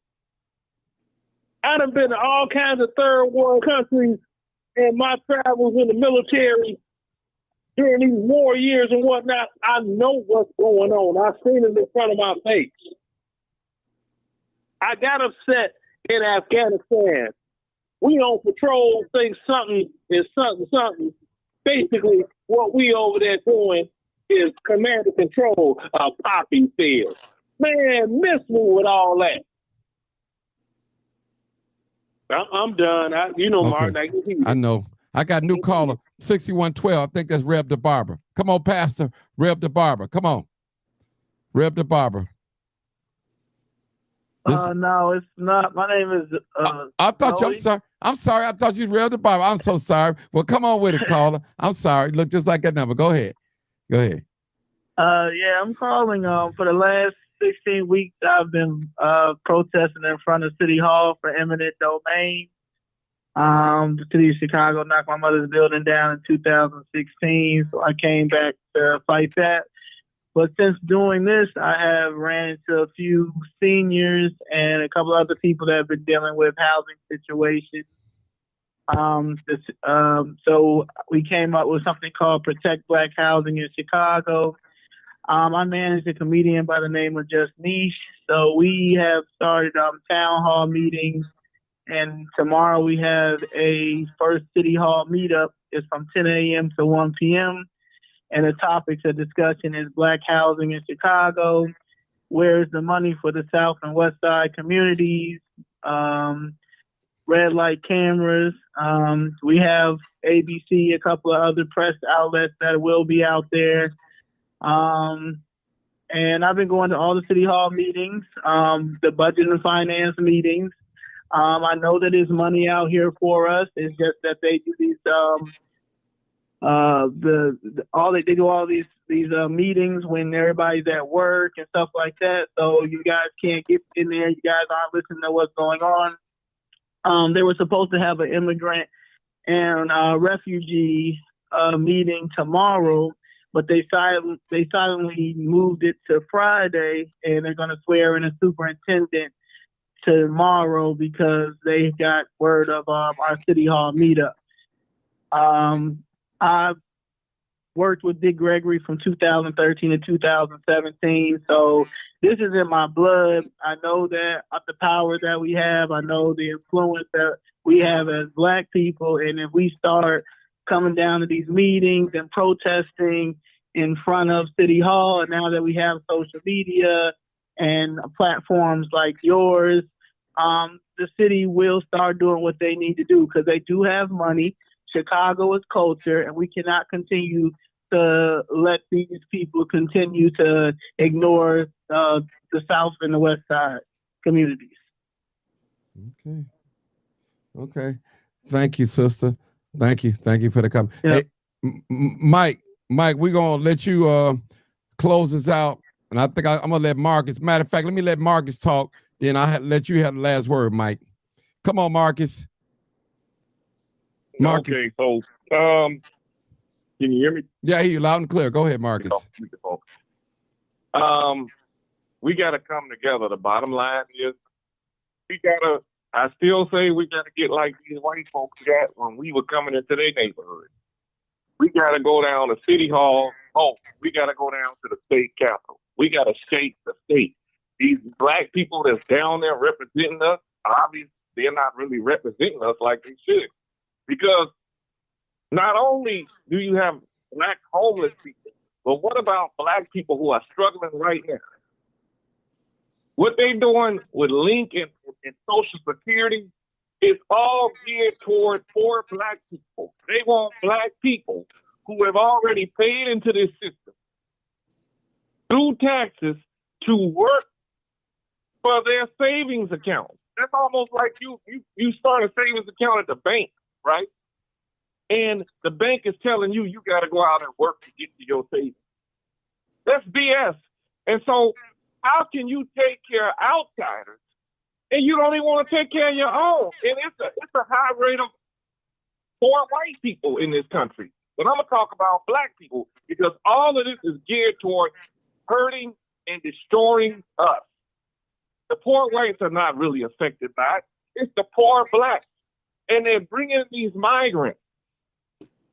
I done been to all kinds of third world countries in my travels in the military during these war years and whatnot. I know what's going on. I've seen it in front of my face. I got upset in Afghanistan. We on patrol think something is something. Basically, what we over there doing is command and control a poppy field. Man, miss me with all that. I'm done. Mark. I know. I got a new caller, 6112. I think that's Reb the Barber. Come on, Pastor. Reb the Barber. Come on. Reb the Barber. No, it's not. My name is I thought you, I'm sorry. I'm sorry. I thought you Reb the Barber. I'm so sorry. Well, come on with it, caller. I'm sorry. Look just like that number. Go ahead. Yeah, I'm calling for the last 16 weeks I've been protesting in front of City Hall for eminent domain. The city of Chicago knocked my mother's building down in 2016, so I came back to fight that. But since doing this, I have ran into a few seniors and a couple other people that have been dealing with housing situations. So we came up with something called Protect Black Housing in Chicago. I manage a comedian by the name of Just Niche. So we have started town hall meetings, and tomorrow we have a first city hall meetup. It's from 10 a.m. to 1 p.m. And the topics of discussion is Black housing in Chicago. Where's the money for the South and West Side communities? Red light cameras. We have ABC, a couple of other press outlets that will be out there. And I've been going to all the city hall meetings, the budget and finance meetings. I know that there's money out here for us. It's just that they do these, they do all these meetings when everybody's at work and stuff like that. So you guys can't get in there. You guys aren't listening to what's going on. They were supposed to have an immigrant and refugee meeting tomorrow, but they silently moved it to Friday, and they're going to swear in a superintendent tomorrow because they got word of our city hall meetup. I've worked with Dick Gregory from 2013 to 2017, so this is in my blood. I know that the power that we have. I know the influence that we have as Black people, and if we start coming down to these meetings and protesting in front of City Hall, and now that we have social media and platforms like yours, the city will start doing what they need to do because they do have money. Chicago is culture, and we cannot continue to let these people continue to ignore the South and the West Side communities. Okay. Thank you, sister. Thank you for the comment. Yeah. Hey, Mike, we're gonna let you close this out, and I think I'm gonna let Marcus. Matter of fact, let me let Marcus talk. Then I'll let you have the last word, Mike. Come on, Marcus. Okay, so can you hear me? Yeah, I hear you loud and clear. Go ahead, Marcus. We gotta come together. The bottom line is I still say we gotta get like these white folks got when we were coming into their neighborhood. We gotta go down to City Hall oh, we got to go down to the state capitol. We got to shake the state. These black people that's down there representing us, obviously they're not really representing us like they should. Because not only do you have black homeless people, but what about black people who are struggling right now? What they doing with Link and Social Security is all geared toward poor black people. They want black people who have already paid into this system through taxes to work for their savings account. That's almost like you start a savings account at the bank, right? And the bank is telling you got to go out and work to get to your savings. That's BS. And so how can you take care of outsiders and you don't even want to take care of your own? And it's a high rate of poor white people in this country. But I'm going to talk about black people because all of this is geared toward hurting and destroying us. The poor whites are not really affected by it. It's the poor blacks. And they're bringing these migrants.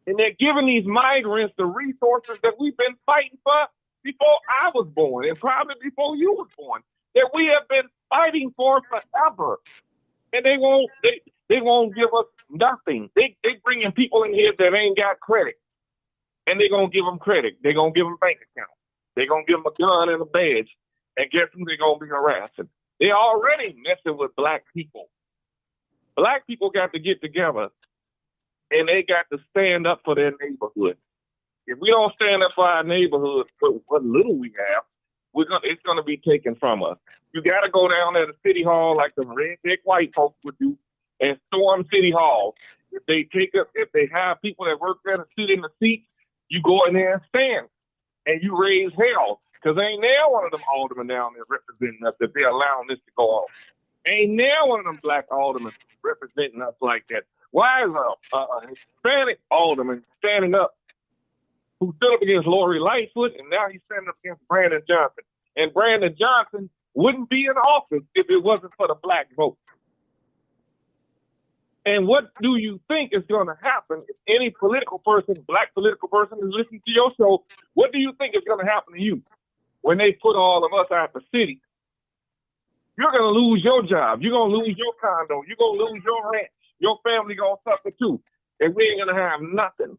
And they're giving these migrants the resources that we've been fighting for before I was born and probably before you was born, that we have been fighting for forever. And they won't give us nothing. They bringing people in here that ain't got credit. And they're going to give them credit. They're going to give them bank accounts. They're going to give them a gun and a badge. And guess who they're going to be harassing? They're already messing with black people. Black people got to get together and they got to stand up for their neighborhood. If we don't stand up for our neighborhood, what little we have, it's going to be taken from us. You got to go down there to City Hall like the redneck white folks would do and storm City Hall. If they have people that work there to sit in the seats, you go in there and stand and you raise hell. Because ain't now one of them aldermen down there representing us that they're allowing this to go off. Ain't now one of them black aldermen representing us like that. Why is a Hispanic alderman standing up who stood up against Lori Lightfoot and now he's standing up against Brandon Johnson? And Brandon Johnson wouldn't be in office if it wasn't for the black vote. And what do you think is going to happen if any political person, black political person, is listening to your show? What do you think is going to happen to you when they put all of us out the city? You're going to lose your job. You're going to lose your condo. You're going to lose your ranch. Your family going to suffer too. And we ain't going to have nothing.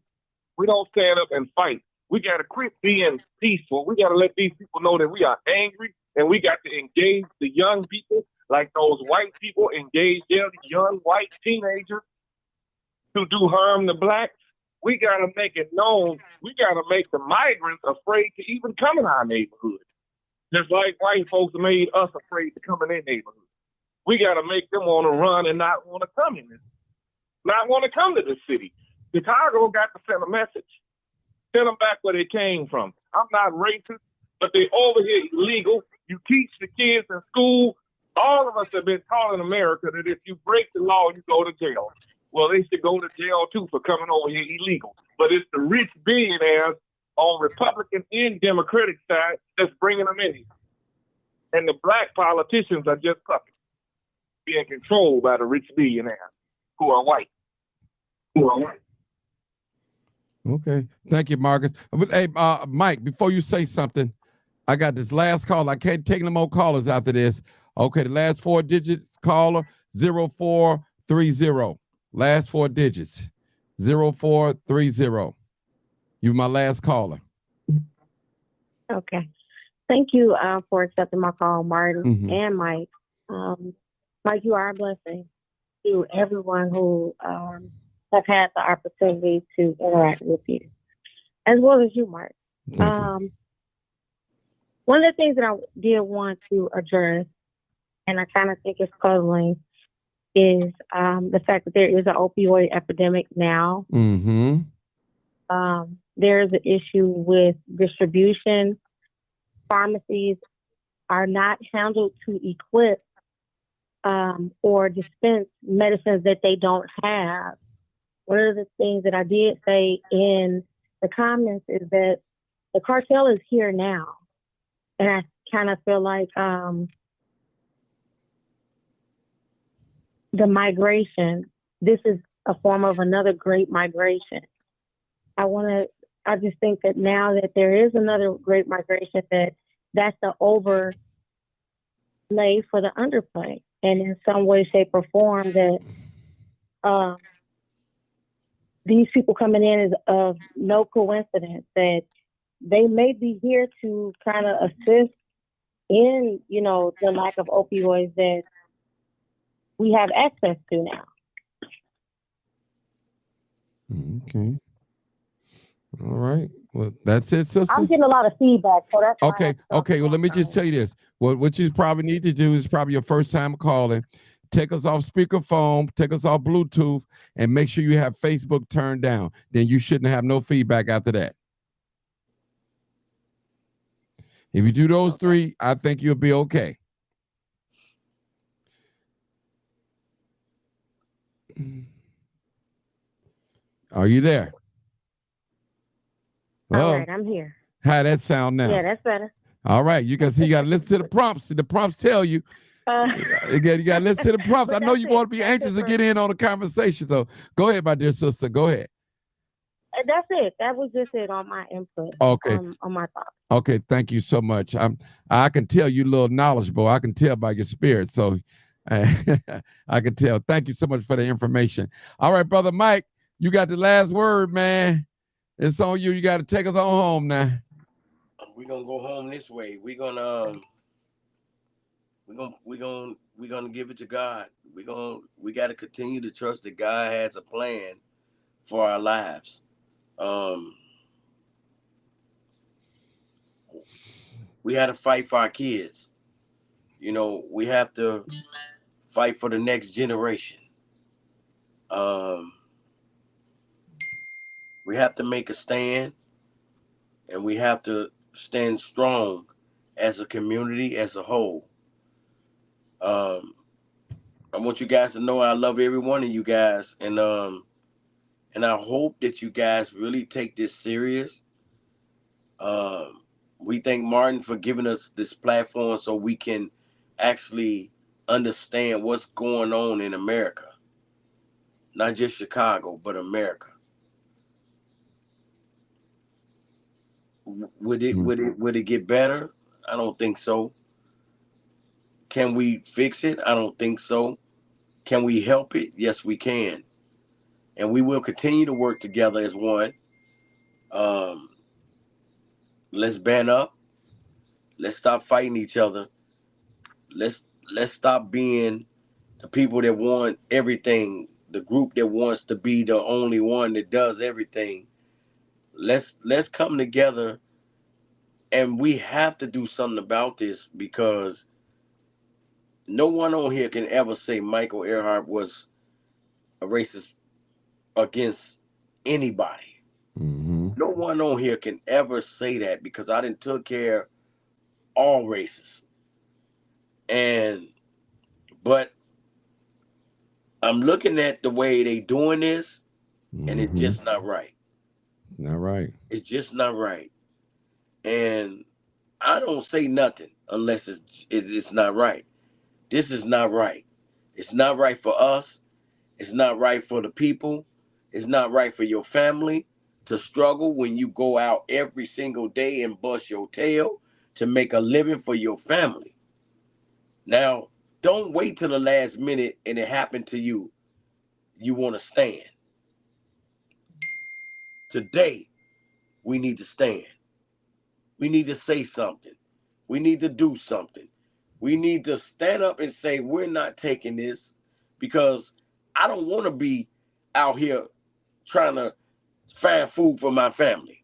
We don't stand up and fight. We got to quit being peaceful. We got to let these people know that we are angry and we got to engage the young people like those white people engage their young white teenagers to do harm to blacks. We got to make it known. We got to make the migrants afraid to even come in our neighborhood. Just like white folks made us afraid to come in their neighborhood. We got to make them want to run and not want to come in this, not want to come to the city. Chicago got to send a message. Send them back where they came from. I'm not racist, but they over here illegal. You teach the kids in school. All of us have been taught in America that if you break the law, you go to jail. Well, they should go to jail too for coming over here illegal. But it's the rich billionaires on Republican and Democratic side that's bringing them in here. And the black politicians are just puppets being controlled by the rich billionaires who are white. Okay. Thank you, Marcus. Hey, Mike, before you say something, I got this last call. I can't take no more callers after this. Okay, the last 4 digits, caller, 0430. Last 4 digits, 0430. You're my last caller. Okay. Thank you for accepting my call, Martin and Mike. Mike, you are a blessing to everyone who have had the opportunity to interact with you, as well as you, Mark. One of the things that I did want to address, and I kind of think it's puzzling, is the fact that there is an opioid epidemic now. There's an issue with distribution. Pharmacies are not handled to equip or dispense medicines that they don't have. One of the things that I did say in the comments is that the cartel is here now. And I kind of feel like the migration, this is a form of another great migration. I want to I just think that now that there is another great migration, that's the overlay for the underplay. And in some way, shape, or form that these people coming in is of no coincidence, that they may be here to kind of assist in, the lack of opioids that we have access to now. Okay. All right. Well, that's it, sister. I'm getting a lot of feedback, so that's okay. Okay. Well, let me just tell you this. What you probably need to do is probably your first time calling. Take us off speakerphone, take us off Bluetooth, and make sure you have Facebook turned down. Then you shouldn't have no feedback after that. If you do those three, I think you'll be okay. Are you there? All right, I'm here. How that sound now? Yeah, that's better. All right, you can see you got to listen to the prompts. The prompts tell you. You got to listen to the prompts. I know you want to be anxious to get in on the conversation. So go ahead, my dear sister. Go ahead. That's it. That was just it on my input. Okay. On my thoughts. Okay, thank you so much. I can tell you a little knowledgeable. I can tell by your spirit. So I can tell. Thank you so much for the information. All right, Brother Mike, you got the last word, man. It's on you. You got to take us on home now. We're gonna go home this way. We're gonna give it to God. We got to continue to trust that God has a plan for our lives. We had to fight for our kids. We have to fight for the next generation. We have to make a stand, and we have to stand strong as a community, as a whole. I want you guys to know I love every one of you guys, and I hope that you guys really take this serious. We thank Martin for giving us this platform so we can actually understand what's going on in America. Not just Chicago, but America. Would it get better? I don't think so. Can we fix it? I don't think so. Can we help it? Yes, we can. And we will continue to work together as one. Let's band up. Let's stop fighting each other. Let's stop being the people that want everything, the group that wants to be the only one that does everything. Let's come together, and we have to do something about this, because no one on here can ever say Michael Earhart was a racist against anybody. Mm-hmm. No one on here can ever say that, because I done took care of all races. But I'm looking at the way they doing this, and it's just not right. Not right. It's just not right. And I don't say nothing unless it's not right. This is not right. It's not right for us. It's not right for the people. It's not right for your family to struggle when you go out every single day and bust your tail to make a living for your family. Now, don't wait till the last minute and it happened to you. You want to stand. Today, we need to stand. We need to say something. We need to do something. We need to stand up and say, we're not taking this, because I don't want to be out here trying to find food for my family.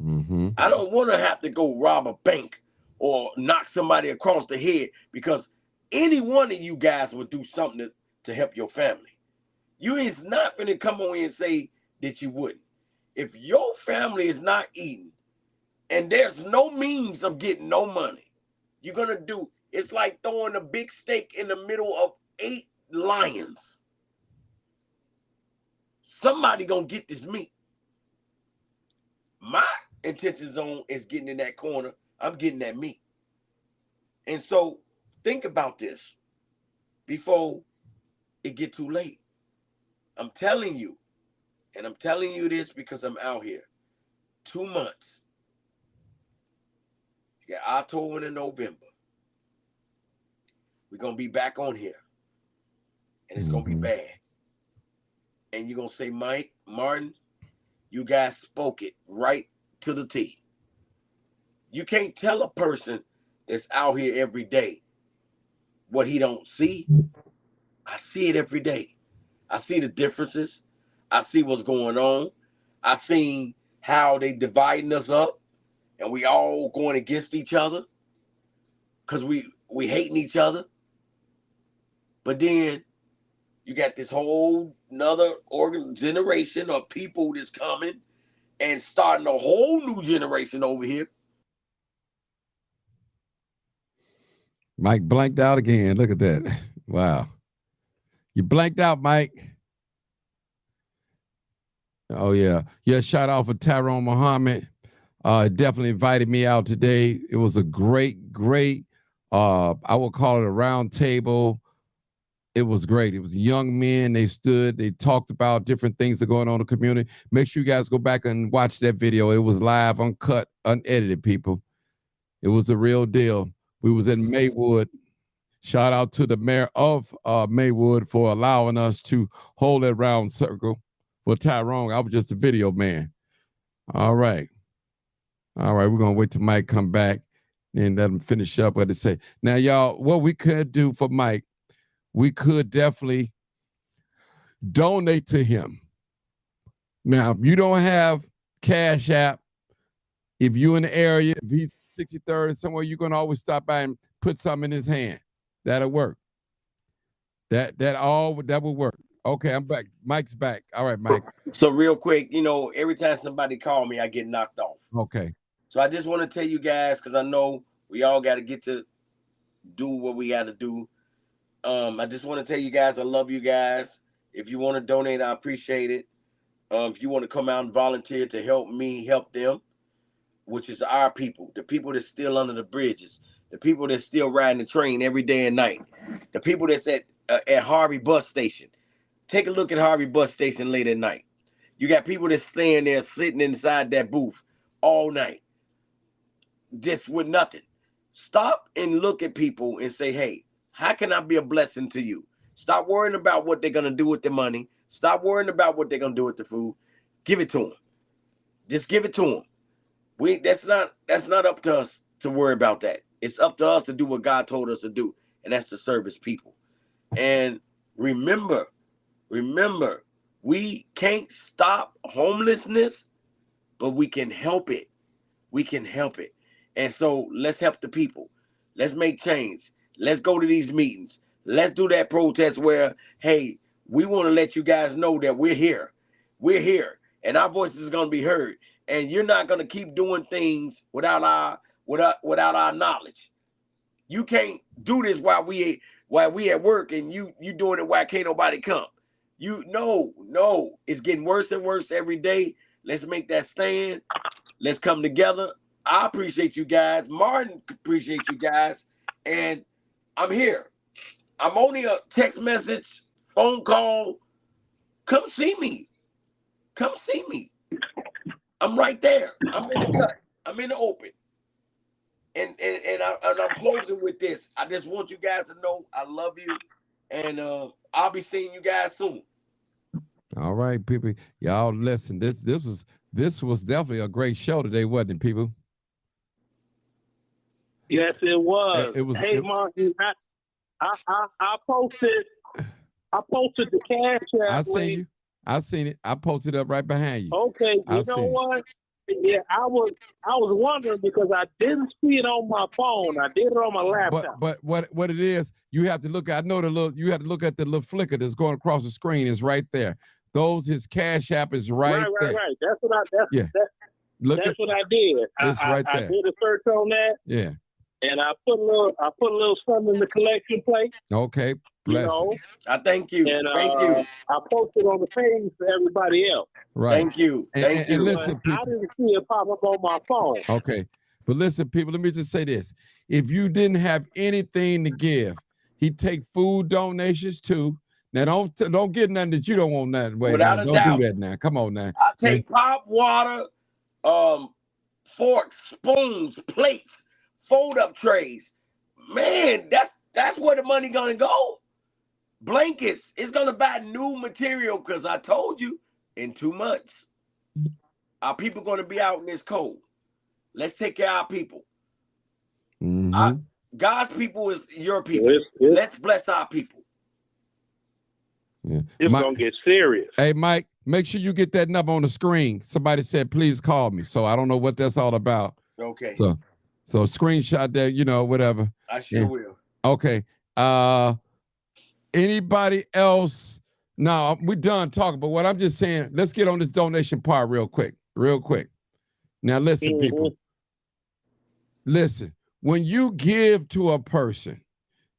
Mm-hmm. I don't want to have to go rob a bank or knock somebody across the head, because any one of you guys would do something to help your family. You is not going to come on here and say that you wouldn't. If your family is not eating and there's no means of getting no money, you're going to do, it's like throwing a big steak in the middle of 8 lions. Somebody going to get this meat. My intention zone is getting in that corner. I'm getting that meat. And so think about this before it get too late. I'm telling you, and I'm telling you this because I'm out here. 2 months. You got October and November. We're going to be back on here. And it's going to be bad. And you're going to say, Mike, Martin, you guys spoke it right to the T. You can't tell a person that's out here every day what he don't see. I see it every day. I see the differences. I see what's going on. I seen how they dividing us up and we all going against each other because we hating each other. But then you got this whole another generation of people that's coming and starting a whole new generation over here. Mike blanked out again. Look at that. Wow. You blanked out, Mike. Oh, yeah. Yeah, shout out for Tyrone Muhammad. Definitely invited me out today. It was a great, I would call it a round table. It was great. It was young men. They stood, they talked about different things that are going on in the community. Make sure you guys go back and watch that video. It was live, uncut, unedited, people. It was the real deal. We was in Maywood. Shout out to the mayor of Maywood for allowing us to hold that round circle. For Tyrone, I was just a video man. All right. All right, we're going to wait till Mike come back and let him finish up what to say. Now, y'all, what we could do for Mike, we could definitely donate to him. Now, if you don't have Cash App, if you're in the area, if he's 63rd somewhere, you're going to always stop by and put something in his hand. That'll work. That will work. Okay, I'm back. Mike's back. All right, Mike. So real quick, you know, every time somebody call me, I get knocked off. Okay. So I just want to tell you guys, because I know we all got to get to do what we got to do. I just want to tell you guys, I love you guys. If you want to donate, I appreciate it. If you want to come out and volunteer to help me, help them, which is our people, the people that's still under the bridges, the people that's still riding the train every day and night, the people that's at Harvey bus station. Take a look at Harvey bus station late at night. You got people that's staying there, sitting inside that booth all night, just with nothing. Stop and look at people and say, hey, how can I be a blessing to you? Stop worrying about what they're going to do with the money. Stop worrying about what they're going to do with the food. Give it to them. Just give it to them. That's not up to us to worry about that. It's up to us to do what God told us to do, and that's to service people. And remember, we can't stop homelessness, but we can help it. We can help it. And so let's help the people. Let's make change. Let's go to these meetings. Let's do that protest where, hey, we want to let you guys know that we're here. We're here. And our voice is going to be heard. And you're not going to keep doing things without our knowledge. You can't do this while we at work and you doing it while can't nobody come. No, it's getting worse and worse every day. Let's make that stand. Let's come together. I appreciate you guys. Martin appreciates you guys. And I'm here. I'm only a text message, phone call. Come see me. Come see me. I'm right there. I'm in the cut. I'm in the open. And I'm closing with this. I just want you guys to know I love you. And I'll be seeing you guys soon. All right, people. Y'all listen. This was definitely a great show today, wasn't it, people? Yes, it was. It was. Hey, Martin, I posted the Cash App. I seen it. I posted up right behind you. Okay, you know what? Yeah, I was wondering because I didn't see it on my phone. I did it on my laptop. But what it is, you have to look. I know you have to look at the little flicker that's going across the screen. Is right there. His Cash App is right there. Right. That's what I did. It's right there. I did a search on that. Yeah. And I put a little something in the collection plate. Okay. Bless you. I thank you. And, thank you. I posted on the page for everybody else. Right. Thank you. Thank you. And listen, people, I didn't see it pop up on my phone. Okay. But listen, people, let me just say this. If you didn't have anything to give, he'd take food donations too. Now, don't get nothing that you don't want nothing. Without a doubt. Don't do that now. Come on now. I take pop, water, forks, spoons, plates, fold-up trays. Man, that's where the money gonna go. Blankets. It's gonna buy new material because I told you in 2 months, our people gonna be out in this cold. Let's take care of our people. God's people is your people. Let's bless our people. Yeah. It's gonna get serious. Hey, Mike, make sure you get that number on the screen. Somebody said, please call me. So I don't know what that's all about. Okay. So screenshot that, you know, whatever. I sure will. Okay. Anybody else? No, we're done talking, but what I'm just saying, let's get on this donation part real quick. Now listen, people. Listen, when you give to a person,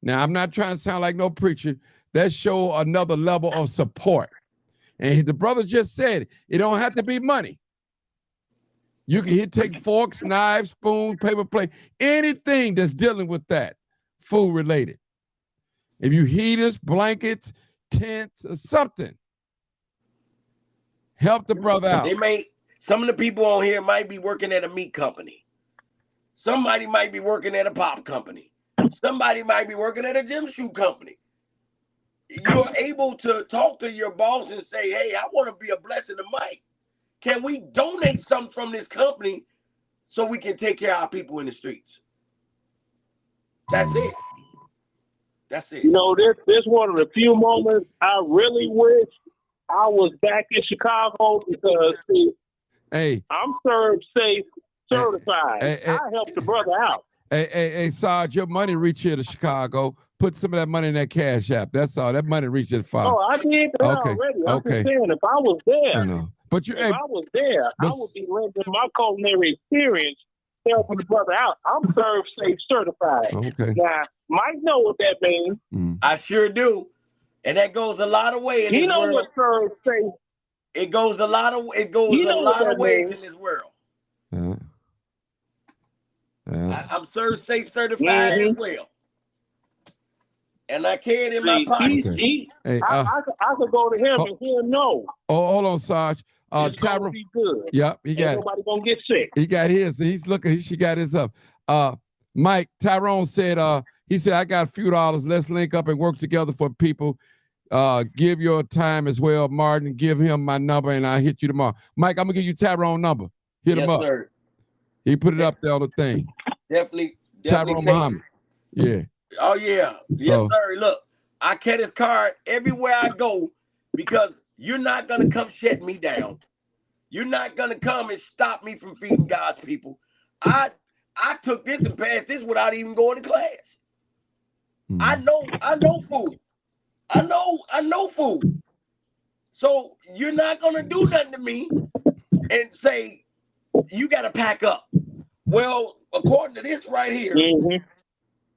now I'm not trying to sound like no preacher, that show another level of support. And the brother just said it don't have to be money. You can take forks, knives, spoons, paper plate, anything that's dealing with that, food related. If you heaters, blankets, tents, or something, help the brother out. Some of the people on here might be working at a meat company. Somebody might be working at a pop company. Somebody might be working at a gym shoe company. You're able to talk to your boss and say, hey, I want to be a blessing to Mike. Can we donate something from this company so we can take care of our people in the streets? That's it. That's it. You know, this one of the few moments I really wish I was back in Chicago because, see, I'm served safe certified. I helped the brother out. Hey, Sarge, your money reach here to Chicago. Put some of that money in that Cash App. That's all. That money reached it far. Oh, I did that already. I'm just saying, if I was there, I know. But I was there, I would be lending my culinary experience helping the brother out. I'm served safe certified. Okay. Now, Mike know what that means. I sure do. And that goes a lot of ways in this world. You know what served safe. It goes a lot of ways in this world. I'm served safe certified as well. And I carry it in my pocket. I could go to him and he'll know. Oh, hold on, Sarge. Tyrone, be good. Yep, he got it. Nobody gonna get sick. He got his. He's looking. She got his up. Mike, Tyrone said. He said, I got a few dollars. Let's link up and work together for people. Give your time as well, Martin. Give him my number, and I'll hit you tomorrow. Mike, I'm gonna give you Tyrone's number. Hit him up. Sir. He put it up there on the thing. Definitely Tyrone Muhammad. Yeah. Oh yeah. Yes, sir. Look, I carry his card everywhere I go because you're not gonna come shut me down. You're not gonna come and stop me from feeding God's people. I took this and passed this without even going to class. I know food. I know food. So you're not gonna do nothing to me and say you gotta pack up. Well, according to this right here,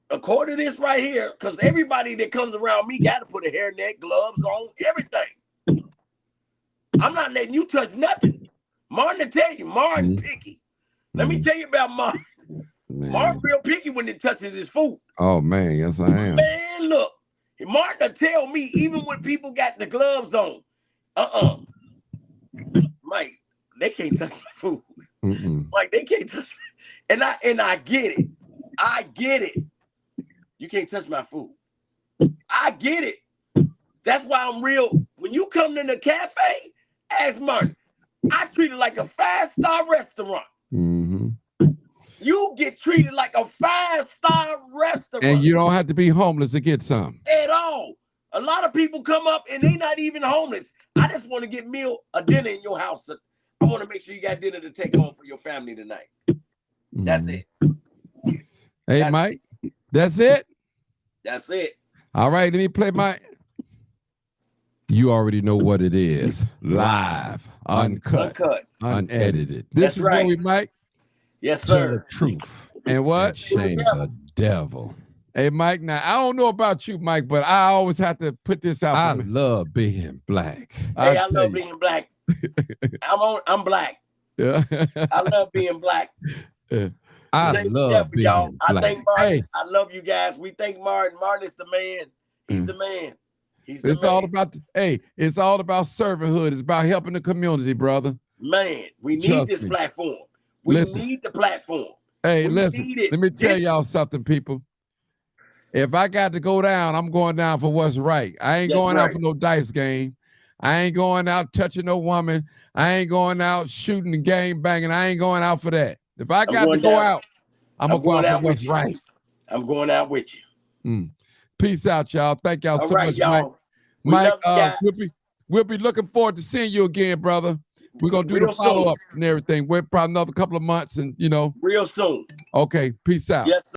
because everybody that comes around me got to put a hairnet, gloves on, everything. I'm not letting you touch nothing. Martin will tell you, Martin's picky. Let me tell you about Martin. Martin real picky when it touches his food. Oh, man, yes, I am. Man, look, Martin will tell me, even when people got the gloves on, Mike, they can't touch my food. Like, they can't touch me. And I get it. I get it. You can't touch my food. I get it. That's why I'm real. When you come to the cafe, ask Martin. I treat it like a 5-star restaurant. You get treated like a 5-star restaurant. And you don't have to be homeless to get some. At all. A lot of people come up and they not even homeless. I just want to get a dinner in your house. I want to make sure you got dinner to take home for your family tonight. That's it. Hey, Mike, that's it? That's it. All right, let me play my... You already know what it is. Live, uncut, unedited. This is where we, Mike. Yes, sir. Tell the truth. And what? Shame the devil. Hey, Mike, now, I don't know about you, Mike, but I always have to put this out. I love being black. Hey, I love being black. I'm black. Yeah. I love being black. I love being black. I thank Martin. Hey. I love you guys. We thank Martin. Martin is the man. He's the man. It's all about, it's all about servanthood. It's about helping the community, brother. Man, we need Trust this me. platform. We Listen. need the platform. Hey, We listen, need it. let me tell y'all something, people. If I got to go down, I'm going down for what's right. I ain't That's going out right. for no dice game. I ain't going out touching no woman. I ain't going out shooting the game banging. I ain't going out for that. If I got to go out, I'm going to go out for what's right. I'm going out with you. Peace out, y'all. Thank y'all so much, y'all. Mike. Mike, we'll be looking forward to seeing you again, brother. We're going to do the follow-up and everything. We're probably another couple of months and, Real soon. Okay, peace out. Yes, sir.